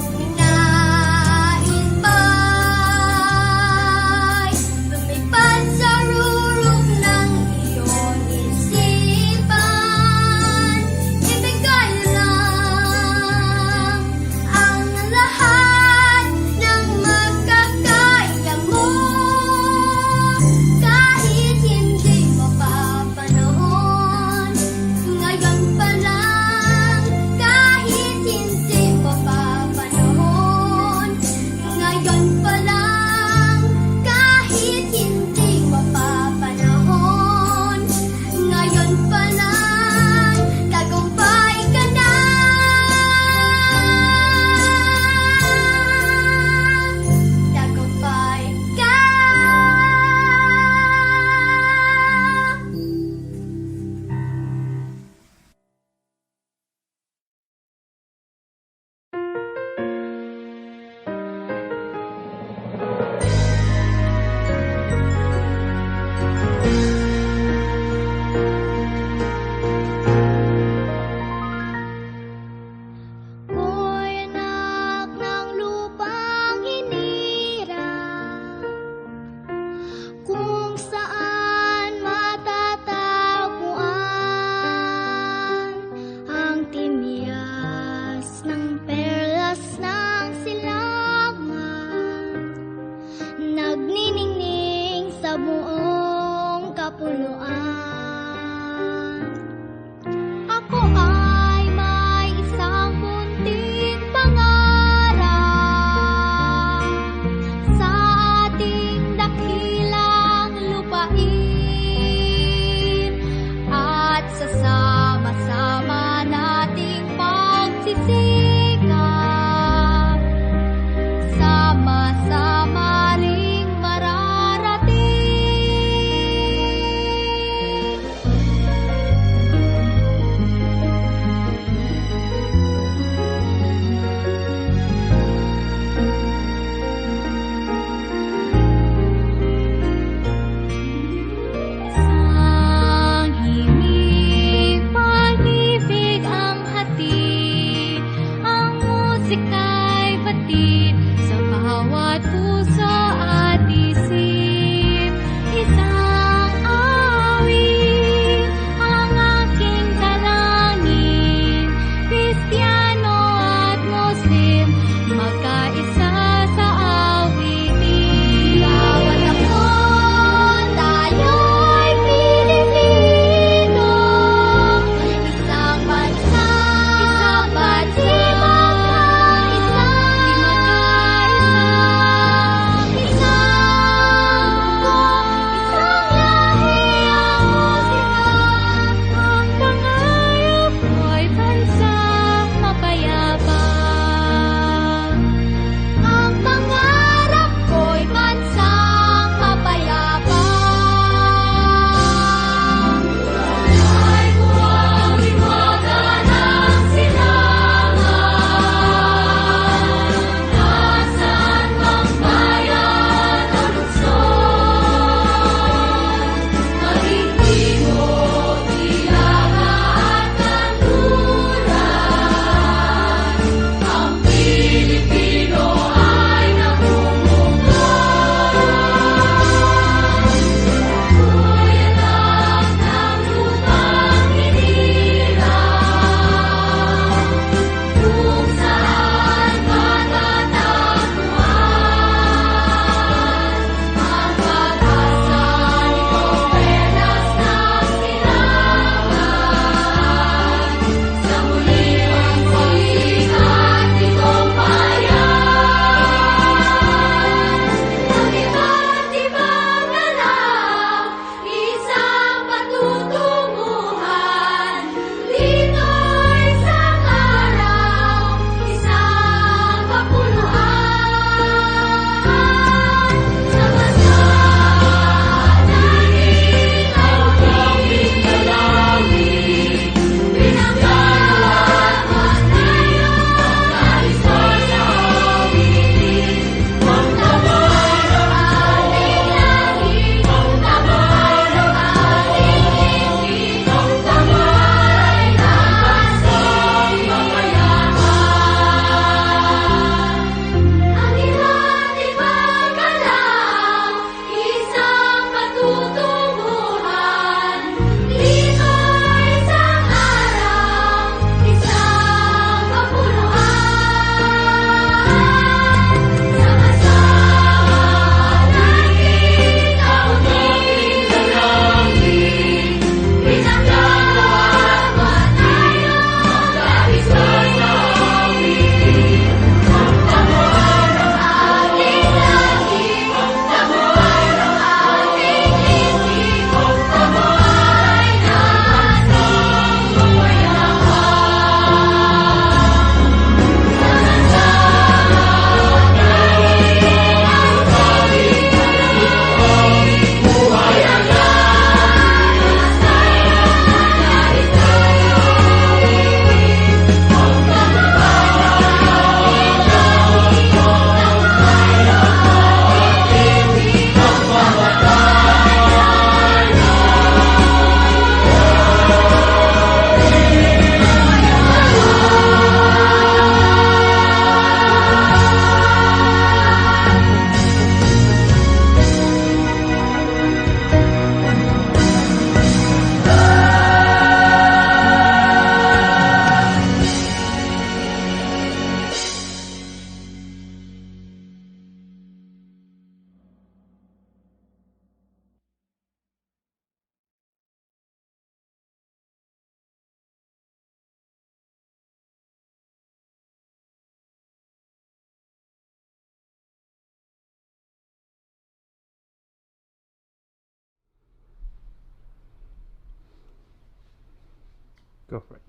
Go for it.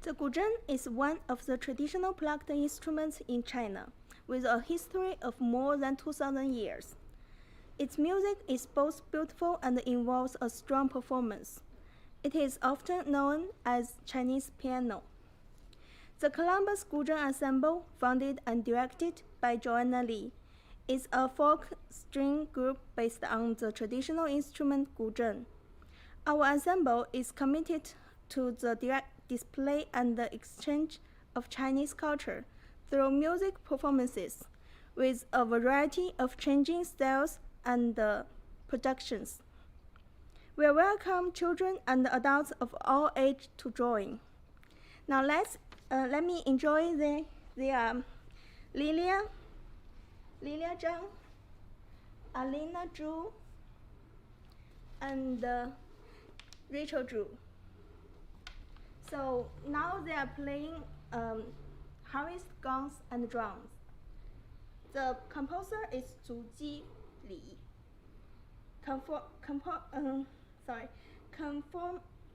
The guzheng is one of the traditional plucked instruments in China, with a history of more than 2,000 years. Its music is both beautiful and involves a strong performance. It is often known as Chinese piano. The Columbus Guzheng Ensemble, founded and directed by Joanna Lee, is a folk string group based on the traditional instrument guzheng. Our ensemble is committed to the direct display and the exchange of Chinese culture through music performances, with a variety of changing styles and productions. We welcome children and adults of all ages to join. Now let me enjoy the Lilia Zhang, Alina Zhu, and Rachel Zhu. So now they are playing harness, gongs, and drums. The composer is Zhu Ji Li.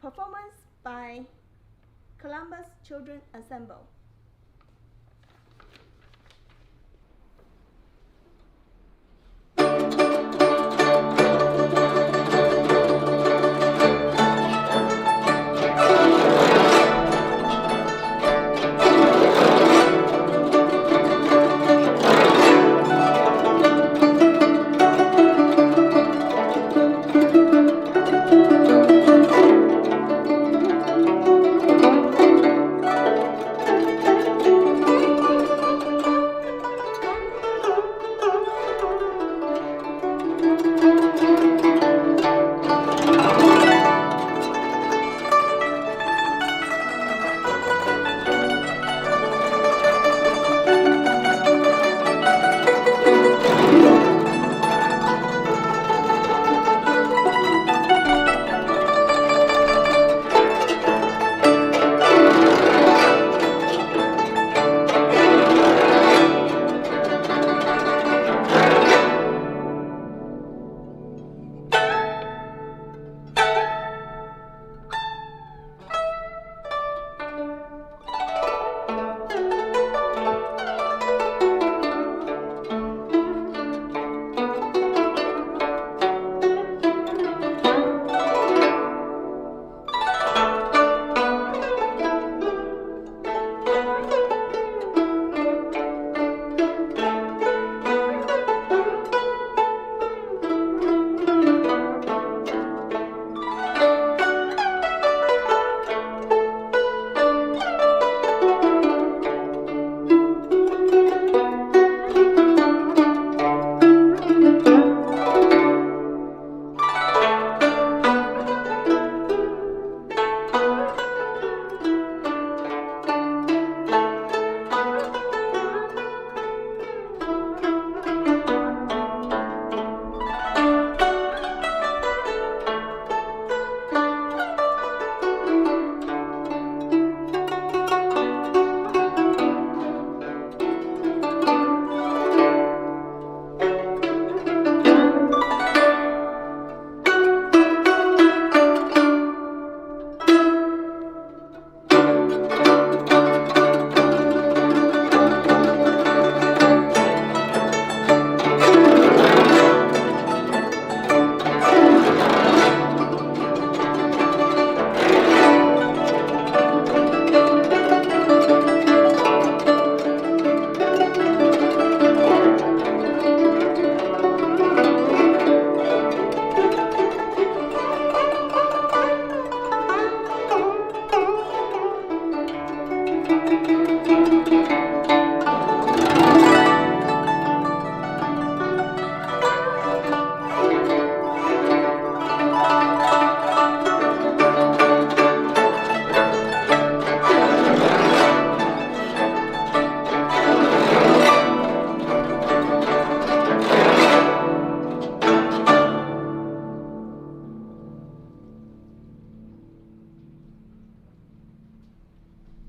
Performance by Columbus Children Ensemble.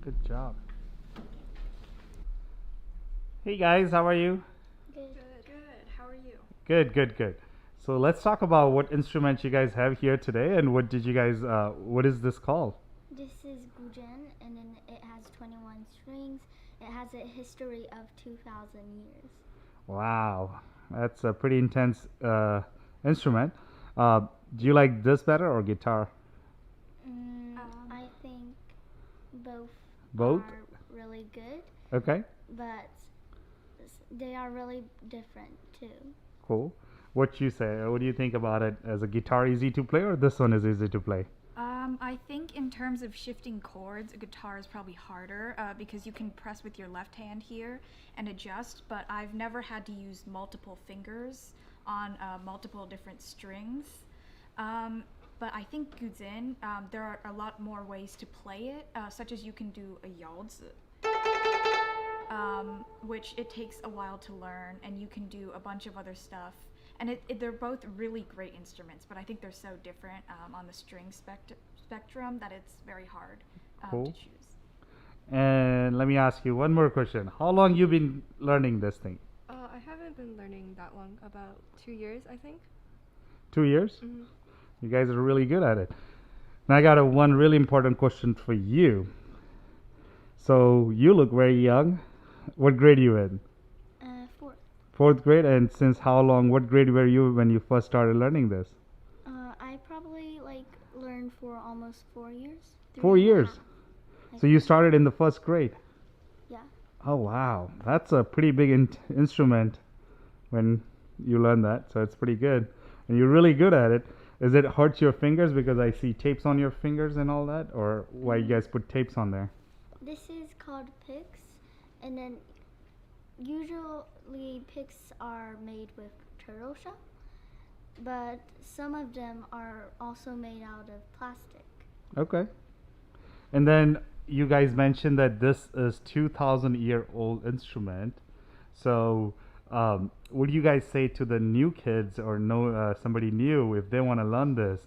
Good job. Hey guys, how are you? Good. Good. How are you? Good, good, good. So let's talk about what instrument you guys have here today, and what did you guys? What is this called? This is guzheng, and then it has 21 strings. It has a history of 2,000 years. Wow, that's a pretty intense instrument. Do you like this better or guitar? I think both Both? are really good, Okay, but they are really different too. cool. What you say? What do you think about it? As a guitar easy to play, or this one is easy to play? I think in terms of shifting chords, a guitar is probably harder because you can press with your left hand here and adjust, but I've never had to use multiple fingers on multiple different strings. But I think guzheng, there are a lot more ways to play it, such as you can do a yaozi, which it takes a while to learn, and you can do a bunch of other stuff. And they're both really great instruments, but I think they're so different on the string spectrum that it's very hard Cool. to choose. And let me ask you one more question. How long you been learning this thing? I haven't been learning that long, about 2 years, I think. 2 years? Mhm. You guys are really good at it. Now I got one really important question for you. So you look very young. What grade you in? 4th. 4th grade. And since how long? What grade were you when you first started learning this? I probably learned for almost 4 years. 4 years. So you started in the 1st grade. Yeah. Oh wow, that's a pretty big instrument when you learn that. So it's pretty good, and you're really good at it. Is it hurts your fingers because I see tapes on your fingers and all that, or why you guys put tapes on there? This is called picks, and then usually picks are made with turtle shell, but some of them are also made out of plastic. Okay. And then you guys mentioned that this is 2,000-year-old instrument. So what do you guys say to the new kids or somebody new if they want to learn this?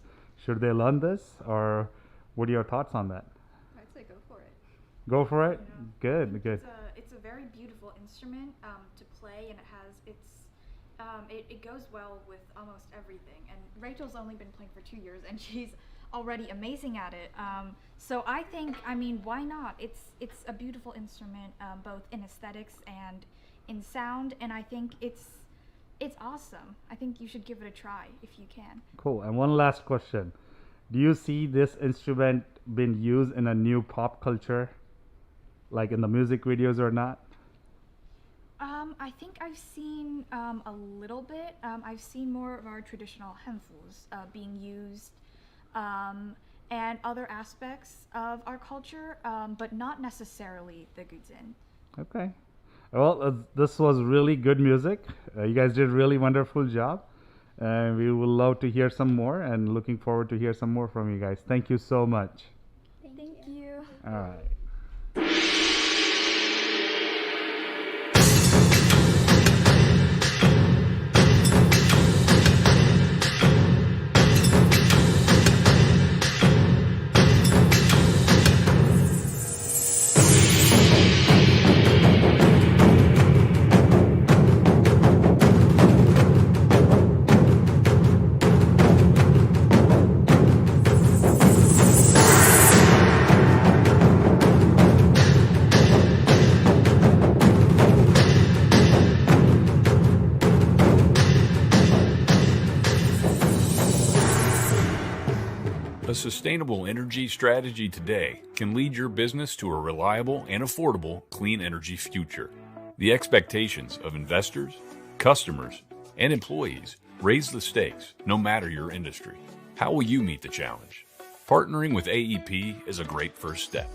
Should they learn this, or what are your thoughts on that? I'd say go for it. Go for it? Good, good. It's a very beautiful instrument to play, and it goes well with almost everything. And Rachel's only been playing for 2 years, and she's already amazing at it. So I think, why not? It's a beautiful instrument, both in aesthetics and in sound, and I think it's awesome. I think you should give it a try if you can. Cool. And one last question. Do you see this instrument being used in a new pop culture, like in the music videos or not? I think I've seen a little bit. I've seen more of our traditional hanfus being used and other aspects of our culture, but not necessarily the guzheng. Okay. Well, this was really good music. You guys did a really wonderful job. And we would love to hear some more, and looking forward to hear some more from you guys. Thank you so much. Thank you. All right. A sustainable energy strategy today can lead your business to a reliable and affordable clean energy future. The expectations of investors, customers, and employees raise the stakes no matter your industry. How will you meet the challenge? Partnering with AEP is a great first step.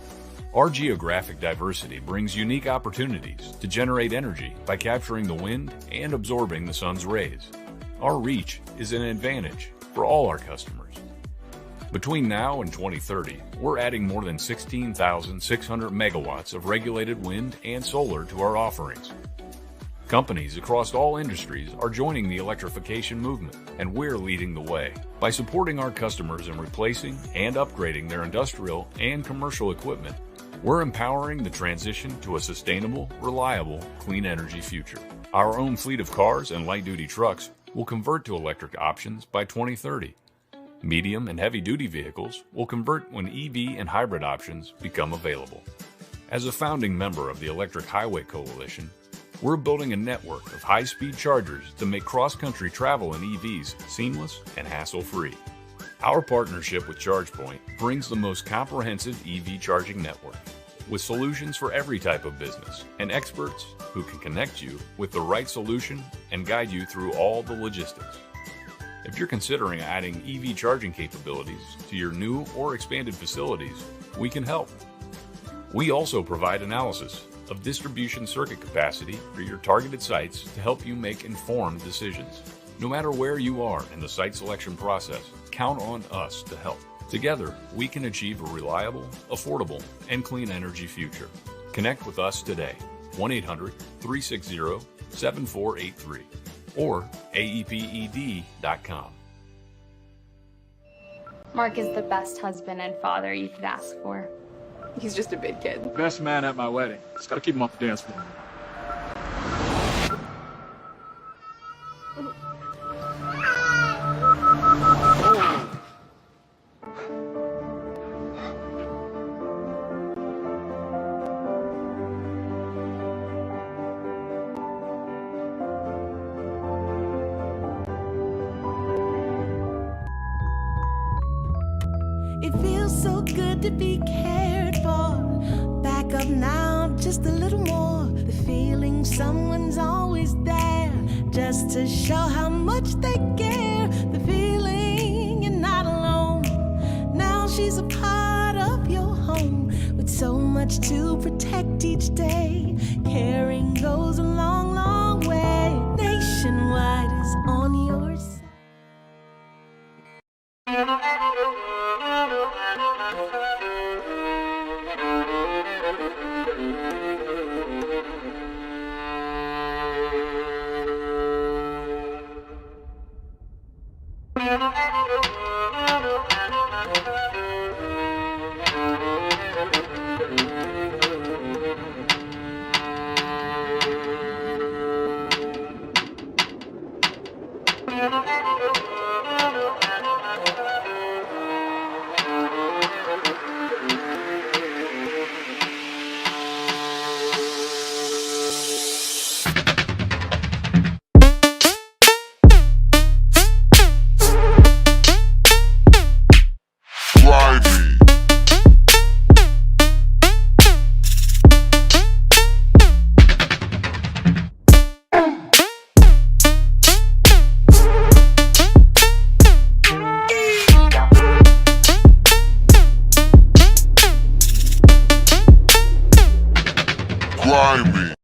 Our geographic diversity brings unique opportunities to generate energy by capturing the wind and absorbing the sun's rays. Our reach is an advantage for all our customers. Between now and 2030, we're adding more than 16,600 megawatts of regulated wind and solar to our offerings. Companies across all industries are joining the electrification movement, and we're leading the way. By supporting our customers in replacing and upgrading their industrial and commercial equipment, we're empowering the transition to a sustainable, reliable, clean energy future. Our own fleet of cars and light-duty trucks will convert to electric options by 2030. Medium and heavy-duty vehicles will convert when EV and hybrid options become available. As a founding member of the Electric Highway Coalition, we're building a network of high-speed chargers to make cross-country travel in EVs seamless and hassle-free. Our partnership with ChargePoint brings the most comprehensive EV charging network, with solutions for every type of business and experts who can connect you with the right solution and guide you through all the logistics. If you're considering adding EV charging capabilities to your new or expanded facilities, we can help. We also provide analysis of distribution circuit capacity for your targeted sites to help you make informed decisions. No matter where you are in the site selection process, count on us to help. Together, we can achieve a reliable, affordable, and clean energy future. Connect with us today, 1-800-360-7483 or aeped.com. Mark is the best husband and father you could ask for. He's just a big kid. Best man at my wedding. Just gotta keep him off the dance floor. It feels so good to be cared for. Back up now, just a little more. The feeling someone's always there, just to show how much they care. The feeling you're not alone. Now she's a part of your home, with so much to protect each day. Caring goes a long, long way. Nationwide is on your side. Grimy.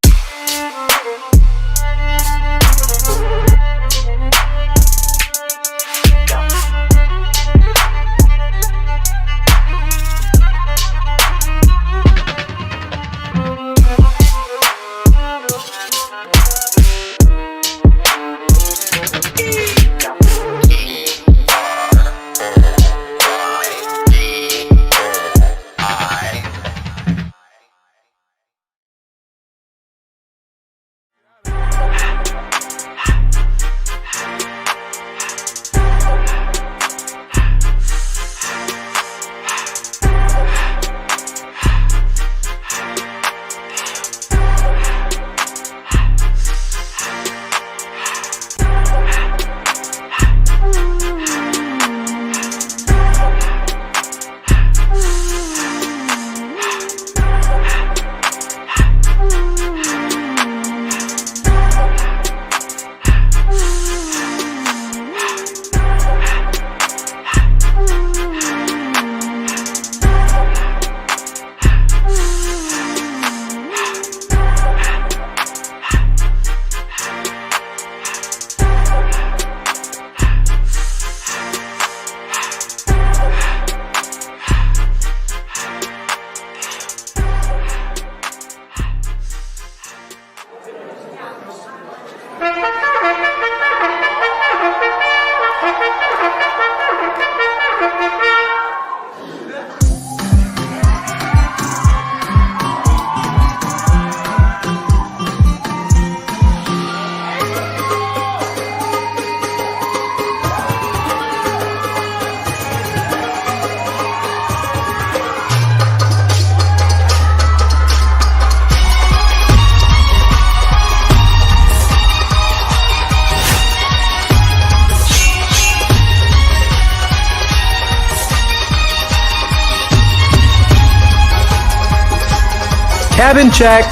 Cabin check.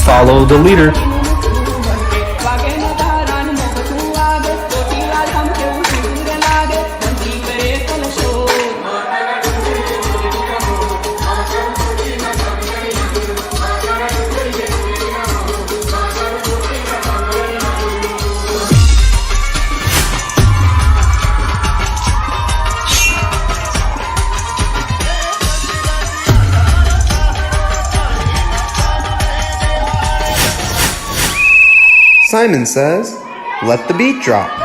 Follow the leader. Simon says, let the beat drop.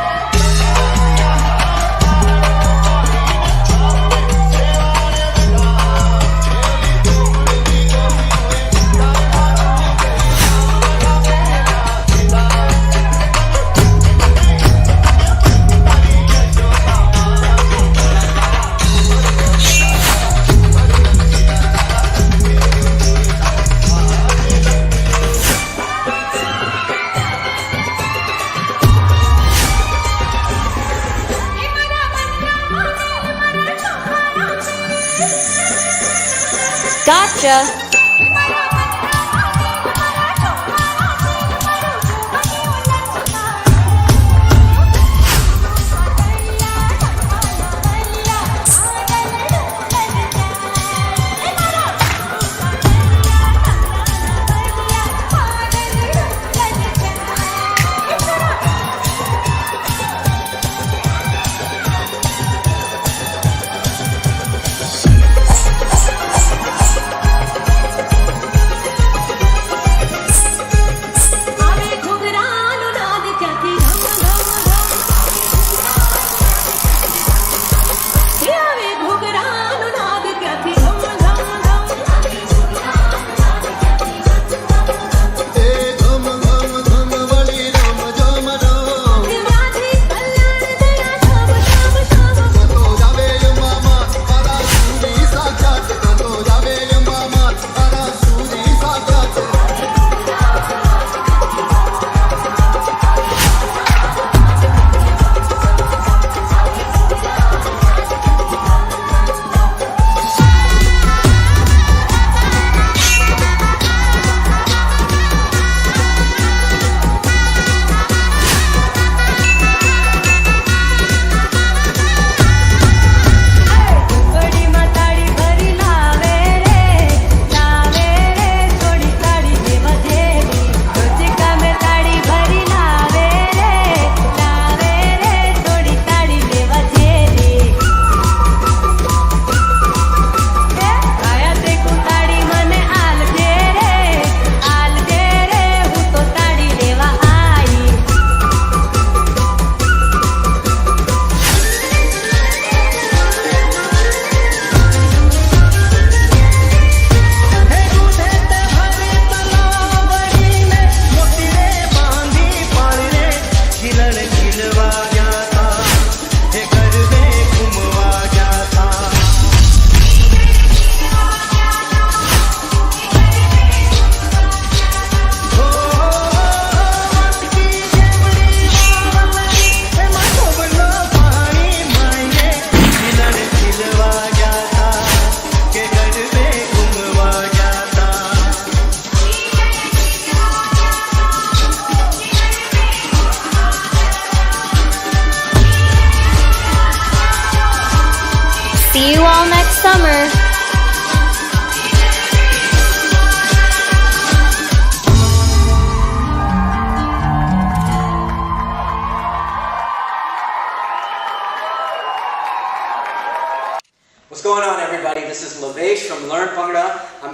Gotcha!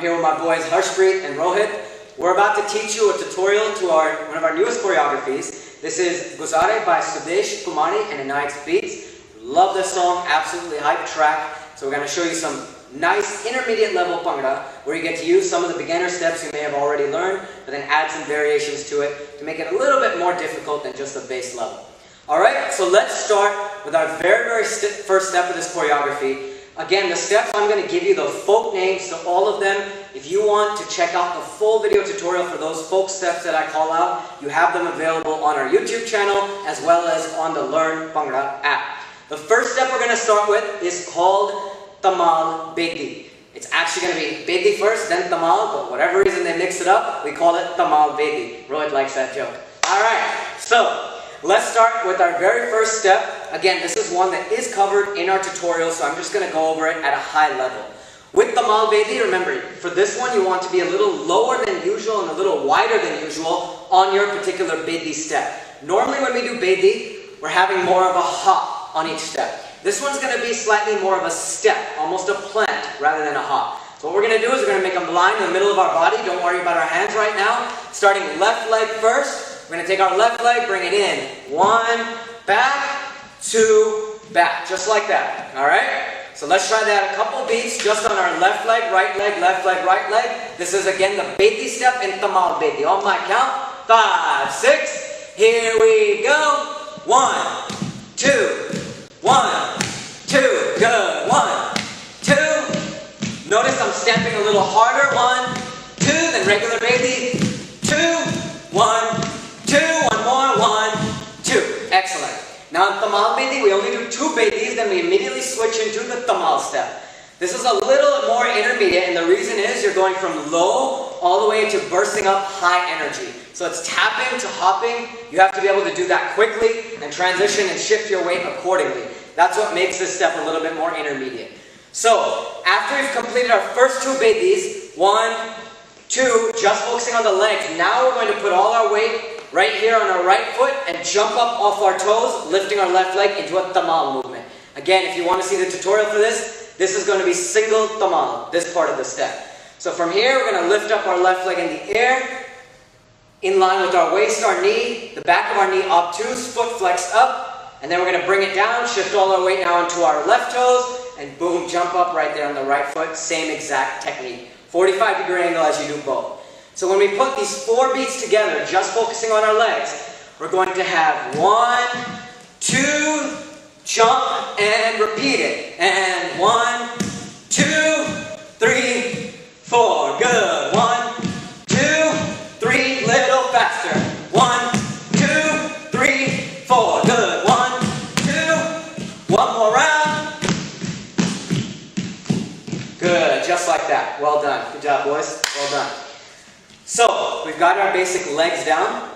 here with my boys Harshpreet and Rohit. We're about to teach you a tutorial to one of our newest choreographies. This is Guzare by Sudesh Kumani and Anayx Beats. Love this song, absolutely hype track. So we're going to show you some nice intermediate level Bhangra where you get to use some of the beginner steps you may have already learned, but then add some variations to it to make it a little bit more difficult than just the base level. Alright, so let's start with our very first step of this choreography. Again, the steps, I'm going to give you the folk names to all of them. If you want to check out the full video tutorial for those folk steps that I call out, you have them available on our YouTube channel as well as on the Learn Bhangra app. The first step we're going to start with is called Tamal Bedi. It's actually going to be Bedi first, then Tamal, but whatever reason they mix it up, we call it Tamal Bedi. Rohit likes that joke. Alright, so let's start with our very first step. Again, this is one that is covered in our tutorial, so I'm just going to go over it at a high level. With Tamal Bedi, remember, for this one you want to be a little lower than usual and a little wider than usual on your particular Bedi step. Normally when we do Bedi, we're having more of a hop on each step. This one's going to be slightly more of a step, almost a plant rather than a hop. So what we're going to do is we're going to make a line in the middle of our body. Don't worry about our hands right now. Starting left leg first. We're going to take our left leg, bring it in. 1, back, 2, back. Just like that. Alright? So let's try that a couple beats just on our left leg, right leg, right leg. This is again the Bedi step in Tamal Bedi. On my count, 5, 6. Here we go. 1, 2, 1, 2. Good. 1, 2. Notice I'm stamping a little harder. 1, 2. Than regular Bedi. 2, 1, 2. One more. 1, 2. Excellent. Now in Tamal Bedi, we only do 2 Bedis, then we immediately switch into the Tamal step. This is a little more intermediate, and the reason is you're going from low all the way to bursting up high energy. So it's tapping to hopping. You have to be able to do that quickly and transition and shift your weight accordingly. That's what makes this step a little bit more intermediate. So after we've completed our first 2 Bedis, 1, 2, just focusing on the legs, now we're going to put all our weight right here on our right foot and jump up off our toes, lifting our left leg into a Tamal movement. Again, if you want to see the tutorial for this is going to be single Tamal, this part of the step. So from here, we're going to lift up our left leg in the air, in line with our waist, our knee, the back of our knee obtuse, foot flexed up, and then we're going to bring it down, shift all our weight now into our left toes, and boom, jump up right there on the right foot, same exact technique. 45-degree angle as you do both. So when we put these 4 beats together, just focusing on our legs, we're going to have 1, 2, jump, and repeat it. And 1, 2, 3, 4. Good. 1, 2, 3. Little faster. 1, 2, 3, 4. Good. 1, 2. One more round. Good. Just like that. Well done. Good job, boys. Well done. So, we've got our basic legs down.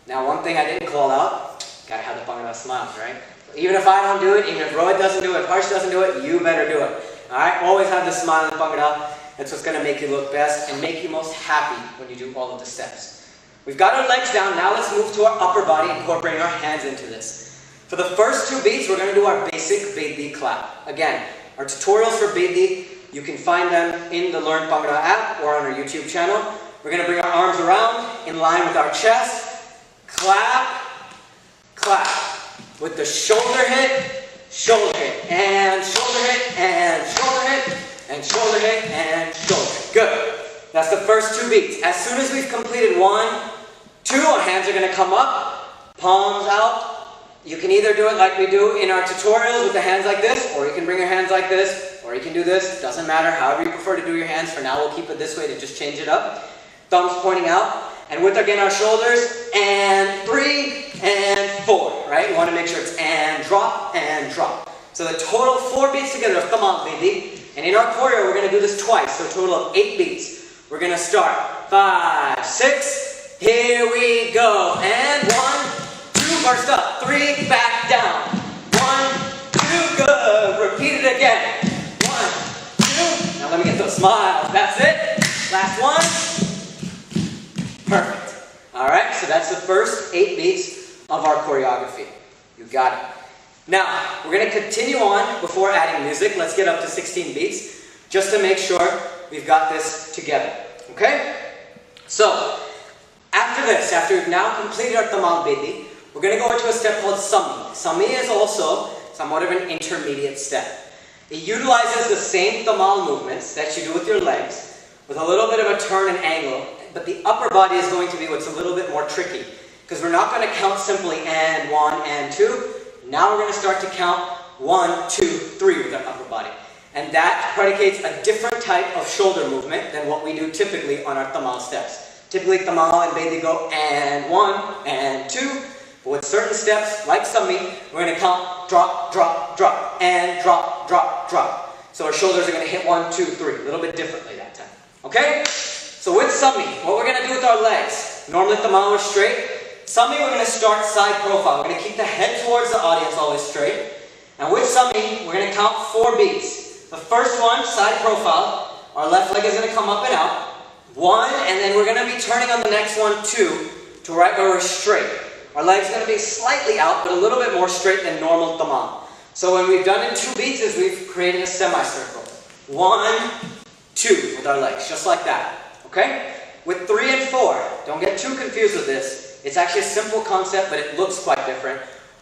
Now, one thing I didn't call out, gotta have the Bhangra smiles, right? Even if I don't do it, even if Rohit doesn't do it, if Harsh doesn't do it, you better do it. Alright? Always have the smile in Bhangra. That's what's gonna make you look best and make you most happy when you do all of the steps. We've got our legs down, now let's move to our upper body, incorporating our hands into this. For the first 2 beats, we're gonna do our basic Bedi clap. Again, our tutorials for Bedi, you can find them in the Learn Bhangra app or on our YouTube channel. We're going to bring our arms around in line with our chest. Clap, clap. With the shoulder hit, and shoulder hit, and shoulder hit, and shoulder hit, and shoulder hit. Good. That's the first 2 beats. As soon as we've completed 1, 2, our hands are going to come up, palms out. You can either do it like we do in our tutorials with the hands like this, or you can bring your hands like this, or you can do this. Doesn't matter. However you prefer to do your hands. For now, we'll keep it this way to just change it up. Thumbs pointing out, and with again our shoulders, and 3, and 4, right? You want to make sure it's and drop, and drop. So the total 4 beats together of Tamal Bedi, and in our choreo we're going to do this twice, so a total of 8 beats. We're going to start 5, 6, here we go, and 1, 2, burst up, 3, back down, 1, 2, good, repeat it again, 1, 2, now let me get those smiles, that's it, last one. Perfect. Alright, so that's the first 8 beats of our choreography. You got it. Now, we're going to continue on before adding music. Let's get up to 16 beats. Just to make sure we've got this together. Okay? So, after this, after we've now completed our tamal bedi, we're going to go into a step called sami. Sami is also somewhat of an intermediate step. It utilizes the same tamal movements that you do with your legs, with a little bit of a turn and angle, but the upper body is going to be what's a little bit more tricky, because we're not going to count simply and 1 and 2. Now we're going to start to count 1, 2, 3 with our upper body. And that predicates a different type of shoulder movement than what we do typically on our tamal steps. Typically tamal and bedi go and 1 and 2. But with certain steps, like sami, we're going to count drop, drop, drop, and drop, drop, drop. So our shoulders are going to hit 1, 2, 3, a little bit differently that time. Okay? So with sami, what we're going to do with our legs, normally tamal is straight. Sami, we're going to start side profile. We're going to keep the head towards the audience always straight. And with sami, we're going to count 4 beats. The first one, side profile, our left leg is going to come up and out. 1, and then we're going to be turning on the next one, 2, to right where we're straight. Our leg's going to be slightly out, but a little bit more straight than normal tamal. So when we've done in 2 beats is we've created a semicircle. 1, 2 with our legs, just like that. Okay? With 3 and 4, don't get too confused with this. It's actually a simple concept, but it looks quite different.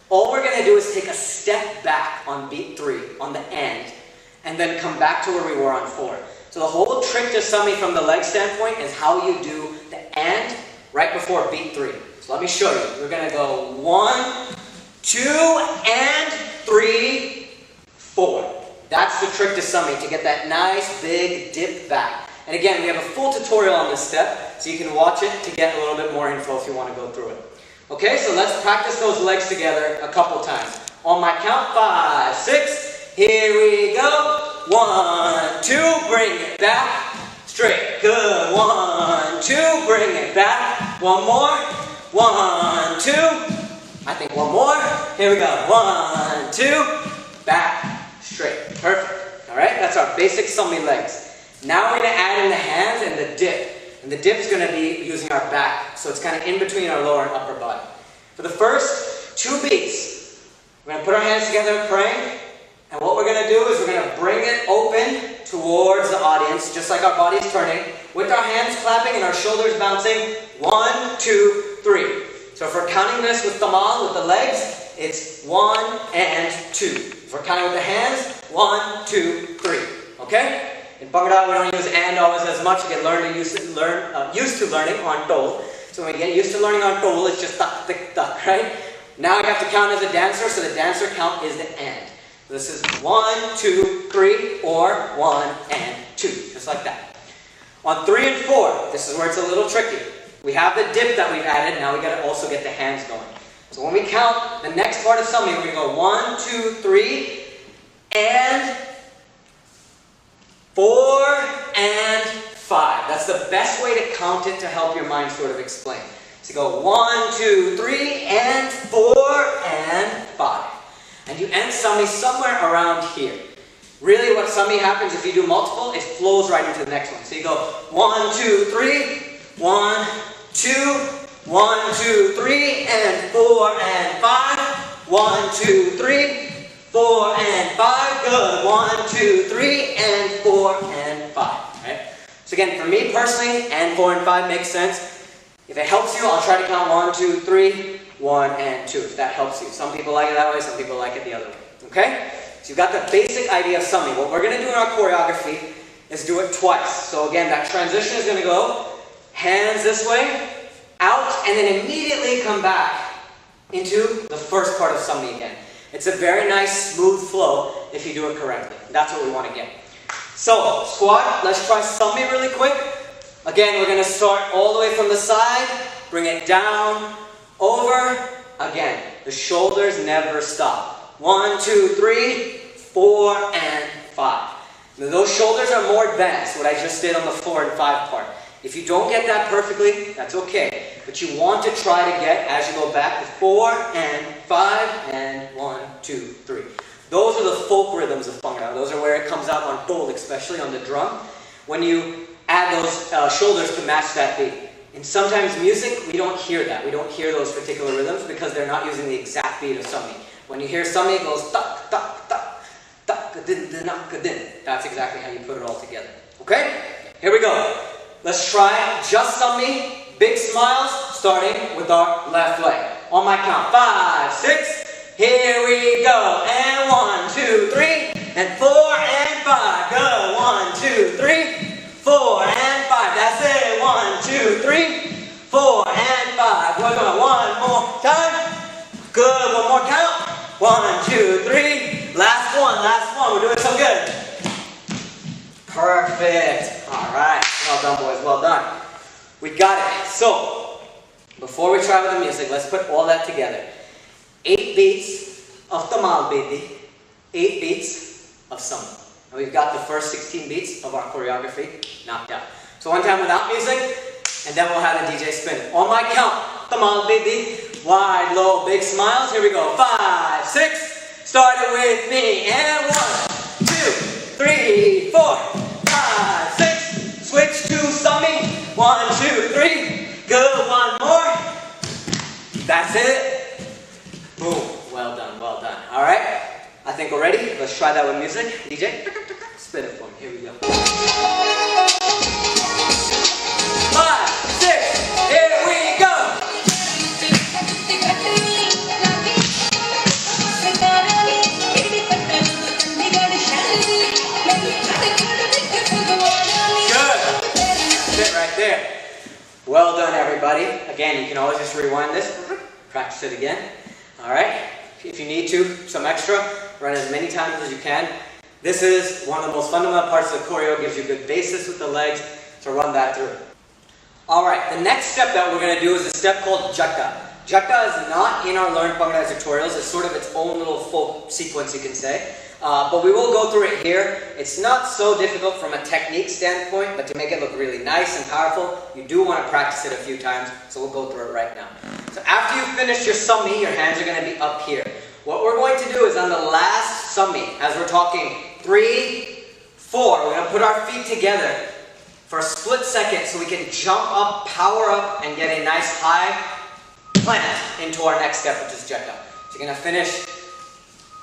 All we're going to do is take a step back on beat 3, on the end, and then come back to where we were on 4. So the whole trick to sami from the leg standpoint is how you do the and right before beat 3. So let me show you. We're going to go 1, 2, and 3, 4. That's the trick to sami, to get that nice big dip back. And again, we have a full tutorial on this step, so you can watch it to get a little bit more info if you want to go through it. Okay, so let's practice those legs together a couple times. On my count, 5, 6, here we go. 1, 2, bring it back. Straight, good. 1, 2, bring it back. One more. 1, 2. I think one more. Here we go. 1, 2. Back, straight. Perfect. All right, that's our basic sami legs. Now we're going to add in the hands and the dip. And the dip is going to be using our back. So it's kind of in between our lower and upper body. For the first 2 beats, we're going to put our hands together praying. And what we're going to do is we're going to bring it open towards the audience, just like our body's turning, with our hands clapping and our shoulders bouncing. 1, 2, 3. So if we're counting this with tamal, with the legs, it's 1 and 2. If we're counting with the hands, 1, 2, 3. Okay? In Bhangra, we don't use and always as much. You get used to learning on dole. So when we get used to learning on dole, it's just tak, tik, tak, right? Now you have to count as a dancer, so the dancer count is the and. This is 1, 2, 3, or 1 and 2, just like that. On 3 and 4, this is where it's a little tricky. We have the dip that we've added, now we got to also get the hands going. So when we count the next part of sami, we're going to go 1, 2, 3, and 4 and 5. That's the best way to count it to help your mind sort of explain. So go 1, 2, 3, and 4 and 5. And you end sami somewhere around here. Really what sami happens if you do multiple, it flows right into the next one. So you go 1, 2, 3, 1, 2, 1, 2, 3, and 4 and 5. 1, 2, 3, 4 and 5. Good. 1, 2, 3, and 4 and 5. Right? So again, for me personally, and 4 and 5 makes sense. If it helps you, I'll try to count 1, 2, 3, 1 and 2, if that helps you. Some people like it that way, some people like it the other way. Okay? So you've got the basic idea of sami. What we're going to do in our choreography is do it twice. So again, that transition is going to go hands this way, out, and then immediately come back into the first part of sami again. It's a very nice, smooth flow if you do it correctly. That's what we want to get. So, squat, let's try sami really quick. Again, we're going to start all the way from the side, bring it down, over, again. The shoulders never stop. 1, 2, 3, 4, and 5. Now, those shoulders are more advanced, what I just did on the 4 and 5 part. If you don't get that perfectly, that's okay. But you want to try to get, as you go back, the 4 and 5 and 1, 2, 3. Those are the folk rhythms of Bhangra. Those are where it comes out on dole, especially on the drum. When you add those shoulders to match that beat. And sometimes music, we don't hear that. We don't hear those particular rhythms because they're not using the exact beat of sami. When you hear sami, it goes tak, tak, tak, tak, din, din, din. That's exactly how you put it all together. Okay? Here we go. Let's try just Sami. Big smiles, starting with our left leg. On my count, 5, 6. Here we go. And 1, 2, 3, and 4, and 5. Go. 1, 2, 3, 4, and 5. That's it. 1, 2, 3, 4, and 5. We're going one more time. Good. One more count. 1, 2, 3. Last one. Last one. We're doing so good. Perfect. All right. Well done, boys. Well done. We got it. So, before we try with the music, let's put all that together. 8 beats of Tamal Bidi, 8 beats of Sami. And we've got the first 16 beats of our choreography knocked out. So one time without music, and then we'll have the DJ spin it. On my count, Tamal Bidi, wide, low, big smiles. Here we go. 5, 6. Start it with me. And 1, 2, 3, 4, 5, 6. Switch to Sami. 1, 2, 3. Good. One more. That's it. Boom. Well done. Well done. All right. I think we're ready. Let's try that with music. DJ, spin it for me. Here we go. 5, 6. Here we go. Good. Sit right there. Well done, everybody. Again, you can always just rewind this. Practice it again. All right. If you need to, some extra, run as many times as you can. This is one of the most fundamental parts of the choreo. Gives you a good basis with the legs, so run that through. All right. The next step that we're going to do is a step called Jata. Jata is not in our Learn Bangla tutorials. It's sort of its own little folk sequence, you can say. But we will go through it here. It's not so difficult from a technique standpoint, but to make it look really nice and powerful, you do want to practice it a few times, so we'll go through it right now. So after you finish your Sami, your hands are going to be up here. What we're going to do is on the last Sami, as we're talking 3, 4, we're going to put our feet together for a split second so we can jump up, power up, and get a nice high plant into our next step, which is Jata. So you're going to finish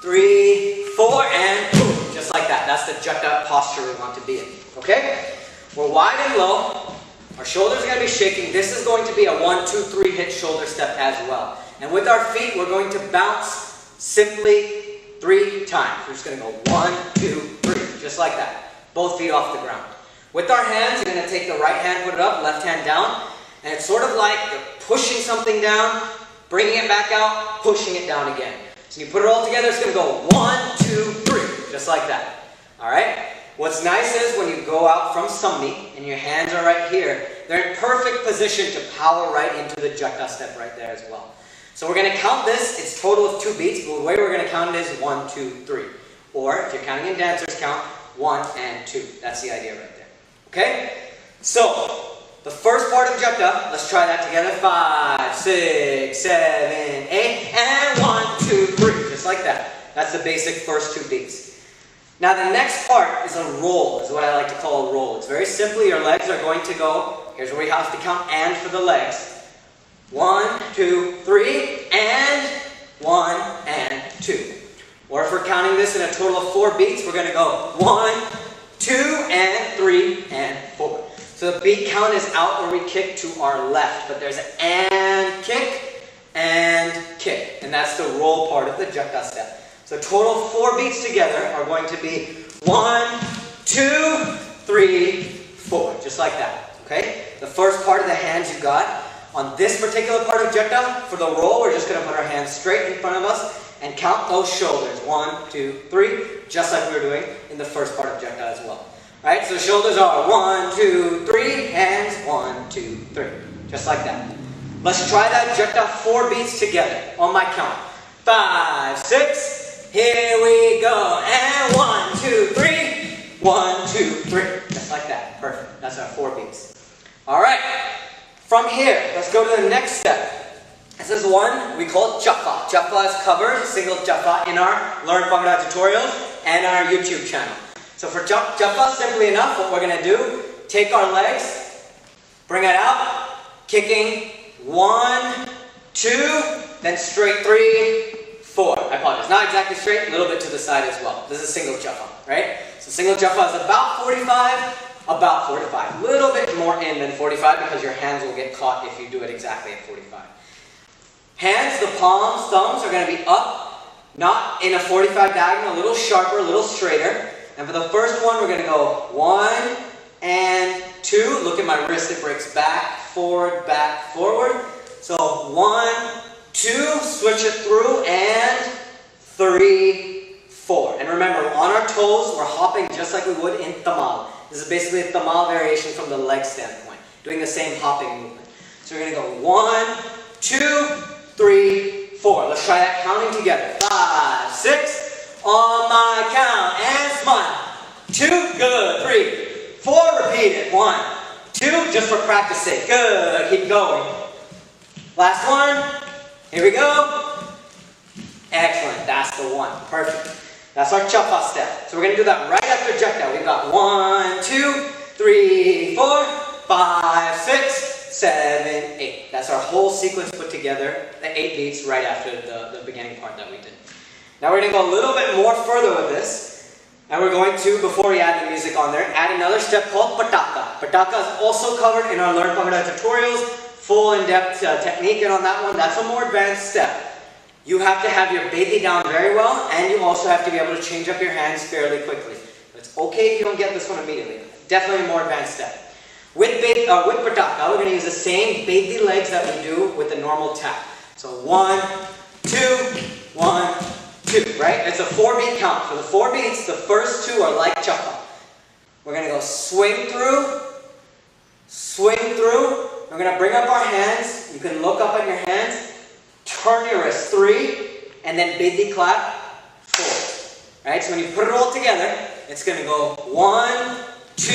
3, 4, and boom, just like that. That's the Jata posture we want to be in. Okay? We're wide and low. Our shoulders are going to be shaking. This is going to be a 1, 2, 3 hit shoulder step as well. And with our feet, we're going to bounce simply 3 times. We're just going to go 1, 2, 3, just like that. Both feet off the ground. With our hands, you're going to take the right hand, put it up, left hand down. And it's sort of like you're pushing something down, bringing it back out, pushing it down again. So you put it all together, it's going to go 1, 2, 3, just like that. All right? What's nice is when you go out from Sami and your hands are right here, they're in perfect position to power right into the Jata step right there as well. So we're going to count this. It's a total of 2 beats, but the way we're going to count it is 1, 2, 3. Or if you're counting in dancers, count 1 and 2. That's the idea right there. Okay? So the first part of Jata, let's try that together. 5, 6, 7, 8, and 1, 2, 3. Just like that. That's the basic first 2 beats. Now the next part is a roll, is what I like to call a roll. It's very simply, your legs are going to go, here's where we have to count and for the legs. 1, 2, 3, and 1, and 2. Or if we're counting this in a total of 4 beats, we're going to go 1, 2, and 3, and 4. So the beat count is out where we kick to our left, but there's an and kick, and that's the roll part of the Jata step. So total 4 beats together are going to be 1, 2, 3, 4, just like that, okay? The first part of the hands you got. On this particular part of Jata, for the roll, we're just going to put our hands straight in front of us and count those shoulders. 1, 2, 3, just like we were doing in the first part of Jata as well. Right, so the shoulders are 1, 2, 3, hands 1, 2, 3, just like that. Let's try that Jata 4 beats together on my count. 5, 6, here we go, and 1, 2, 3, 1, 2, 3, just like that. Perfect. That's our 4 beats. All right. From here, let's go to the next step. This is one we call Jaffa. Jaffa is covered, single Jaffa, in our Learn Bangla tutorials and our YouTube channel. So for Jaffa, simply enough, what we're going to do, take our legs, bring it out, kicking 1, 2, then straight 3, 4. I apologize, not exactly straight, a little bit to the side as well. This is single Jaffa, right? So single Jaffa is about 45, about 45. A little bit more in than 45 because your hands will get caught if you do it exactly at 45. Hands, the palms, thumbs are going to be up, not in a 45 diagonal, a little sharper, a little straighter. And for the first one, we're going to go 1 and 2. Look at my wrist, it breaks back, forward, So 1, 2, switch it through, and 3, 4. And remember, on our toes, we're hopping just like we would in tamal. This is basically a tamal variation from the leg standpoint, doing the same hopping movement. So we're going to go 1, 2, 3, 4. Let's try that counting together. 5, 6, on my count, and smile. 2, good, 3, 4, repeat it. 1, 2, just for practice sake. Good, keep going. Last one. Here we go. Excellent, that's the one. Perfect. That's our chapa step. So we're going to do that right after jekta. We've got 1, 2, 3, 4, 5, 6, 7, 8. That's our whole sequence put together, the 8 beats right after the beginning part that we did. Now we're going to go a little bit more further with this. And we're going to, before we add the music on there, add another step called pataka. Pataka is also covered in our Learn Bhangra tutorials. Full in-depth technique, and on that one, that's a more advanced step. You have to have your bedi down very well, and you also have to be able to change up your hands fairly quickly. It's okay if you don't get this one immediately. Definitely a more advanced step. With pataka, we're going to use the same bedi legs that we do with the normal tap. So 1, 2, 1, 2, right? It's a 4-beat count. For the 4 beats, the first 2 are like chapa. We're going to go swing through, swing through. We're going to bring up our hands. You can look up at your hands. Turn your wrist 3, and then bedi clap 4. Right? So when you put it all together, it's going to go 1, 2,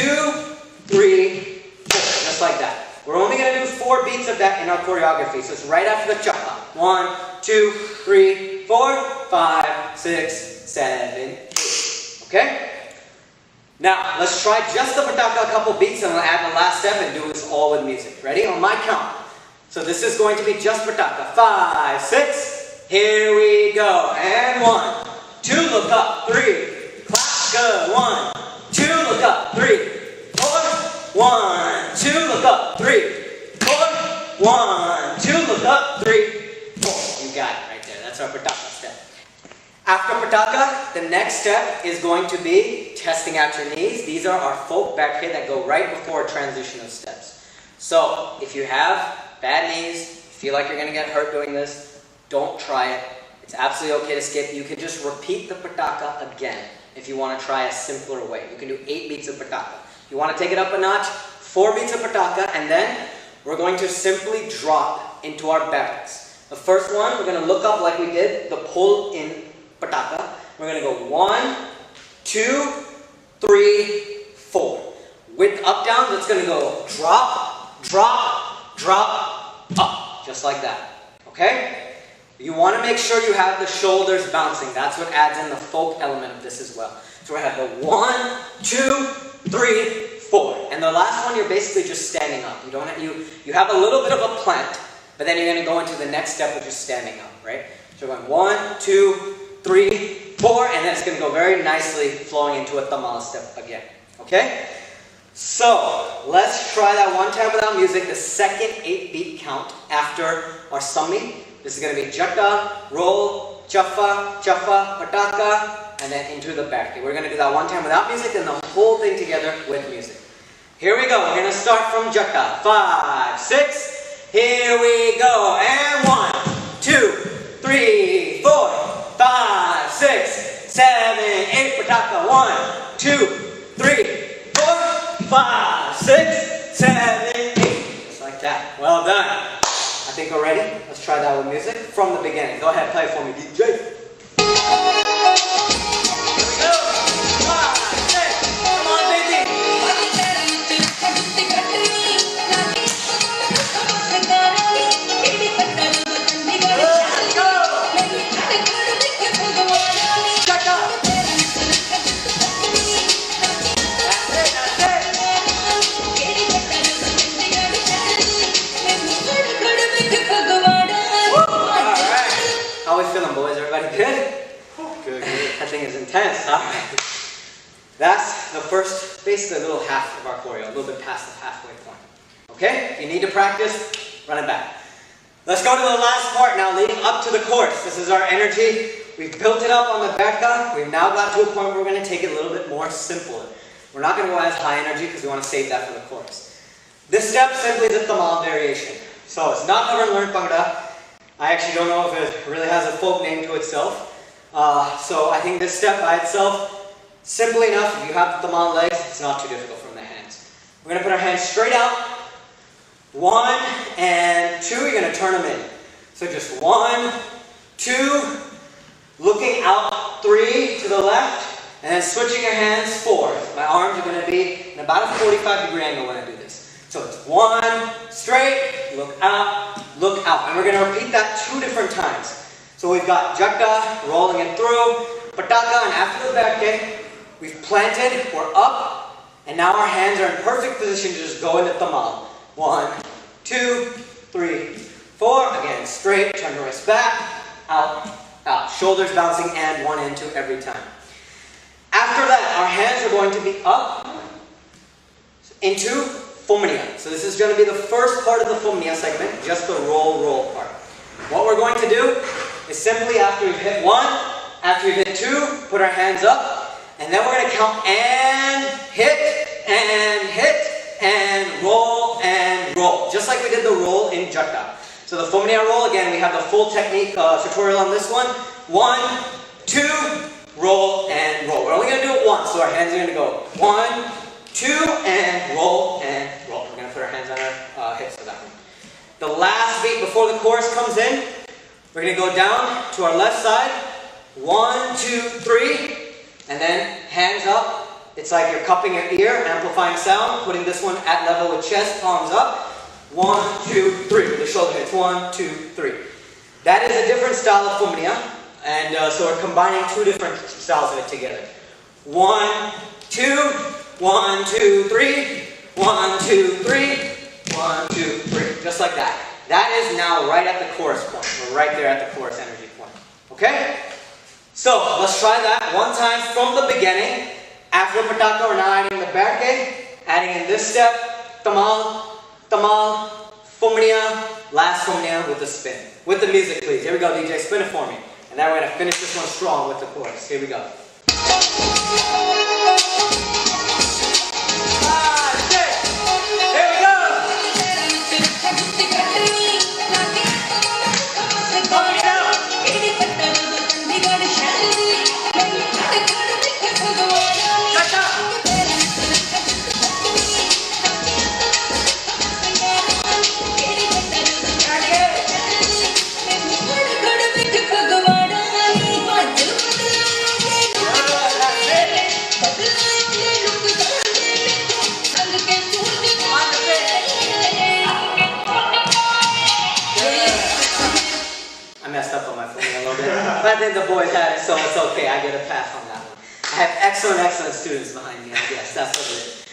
3, 4. Just like that. We're only going to do 4 beats of that in our choreography. So it's right after the chapa. 1, 2, 3, 4, 5, 6, 7, 8. Okay? Now, let's try just the pataka a couple beats, and we'll add the last step and do this all with music. Ready? On my count. So this is going to be just pataka. 5, 6, here we go. And 1, 2, look up, 3, clap, good. 1, 2, look up, 3, 4, 1, 2, look up, 3, 4, 1, 2, look up, 3, 4. You got it right there. That's our pataka step. After pataka, the next step is going to be testing out your knees. These are our folk back here that go right before a transition of steps. So, if you have bad knees, feel like you're going to get hurt doing this, don't try it. It's absolutely okay to skip. You can just repeat the pataka again if you want to try a simpler way. You can do 8 beats of pataka. If you want to take it up a notch, 4 beats of pataka, and then we're going to simply drop into our barracks. The first one, we're going to look up like we did, the pull in pataka. We're going to go 1, 2, 3, 4. With up down, it's going to go drop, drop, drop, up. Just like that. Okay? You want to make sure you have the shoulders bouncing. That's what adds in the folk element of this as well. So we're going to have the 1, 2, 3, 4. And the last one, you're basically just standing up. You have a little bit of a plant, but then you're going to go into the next step, which is standing up, right? So we're going 1, 2, 3, 4, and then it's going to go very nicely flowing into a tamal step again. Okay? So, let's try that one time without music, the second 8-beat count after our sammi. This is going to be jekta, roll, chaffa, chaffa, pataka, and then into the back. We're going to do that one time without music and the whole thing together with music. Here we go. We're going to start from jekta. 5, 6, here we go. And 1, 2, 3, 4, 5, 6, 7, 8, pataka. 1, 2, 3, 4, 5, 6, 7, 8. Just like that. Well done. I think we're ready. Let's try that with music from the beginning. Go ahead, play for me, DJ. Here we go. 5, 6. Come on, baby. Let's go. Check up. How are we feeling, boys? Everybody good? Good. That thing is intense, huh? That's the first, basically a little half of our choreo, a little bit past the halfway point. Okay? If you need to practice, run it back. Let's go to the last part now, leading up to the chorus. This is our energy. We've built it up on the berka. We've now got to a point where we're going to take it a little bit more simple. We're not going to go as high energy because we want to save that for the chorus. This step simply is a tamal variation. So it's not covered in Learn Bhangra. I actually don't know if it really has a folk name to itself. So I think this step by itself, simply enough, if you have the tamal legs, it's not too difficult from the hands. We're going to put our hands straight out. 1 and 2, you're going to turn them in. So just 1, 2, looking out, 3 to the left, and then switching your hands 4. My arms are going to be in about a 45-degree angle when I do this. So it's 1, straight, look out, and we're going to repeat that 2 different times. So we've got Jata, rolling it through, Pataka, and after the berke, we've planted, we're up, and now our hands are in perfect position to just go into tamal. 1, 2, 3, 4. Again, straight, turn your wrist back, out, out. Shoulders bouncing and 1 and 2 every time. After that, our hands are going to be up into Phomnia. So this is going to be the first part of the Phomnia segment, just the roll part. What we're going to do is simply after we've hit 1, after we've hit 2, put our hands up, and then we're going to count and hit, and roll, just like we did the roll in Jata. So the Phomnia roll, again, we have the full technique tutorial on this one. 1, 2, roll, and roll. We're only going to do it once, so our hands are going to go 1, 2, and roll, and roll. We're going to put our hands on our hips for that one. The last beat before the chorus comes in, we're going to go down to our left side. 1, 2, 3, and then hands up. It's like you're cupping your ear, amplifying sound, putting this one at level with chest, palms up. 1, 2, 3, with the shoulder hits. 1, 2, 3. That is a different style of Phomnia, and so we're combining 2 different styles of it together. 1, 2, 1, 2, 3, 1, 2, 3, 1, 2, 3. Just like that. That is now right at the chorus point. We're right there at the chorus energy point. Okay? So, let's try that one time from the beginning. After Pataka, we're now adding the berke, adding in this step, tamal, tamal, Phomnia, last Phomnia with the spin. With the music, please. Here we go, DJ, spin it for me. And then we're going to finish this one strong with the chorus. Here we go. 5, 6, here we go! But then the boys had it, so it's okay. I get a pass on that one. I have excellent students behind me, I guess. That's what it is.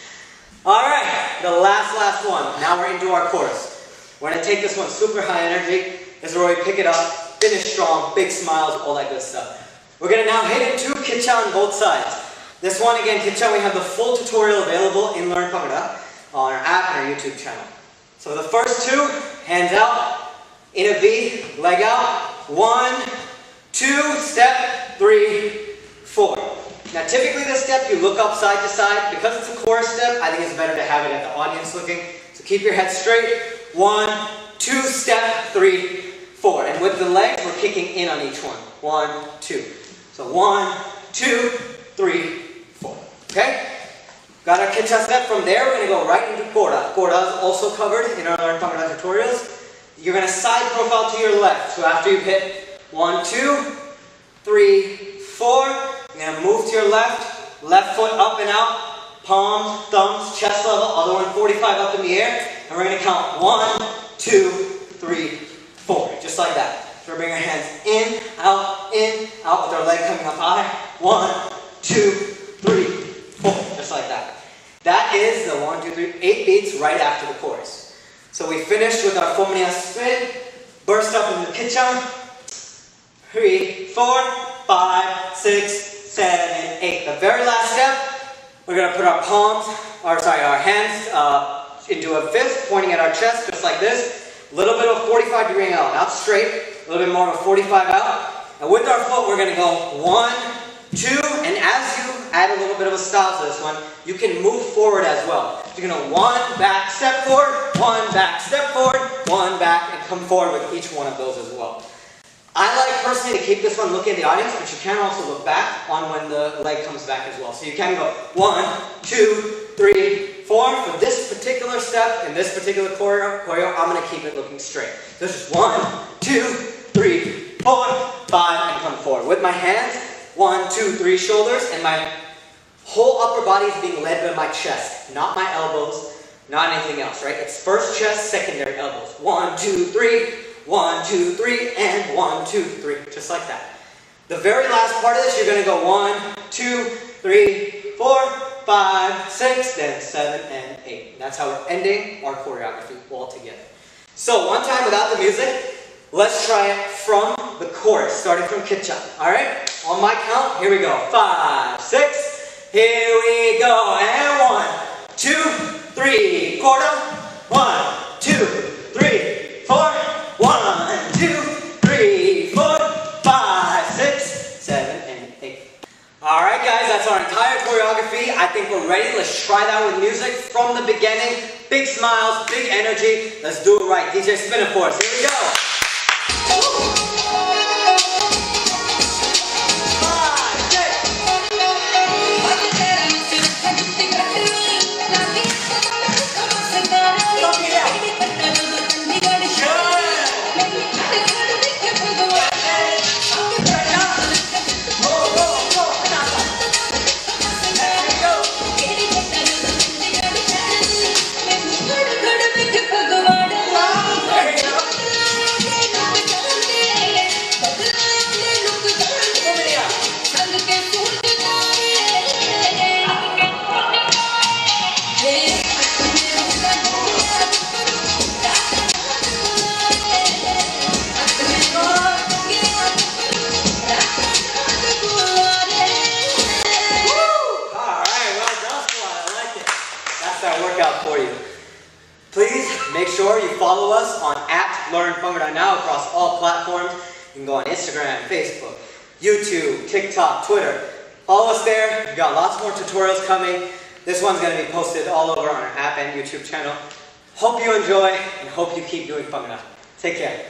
Alright, the last one. Now we're into our chorus. We're going to take this one super high energy. This is where we pick it up, finish strong, big smiles, all that good stuff. We're going to now hit into Kitcha on both sides. This one, again, Kitcha, we have the full tutorial available in Learn Bhangra on our app and our YouTube channel. So the first 2, hands out, in a V, leg out, 1, 2, step, 3, 4. Now typically this step you look up side to side. Because it's a chorus step, I think it's better to have it at the audience looking. So keep your head straight. 1, 2, step, 3, 4. And with the legs, we're kicking in on each one. 1, 2. So 1, 2, 3, 4. Okay? Got our Kitcha step. From there, we're going to go right into Kora. Kora is also covered in our Learn Bhangra tutorials. You're going to side profile to your left. So after you've hit 1, 2, 3, 4. You're going to move to your left. Left foot up and out. Palms, thumbs, chest level. Other one 45 up in the air. And we're going to count 1, 2, 3, 4. Just like that. So we're bringing our hands in, out, with our leg coming up high. 1, 2, 3, 4. Just like that. That is the 1, 2, 3, 8 beats right after the chorus. So we finished with our Phomnia spin. Burst up into the Kitcha. 3, 4, 5, 6, 7, 8. The very last step, We're gonna put our our hands into a fist, pointing at our chest, just like this. A little bit of a 45-degree angle, not straight, a little bit more of a 45 out. And with our foot, we're gonna go 1, 2, and as you add a little bit of a style to this one, you can move forward as well. You're gonna 1, back, step forward, 1, back, step forward, 1, back, and come forward with each one of those as well. I like personally to keep this one looking at the audience, but you can also look back on when the leg comes back as well. So you can go 1, 2, 3, 4. For this particular step, in this particular choreo, I'm going to keep it looking straight. So it's just 1, 2, 3, 4, 5, and come forward. With my hands, 1, 2, 3 shoulders, and my whole upper body is being led by my chest, not my elbows, not anything else, right? It's first chest, secondary elbows. 1, 2, 3, 1, 2, 3, and 1, 2, 3, just like that. The very last part of this, you're going to go 1, 2, 3, 4, 5, 6, then 7, and 8. That's how we're ending our choreography all together. So one time without the music, let's try it from the chorus, starting from Kitcha. Alright? On my count, here we go. 5, 6, here we go. And 1, 2, 3, quarter. 1, 2, 3, 4. 1, 2, 3, 4, 5, 6, 7, and 8. Alright guys, that's our entire choreography. I think we're ready. Let's try that with music from the beginning. Big smiles, big energy. Let's do it right. DJ, spin it for us. Here we go. For you. Please make sure you follow us on @LearnPhongda.now across all platforms. You can go on Instagram, Facebook, YouTube, TikTok, Twitter. Follow us there. We've got lots more tutorials coming. This one's going to be posted all over on our app and YouTube channel. Hope you enjoy and hope you keep doing Phongda. Take care.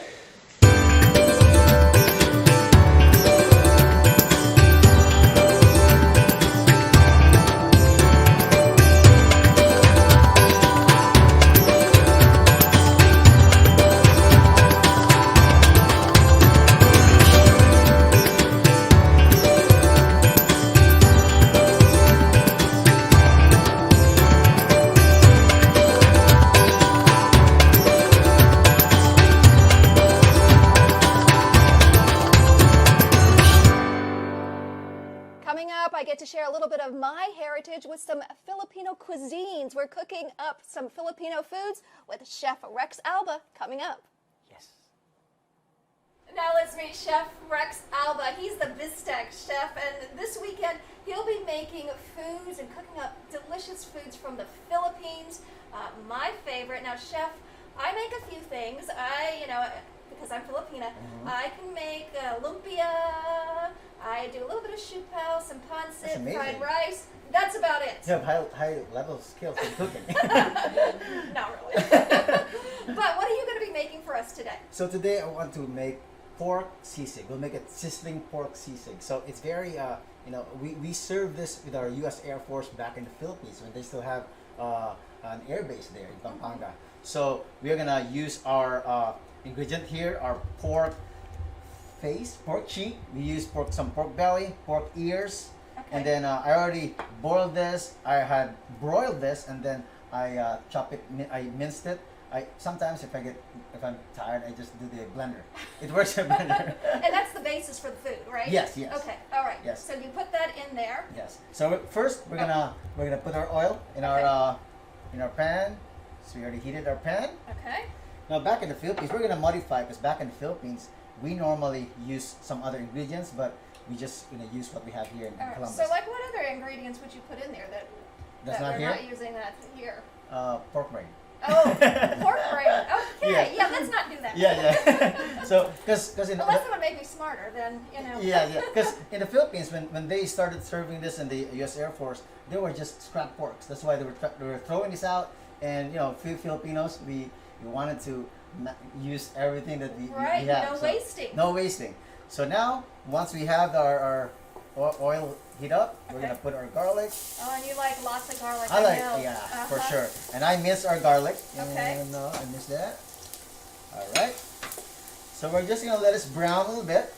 I get to share a little bit of my heritage with some Filipino cuisines. We're cooking up some Filipino foods with Chef Rex Alba coming up. Yes. Now let's meet Chef Rex Alba. He's the Bistec chef, and this weekend he'll be making foods and cooking up delicious foods from the Philippines. My favorite. Now, Chef, I make a few things. Because I'm Filipina, I can make lumpia. I do a little bit of siupao, some pancit, fried rice. That's about it. You have high level skills in cooking. Not really. But what are you going to be making for us today? So today I want to make pork sisig. We'll make a sizzling pork sisig. So it's very, we serve this with our U.S. Air Force back in the Philippines when they still have an air base there in Pampanga. So we're gonna use our ingredient here, our pork face, pork cheek. We use some pork belly, pork ears, and then I already boiled this. I had broiled this, and then I chop it. I minced it. Sometimes if I'm tired, I just do the blender. It works in blender. And that's the basis for the food, right? Yes. Yes. Okay. All right. Yes. So you put that in there. Yes. So first we're gonna put our oil in our pan. So we already heated our pan. Okay. Now back in the Philippines, we're gonna modify because back in the Philippines we normally use some other ingredients, but we just use what we have here in Columbus. So like what other ingredients would you put in there that That's that not we're here? not using that here. Pork brain. Oh, pork brain. Okay, Yeah. yeah, let's not do that. Yeah. So, because in Unless it would make me smarter, then, yeah. Because in the Philippines, when they started serving this in the U.S. Air Force, they were just scrap porks. That's why they were throwing this out. And Filipinos, we wanted to use everything that we Right, have. no wasting. No wasting. So now, once we have our oil heat up, we're gonna put our garlic. Oh, and you like lots of garlic. I like, know. yeah, for Uh-huh. sure. And I miss our garlic. Okay. And I miss that. All right. So we're just gonna let it brown a little bit.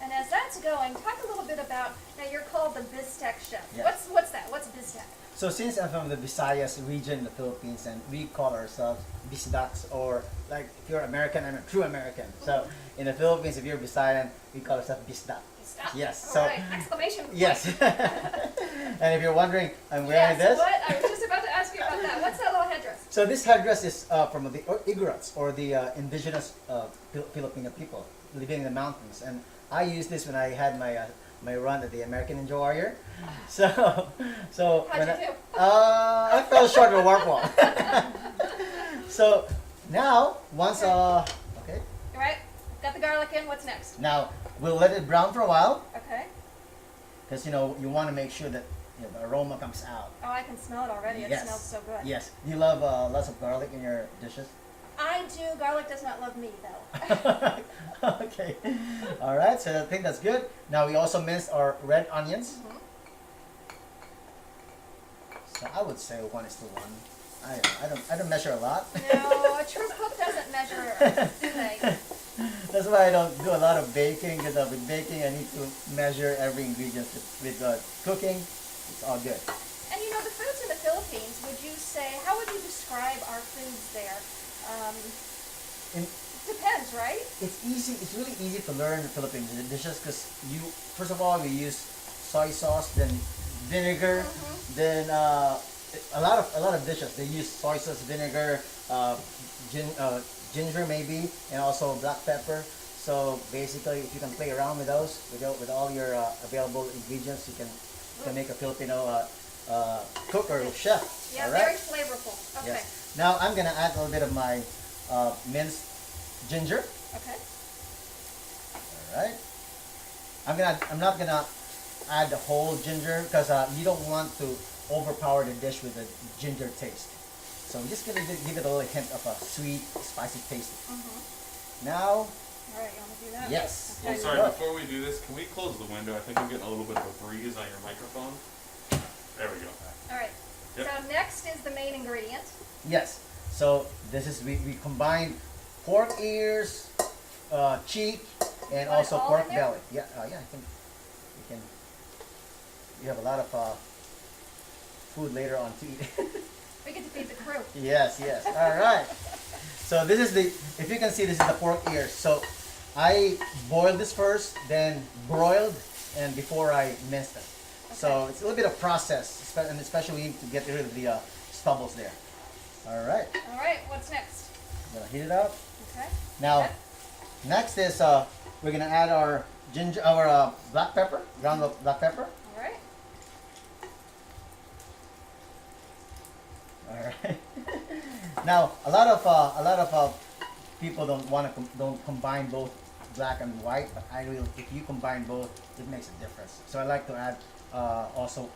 And as that's going, talk a little bit about, now you're called the Bistec chef. Yes. What's that? What's Bistec? So since I'm from the Visayas region in the Philippines, and we call ourselves Bisdacs, or like if you're American, I'm a true American. So in the Philippines, if you're Visayan, we call ourselves Bisdak. Bisdak? Yes. All So right. Exclamation point. yes. And if you're wondering, I'm wearing this. What? I was just about to ask you about that. What's that little headdress? So this headdress is from the Igorots, or the indigenous Filipino people living in the mountains, and I used this when I had my run at the American Ninja Warrior. So How'd when you do? I fell short of a warp wall. So now once okay, All right. Got the garlic in. What's next? now we'll let it brown for a while, Okay. because you want to make sure that the aroma comes out. Oh, I can smell it already. It Yes. smells so good. Yes. Do you love lots of garlic in your dishes? I do. Garlic does not love me, though. Okay. All right. So I think that's good. Now we also minced our red onions. So I would say 1:1. I don't measure a lot. No, a true cook doesn't measure things. That's why I don't do a lot of baking, because with baking I need to measure every ingredient. With cooking, it's all good. And the foods in the Philippines, how would you describe our foods there? Depends, right? It's easy. It's really easy to learn the Philippine dishes, because first of all we use soy sauce, then vinegar, then a lot of dishes they use soy sauce, vinegar, ginger maybe, and also black pepper. So basically, if you can play around with those, with all your available ingredients, you can make a Filipino cook or chef. Yeah, all right? very flavorful. Okay. Yes. Now I'm gonna add a little bit of my minced ginger. Okay. All right. I'm not gonna add the whole ginger, because you don't want to overpower the dish with the ginger taste. So I'm just gonna give it a little hint of a sweet, spicy taste. Now. All right, you want to do that? Yes. Well, sorry, before we do this, can we close the window? I think I'm getting a little bit of a breeze on your microphone. There we go. All right. Yep. So next is the main ingredient. Yes. So this is we combined pork ears, cheek, and Want it also all pork in there? belly. Yeah. Yeah. I think you can. You have a lot of food later on to eat. We get to feed the crew. Yes. Yes. All right. So this is if you can see, this is the pork ears. So I boiled this first, then broiled, and before I minced them. So it's a little bit of process, and especially we need to get rid of the stubbles there. All right. All right, what's next? I'm gonna heat it up. Okay. Now, next is we're gonna add our black pepper, ground black pepper. All right. All right. Now, a lot of people don't combine both black and white, but if you combine both, it makes a difference. So I like to add also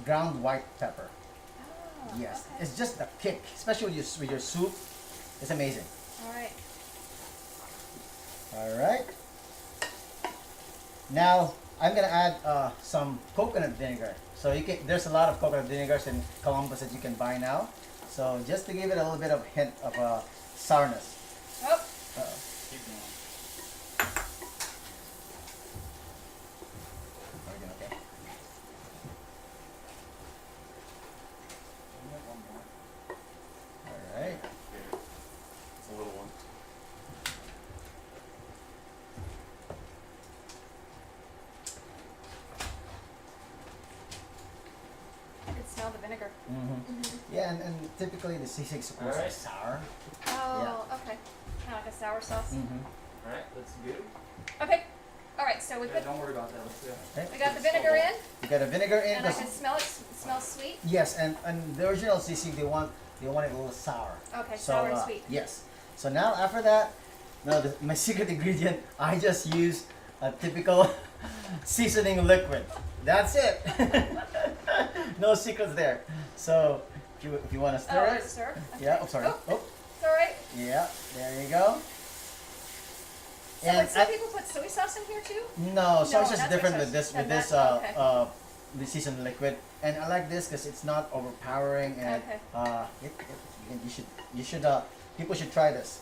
ground white pepper. Oh, Yes, okay. it's just a kick, especially with your soup. It's amazing. All right. All right. Now I'm gonna add some coconut vinegar. So there's a lot of coconut vinegars in Columbus that you can buy now. So just to give it a little bit of hint of sourness. Oh. Keep going. Are we doing okay? All right. It's a little one. I can smell the vinegar. Yeah, and typically the sisig is also Alright. sour. Oh, okay. Kind of like a sour sauce. Mm-hmm. All right, let's go. Okay. All right, so we put. Don't worry about that. Okay. We got the vinegar in, You got a vinegar in. and I 'cause- can smell it. Smells sweet. Yes, and the original sisig they want it a little sour. Okay, So, sour and sweet. Yes. So now after that, now my secret ingredient, I just use a typical seasoning liquid. That's it. No secrets there. So if you want to stir it. Stir. Okay. Yeah. Oh, sorry. Oh. It's all right. Yeah. There you go. So would some people put soy sauce in here too? No, soy sauce is not different soy with this sauce. Okay. the seasoned liquid, and I like this because it's not overpowering, and Okay. you should people should try this.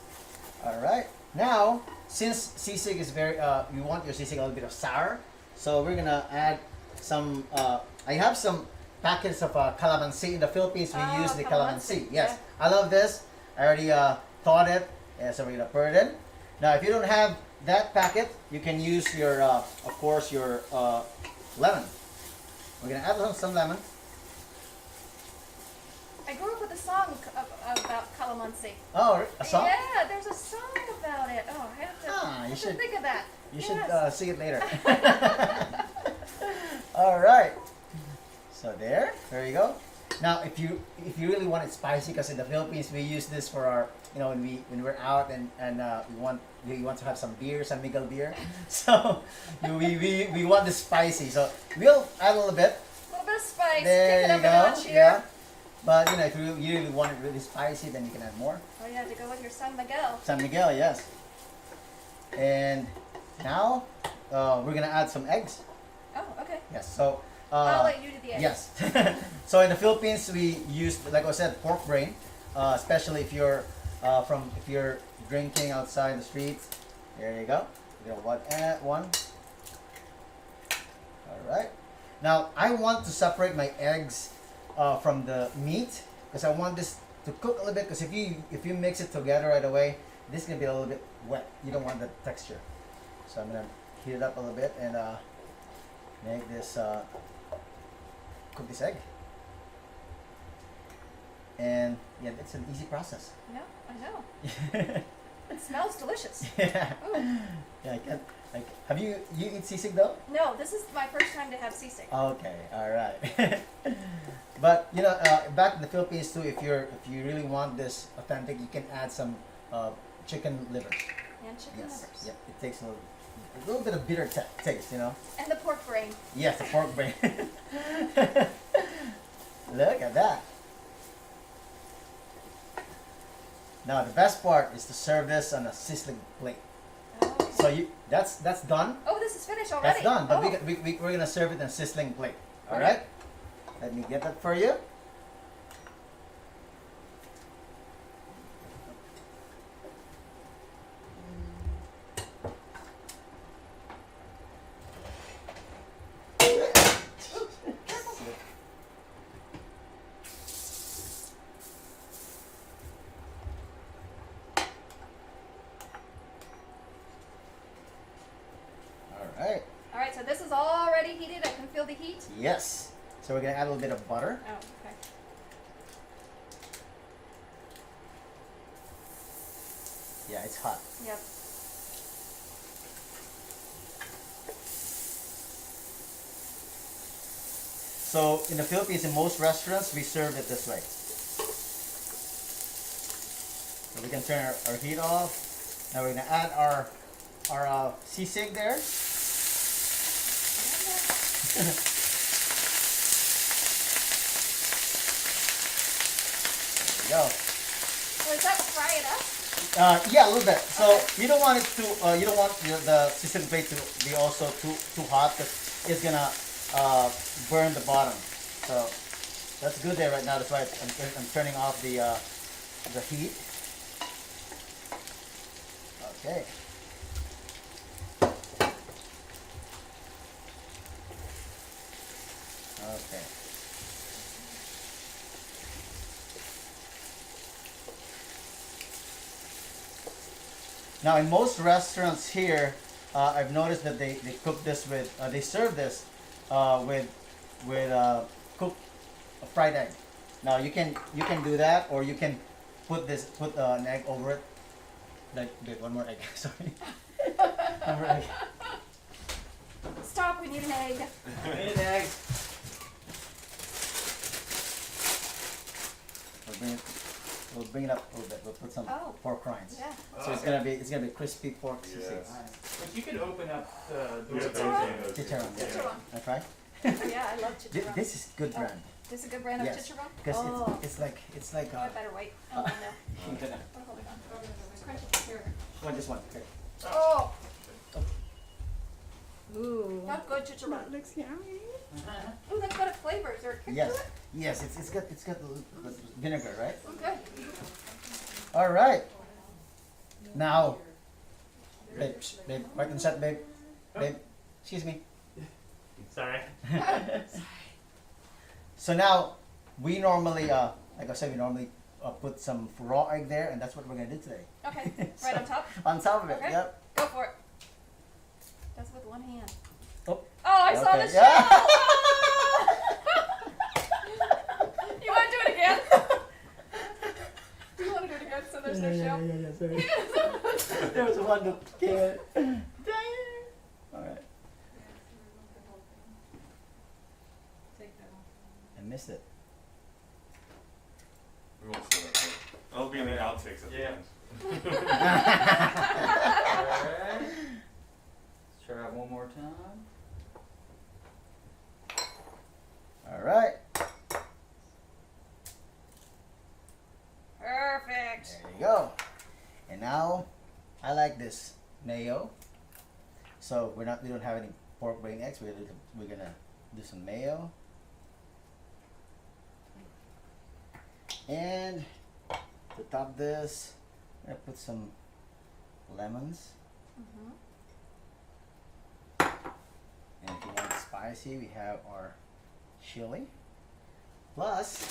All right. Now, since sisig is very you want your sisig a little bit of sour, so we're gonna add some. I have some packets of calamansi. In the Philippines, we use the calamansi. Yes, I love this. I already thawed it, and so we're gonna put it in. Now, if you don't have that packet, you can use your, of course, your lemon. We're gonna add some lemon. I grew up with a song about calamansi. Oh, a song? Yeah, there's a song about it. Oh, I have to, Ah, you have to should- think of that. You Yes. should see it later. All right. So there you go. Now, if you really want it spicy, because in the Philippines we use this for our, when we're out and we want to have some beer, some Miguel beer. So we want this spicy. So we'll add a little bit. A little bit of spice. There Kick it you up a go. notch here. Yeah. But if you really want it really spicy, then you can add more. Oh, you have to go with your San Miguel. San Miguel, yes. And now we're gonna add some eggs. Oh, okay. Yes. So. I'll let you do the eggs. Yes. So in the Philippines, we use, like I said, pork brain, especially if you're drinking outside the streets. There you go. You know what? One. All right. Now I want to separate my eggs from the meat because I want this to cook a little bit. Because if you mix it together right away, this is gonna be a little bit wet. You don't want the texture. So I'm gonna heat it up a little bit and make this. Cook this egg, and yeah, it's an easy process. Yeah, I know. It smells delicious. Yeah. Ooh. Yeah, I can. Have you eat sisig though? No, this is my first time to have sisig. Okay, all right. But back in the Philippines too, if you really want this authentic, you can add some chicken livers. And chicken Yes. livers. Yep. It takes a little bit of bitter taste, And the pork brain. Yes, the pork brain. Look at that. Now the best part is to serve this on a sizzling plate. Oh. So that's done. Oh, this is finished already. That's done. But Oh. we're gonna serve it on a sizzling plate. All Okay. right. Let me get that for you. Alright. Alright, so this is already heated. I can feel the heat. Yes. So we're gonna add a little bit of butter. Oh, okay. Yeah, it's hot. Yep. So in the Philippines, in most restaurants, we serve it this way. So we can turn our heat off. Now we're gonna add our sisig there. There we go. So is that fry it up? Yeah, a little bit. So you don't want it to. You don't want the sizzling plate to be also too hot because it's gonna burn the bottom. So that's good there right now. That's why I'm turning off the heat. Okay. Okay. Now, in most restaurants here, I've noticed that they cook this with, they serve this with cooked fried egg. Now, you can do that, or you can put an egg over it. Like, wait, one more egg. Sorry, one more egg. Stop, we need an egg. We need an egg. We'll bring it up a little bit. We'll put some pork rinds. Yeah. So it's gonna be crispy pork sisig. But you could open up the Chicharron. Chicharron. That's right. Yeah, I love chicharron. This is good brand. This is a good brand of Yes, chicharron? because Oh. it's like Oh, I better wait. Oh, no. You can, Oh, hold on. Crunch it here. one, this one. Okay. Oh! Ooh. Not good chicharron. That looks yummy. Ooh, that's got a flavor. Is there a kick Yes, to it? yes, it's got the vinegar, right? Okay. All right. Now, babe, right in set, babe, excuse me. Sorry. So now, we normally, like I said, we normally put some raw egg there, and that's what we're gonna do today. Okay. Right on top? On top of it, Okay. yep. Go for it. Does it with one hand. Oh. Oh, I saw Okay, the yeah. shell! You want to do it again? Do you want to do it again so there's no shell? Yeah, sorry. There was one that came in. Dang it. All right. I missed it. We won't show that part. That'll be in the outtakes at the end. Alright. Let's try it one more time. All right. Perfect. There you go. And now, I like this mayo. So we don't have any pork brain eggs. We're gonna do some mayo. And to top this, I'm gonna put some lemons. And if you want it spicy, we have our chili. Plus,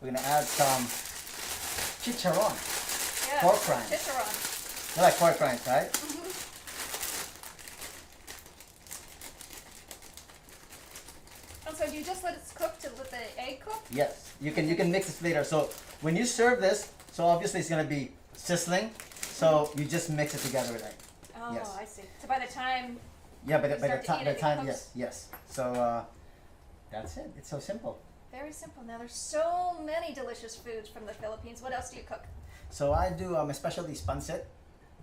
we're gonna add some chicharron. Yeah. Pork rinds. Chicharron. You like pork rinds, right? And so do you just let it cook to let the egg cook? Yes. You can mix this later. So when you serve this, so obviously it's gonna be sizzling. So you just mix it together with egg. Oh, Yes. I see. So by the time Yeah, by you the start to time, eat by it, the time, it yes, cooks. yes. So that's it. It's so simple. Very simple. Now there's so many delicious foods from the Philippines. What else do you cook? So I do my specialty is pancit.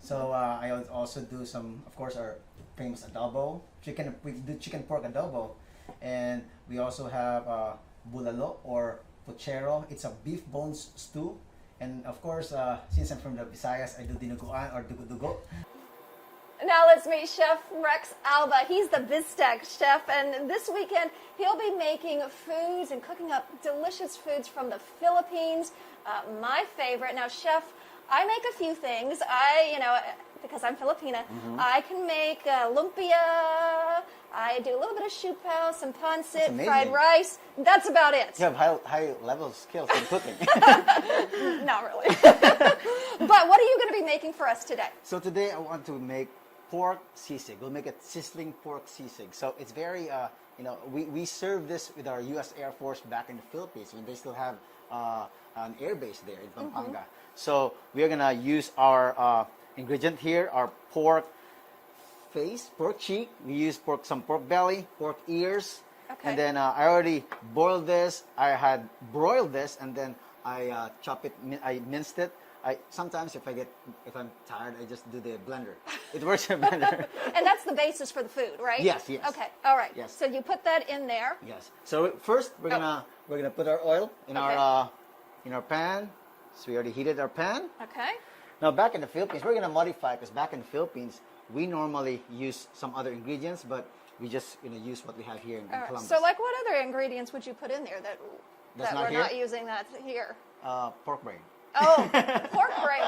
So I also do some, of course, our famous adobo chicken. We do chicken pork adobo, and we also have bulalo or puchero. It's a beef bones stew, and of course, since I'm from the Visayas, I do dinuguan or dugo-dugo. Now let's meet Chef Rex Alba. He's the Bistec chef, and this weekend he'll be making foods and cooking up delicious foods from the Philippines. My favorite. Now, Chef, I make a few things. Because I'm Filipina, I can make lumpia. I do a little bit of siupaw, some pancit, amazing. fried rice. That's about it. You have high level skills in cooking. Not really. But what are you going to be making for us today? So today I want to make pork sisig. We'll make a sizzling pork sisig. So it's very, we serve this with our U.S. Air Force back in the Philippines when they still have an air base there in Pampanga. So we're gonna use our ingredient here, our pork face, pork cheek. We use some pork belly, pork ears. Okay. And then I already boiled this. I had broiled this, and then I chop it. I minced it. Sometimes if I'm tired, I just do the blender. It works in blender. And that's the basis for the food, right? Yes, yes. Okay, all right. Yes. So you put that in there. Yes. So first we're gonna put our oil in our pan. So we already heated our pan. Okay. Now back in the Philippines, we're gonna modify because back in the Philippines we normally use some other ingredients, but we just use what we have here in All right. Columbus. So like what other ingredients would you put in there that not we're here? not using that here? Pork brain. Oh, pork brain.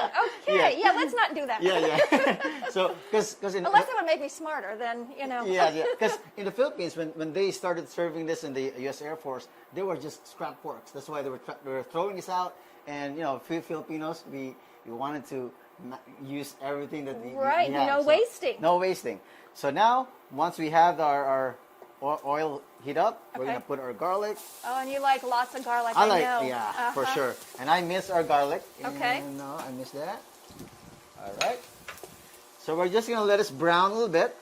Okay. Yeah. Yeah, let's not do that. Yeah. So because Unless it would make me smarter, then Yeah. Because in the Philippines, when they started serving this in the U.S. Air Force, they were just scrap porks. That's why they were throwing this out. And Filipinos, we wanted to use everything that we Right. have. No wasting. No wasting. So now, once we have our oil heat up, we're Okay. gonna put our garlic. Oh, and you like lots of garlic. I like, know. yeah, for sure. And I miss our garlic. Okay. No, I miss that. All right. So we're just gonna let it brown a little bit.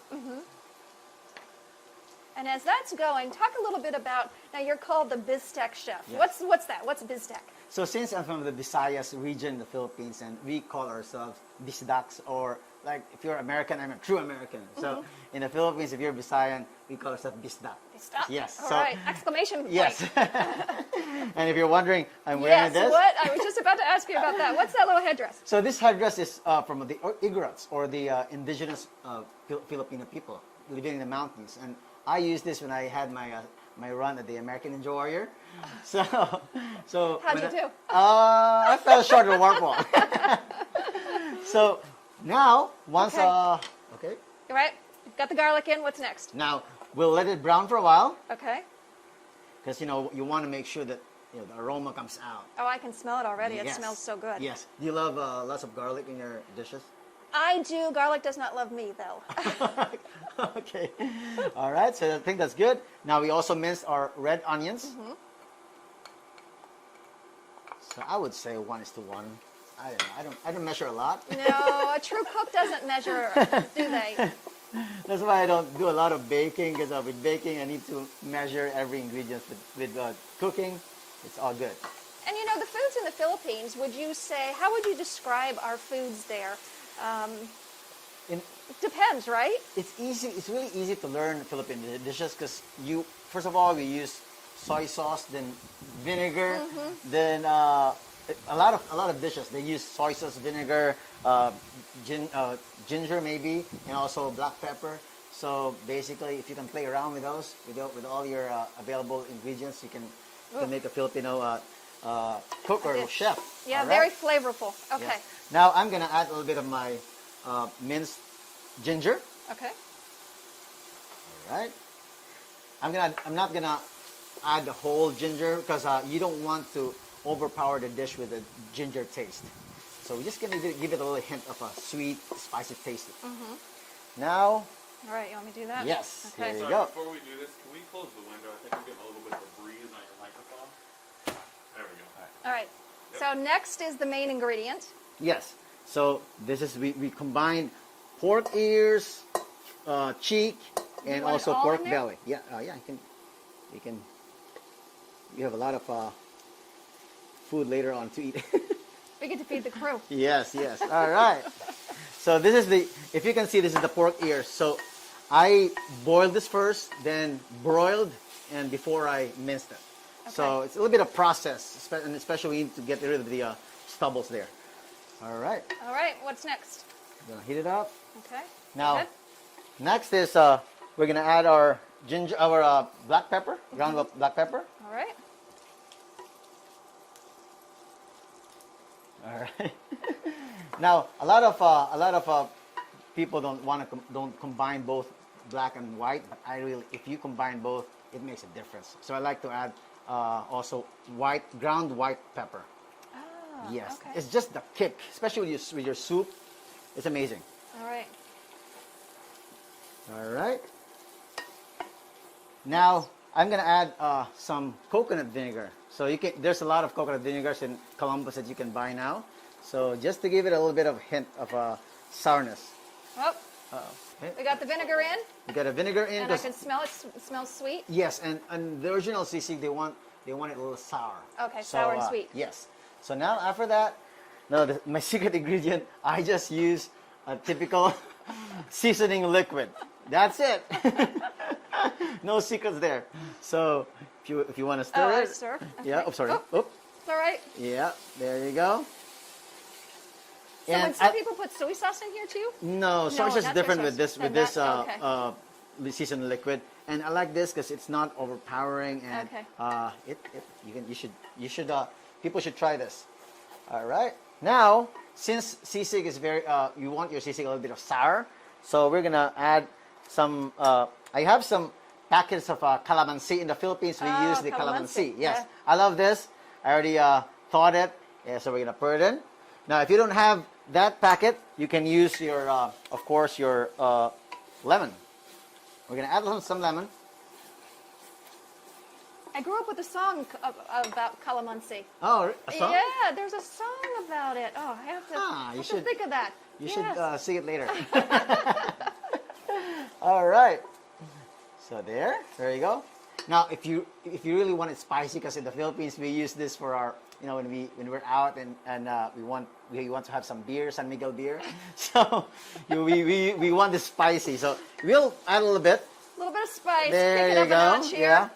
And as that's going, talk a little bit about, now you're called the Bistec chef. Yes. What's that? What's Bistec? So since I'm from the Visayas region in the Philippines, and we call ourselves Bisdacs, or like if you're American, I'm a true American. So in the Philippines, if you're Visayan, we call ourselves Bisdak. Bisdak? Yes. All so, right, exclamation point. Yes. And if you're wondering, I'm wearing this. What? I was just about to ask you about that. What's that little headdress? So this headdress is from the Igorots, or the indigenous Filipino people living in the mountains. And I used this when I had my run at the American Ninja Warrior. So How'd you do? I fell short of the warp wall. So now once okay. All right, got the garlic in. What's next? Now we'll let it brown for a while, Okay. because you want to make sure that the aroma comes out. Oh, I can smell it already. It Yes. smells so good. Yes. Do you love lots of garlic in your dishes? I do. Garlic does not love me, though. Okay. All right. So I think that's good. Now we also minced our red onions. Mm-hmm. So I would say 1:1. I don't know. I don't measure a lot. No, a true cook doesn't measure, do they? That's why I don't do a lot of baking, because with baking I need to measure every ingredient. With cooking, it's all good. And you know, the foods in the Philippines, how would you describe our foods there? Depends, right? It's easy. It's really easy to learn Philippine dishes, because first of all, we use soy sauce, then vinegar, then a lot of dishes they use soy sauce, vinegar, ginger maybe, and also black pepper. So basically, if you can play around with those, with all your available ingredients, you can make a Filipino cook or chef. Yeah, All very right? flavorful. Okay. Yes. Now I'm gonna add a little bit of my minced ginger. Okay. All right. I'm not gonna add the whole ginger, because you don't want to overpower the dish with a ginger taste. So we're just gonna give it a little hint of a sweet, spicy taste. Now. All right, you want me to do that? Yes. Okay. There you Sorry, go. before we do this, can we close the window? I think I'm getting a little bit of a breeze on your microphone. There we go. All right. So next is the main ingredient. Yes. So this is we combined pork ears, cheek, and want it also all pork in there? belly. Yeah. You have a lot of food later on to eat. We get to feed the crew. Yes. All right. So this is if you can see, this is the pork ears. So I boiled this first, then broiled, and before I minced it. Okay. So it's a little bit of process, and especially we need to get rid of the stubbles there. All right. All right, what's next? Gonna heat it up. Okay. Now, Good. next is we're gonna add our black pepper, ground up black pepper. All right. All right. Now, a lot of people don't combine both black and white, but if you combine both, it makes a difference. So I like to add also ground white pepper. Ah, Yes, okay. it's just the kick, especially with your soup. It's amazing. All right. All right. Now I'm gonna add some coconut vinegar. So there's a lot of coconut vinegars in Columbus that you can buy now. So just to give it a little bit of hint of sourness. Oh, Okay. we got the vinegar in, You got a vinegar in. and I can smell it. It smells sweet. Yes, and the original sisig they want it a little sour. Okay, sour and sweet. Yes. So now after that, my secret ingredient, I just use a typical seasoning liquid. That's it. No secrets there. So if you want to stir I it. stir. Yeah. Okay. Oh, sorry. Oh, Oh. it's all right. Yeah. There you go. So And would some people put soy sauce in here too? No, soy sauce is not different soy with this sauce. with Then this that- seasoned liquid, and I like this because it's not overpowering, and Okay. people should try this. All right. Now, since sisig is you want your sisig a little bit of sour, so we're gonna add some. I have some packets of calamansi. In the Philippines, we use the calamansi. Yes, yeah. I love this. I already thawed it. Yeah, so we're gonna put it in. Now, if you don't have that packet, you can use your, of course, your lemon. We're gonna add some lemon. I grew up with a song about calamansi. Oh, a song? Yeah, there's a song about it. Oh, I have to, you have should- to think of that. You Yes. should see it later. All right. So there you go. Now, if you really want it spicy, because in the Philippines we use this for our, when we're out and we want to have some beer, San Miguel beer. So we want this spicy. So we'll add a little bit. A little bit of spice. There Pick it you up a go. notch here. Yeah.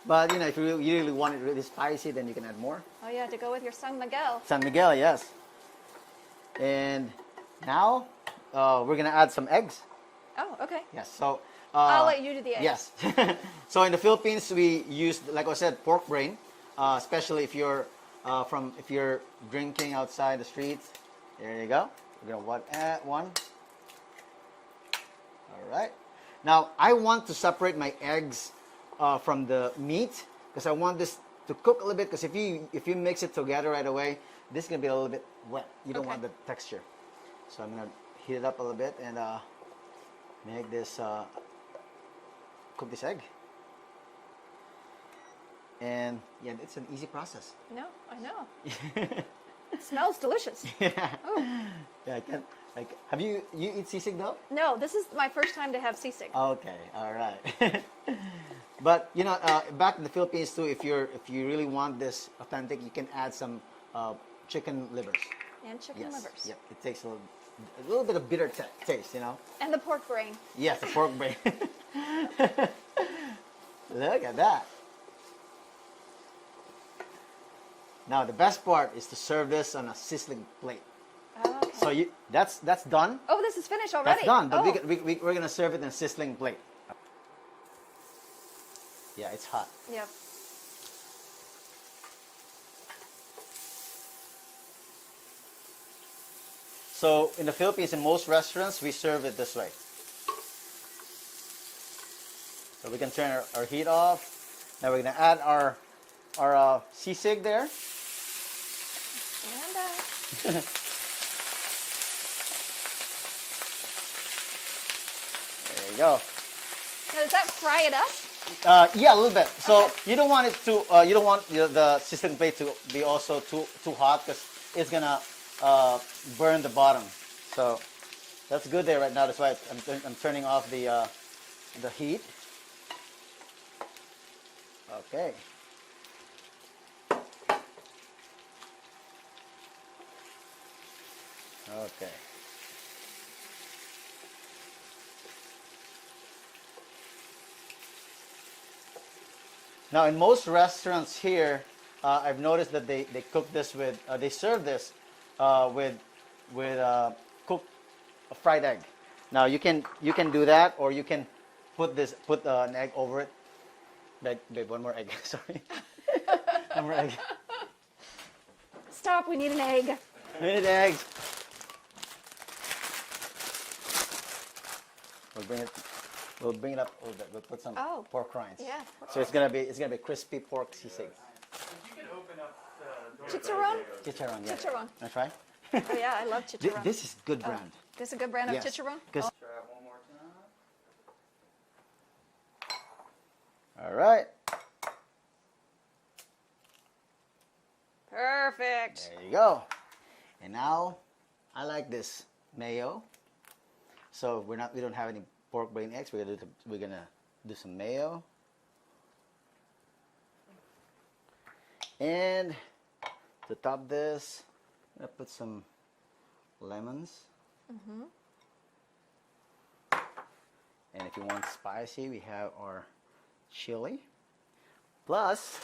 But if you really want it really spicy, then you can add more. Oh yeah, to go with your San Miguel. San Miguel, yes. And now we're gonna add some eggs. Oh, okay. Yes. So I'll let you do the eggs. Yes. So in the Philippines, we use, like I said, pork brain, especially if you're drinking outside the streets. There you go. We're gonna add one. All right. Now I want to separate my eggs from the meat because I want this to cook a little bit. Because if you mix it together right away, this is gonna be a little bit wet. You don't want the texture. So I'm gonna heat it up a little bit and make this cook this egg. And yeah, it's an easy process. No, I know. It smells delicious. Yeah. Oh. Yeah, I can. Have you eat sisig though? No, this is my first time to have sisig. Okay, all right. But back in the Philippines too, if you really want this authentic, you can add some chicken livers. And chicken livers. Yep, it takes a little bit of bitter taste, And the pork brain. Yes, the pork brain. Look at that. Now the best part is to serve this on a sizzling plate. Okay. So that's done. Oh, this is finished already. That's done, but oh. we're gonna serve it in a sizzling plate. Yeah, it's hot. Yep. So in the Philippines, in most restaurants, we serve it this way. So we can turn our heat off. Now we're gonna add our sisig there. And There you go. now does that fry it up? Yeah, a little bit. So you don't want it to. You don't want the sizzling plate to be also too hot because it's gonna burn the bottom. So that's good there right now. That's why I'm turning off the heat. Okay. Okay. Now, in most restaurants here, I've noticed that they cook this with, they serve this with cooked fried egg. Now, you can do that, or you can put an egg over it. Babe, one more egg. Sorry, one more egg. Stop. We need an egg. We need eggs. We'll bring it up a little bit. We'll put some pork rinds. Yeah. So it's gonna be crispy pork sisig. You can open up the Chicharron? Chicharron, yeah. Chicharron. Wanna try? Oh yeah, I love chicharron. This is good brand. This is a good brand of Yes, chicharron? 'cause- Try it one more time. All right. Perfect. There you go. And now, I like this mayo. So we don't have any pork brain eggs. We're gonna do some mayo. And to top this, I'm gonna put some lemons. Mm-hmm. And if you want spicy, we have our chili. Plus,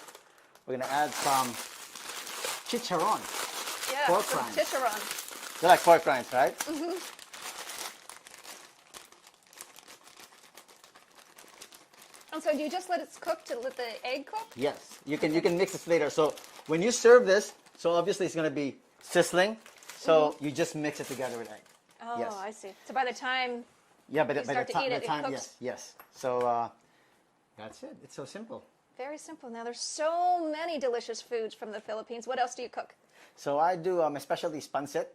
we're gonna add some chicharron. Yeah, pork some rinds. chicharron. You like pork rinds, right? Mm-hmm. And so do you just let it cook to let the egg cook? Yes, you can mix this later. So when you serve this, so obviously it's gonna be sizzling. So you just mix it together with egg. Oh, Yes. I see. So by the time Yeah, by you the start to time, eat it, it cooks. yes. So that's it. It's so simple. Very simple. Now there's so many delicious foods from the Philippines. What else do you cook? So I do my specialty is pancit.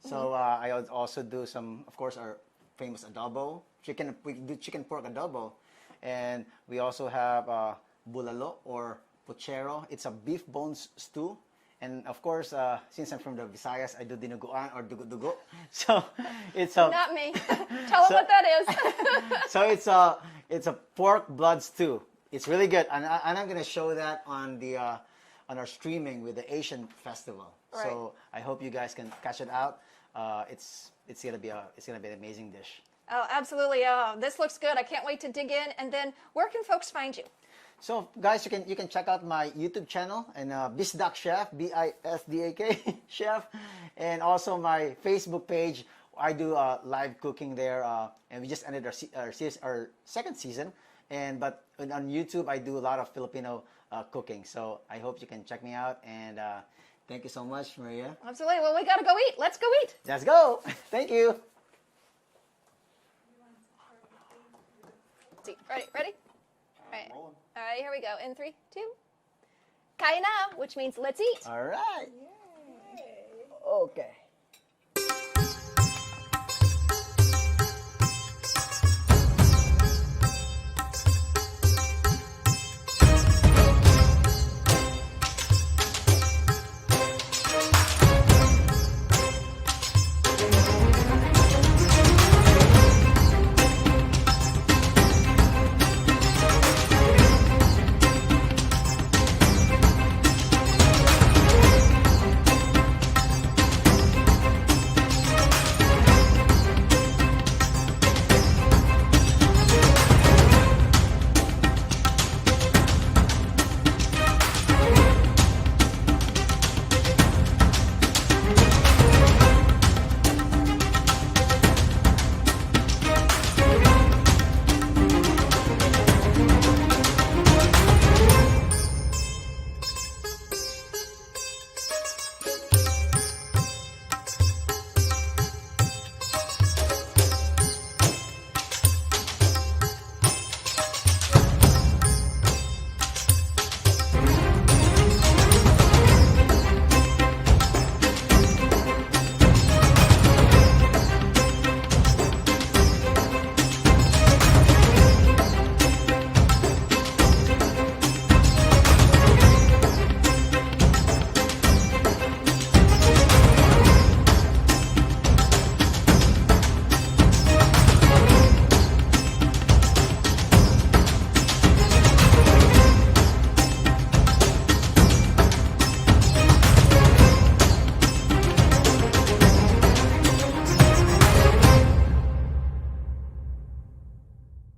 So I also do some, of course, our famous adobo chicken. We do chicken pork adobo, and we also have bulalo or puchero. It's a beef bones stew, And of course, since I'm from the Visayas, I do dinuguan or dugo-dugo. So it's a Not me. Tell them what that is. so it's a pork blood stew. It's really good, and I'm gonna show that on the on our streaming with the Asian Festival. Right. So I hope you guys can catch it out. It's gonna be an amazing dish. Oh, absolutely. This looks good. I can't wait to dig in. And then where can folks find you? So guys, you can check out my YouTube channel and Bisdak Chef, Bisdak Chef, and also my Facebook page. I do live cooking there, and we just ended our second season. But on YouTube, I do a lot of Filipino cooking. So I hope you can check me out. And thank you so much, Maria. Absolutely. Well, we gotta go eat. Let's go eat. Let's go. Thank you. Ready? All right, here we go. In 3, 2. Kain na, which means let's eat. All right. Okay.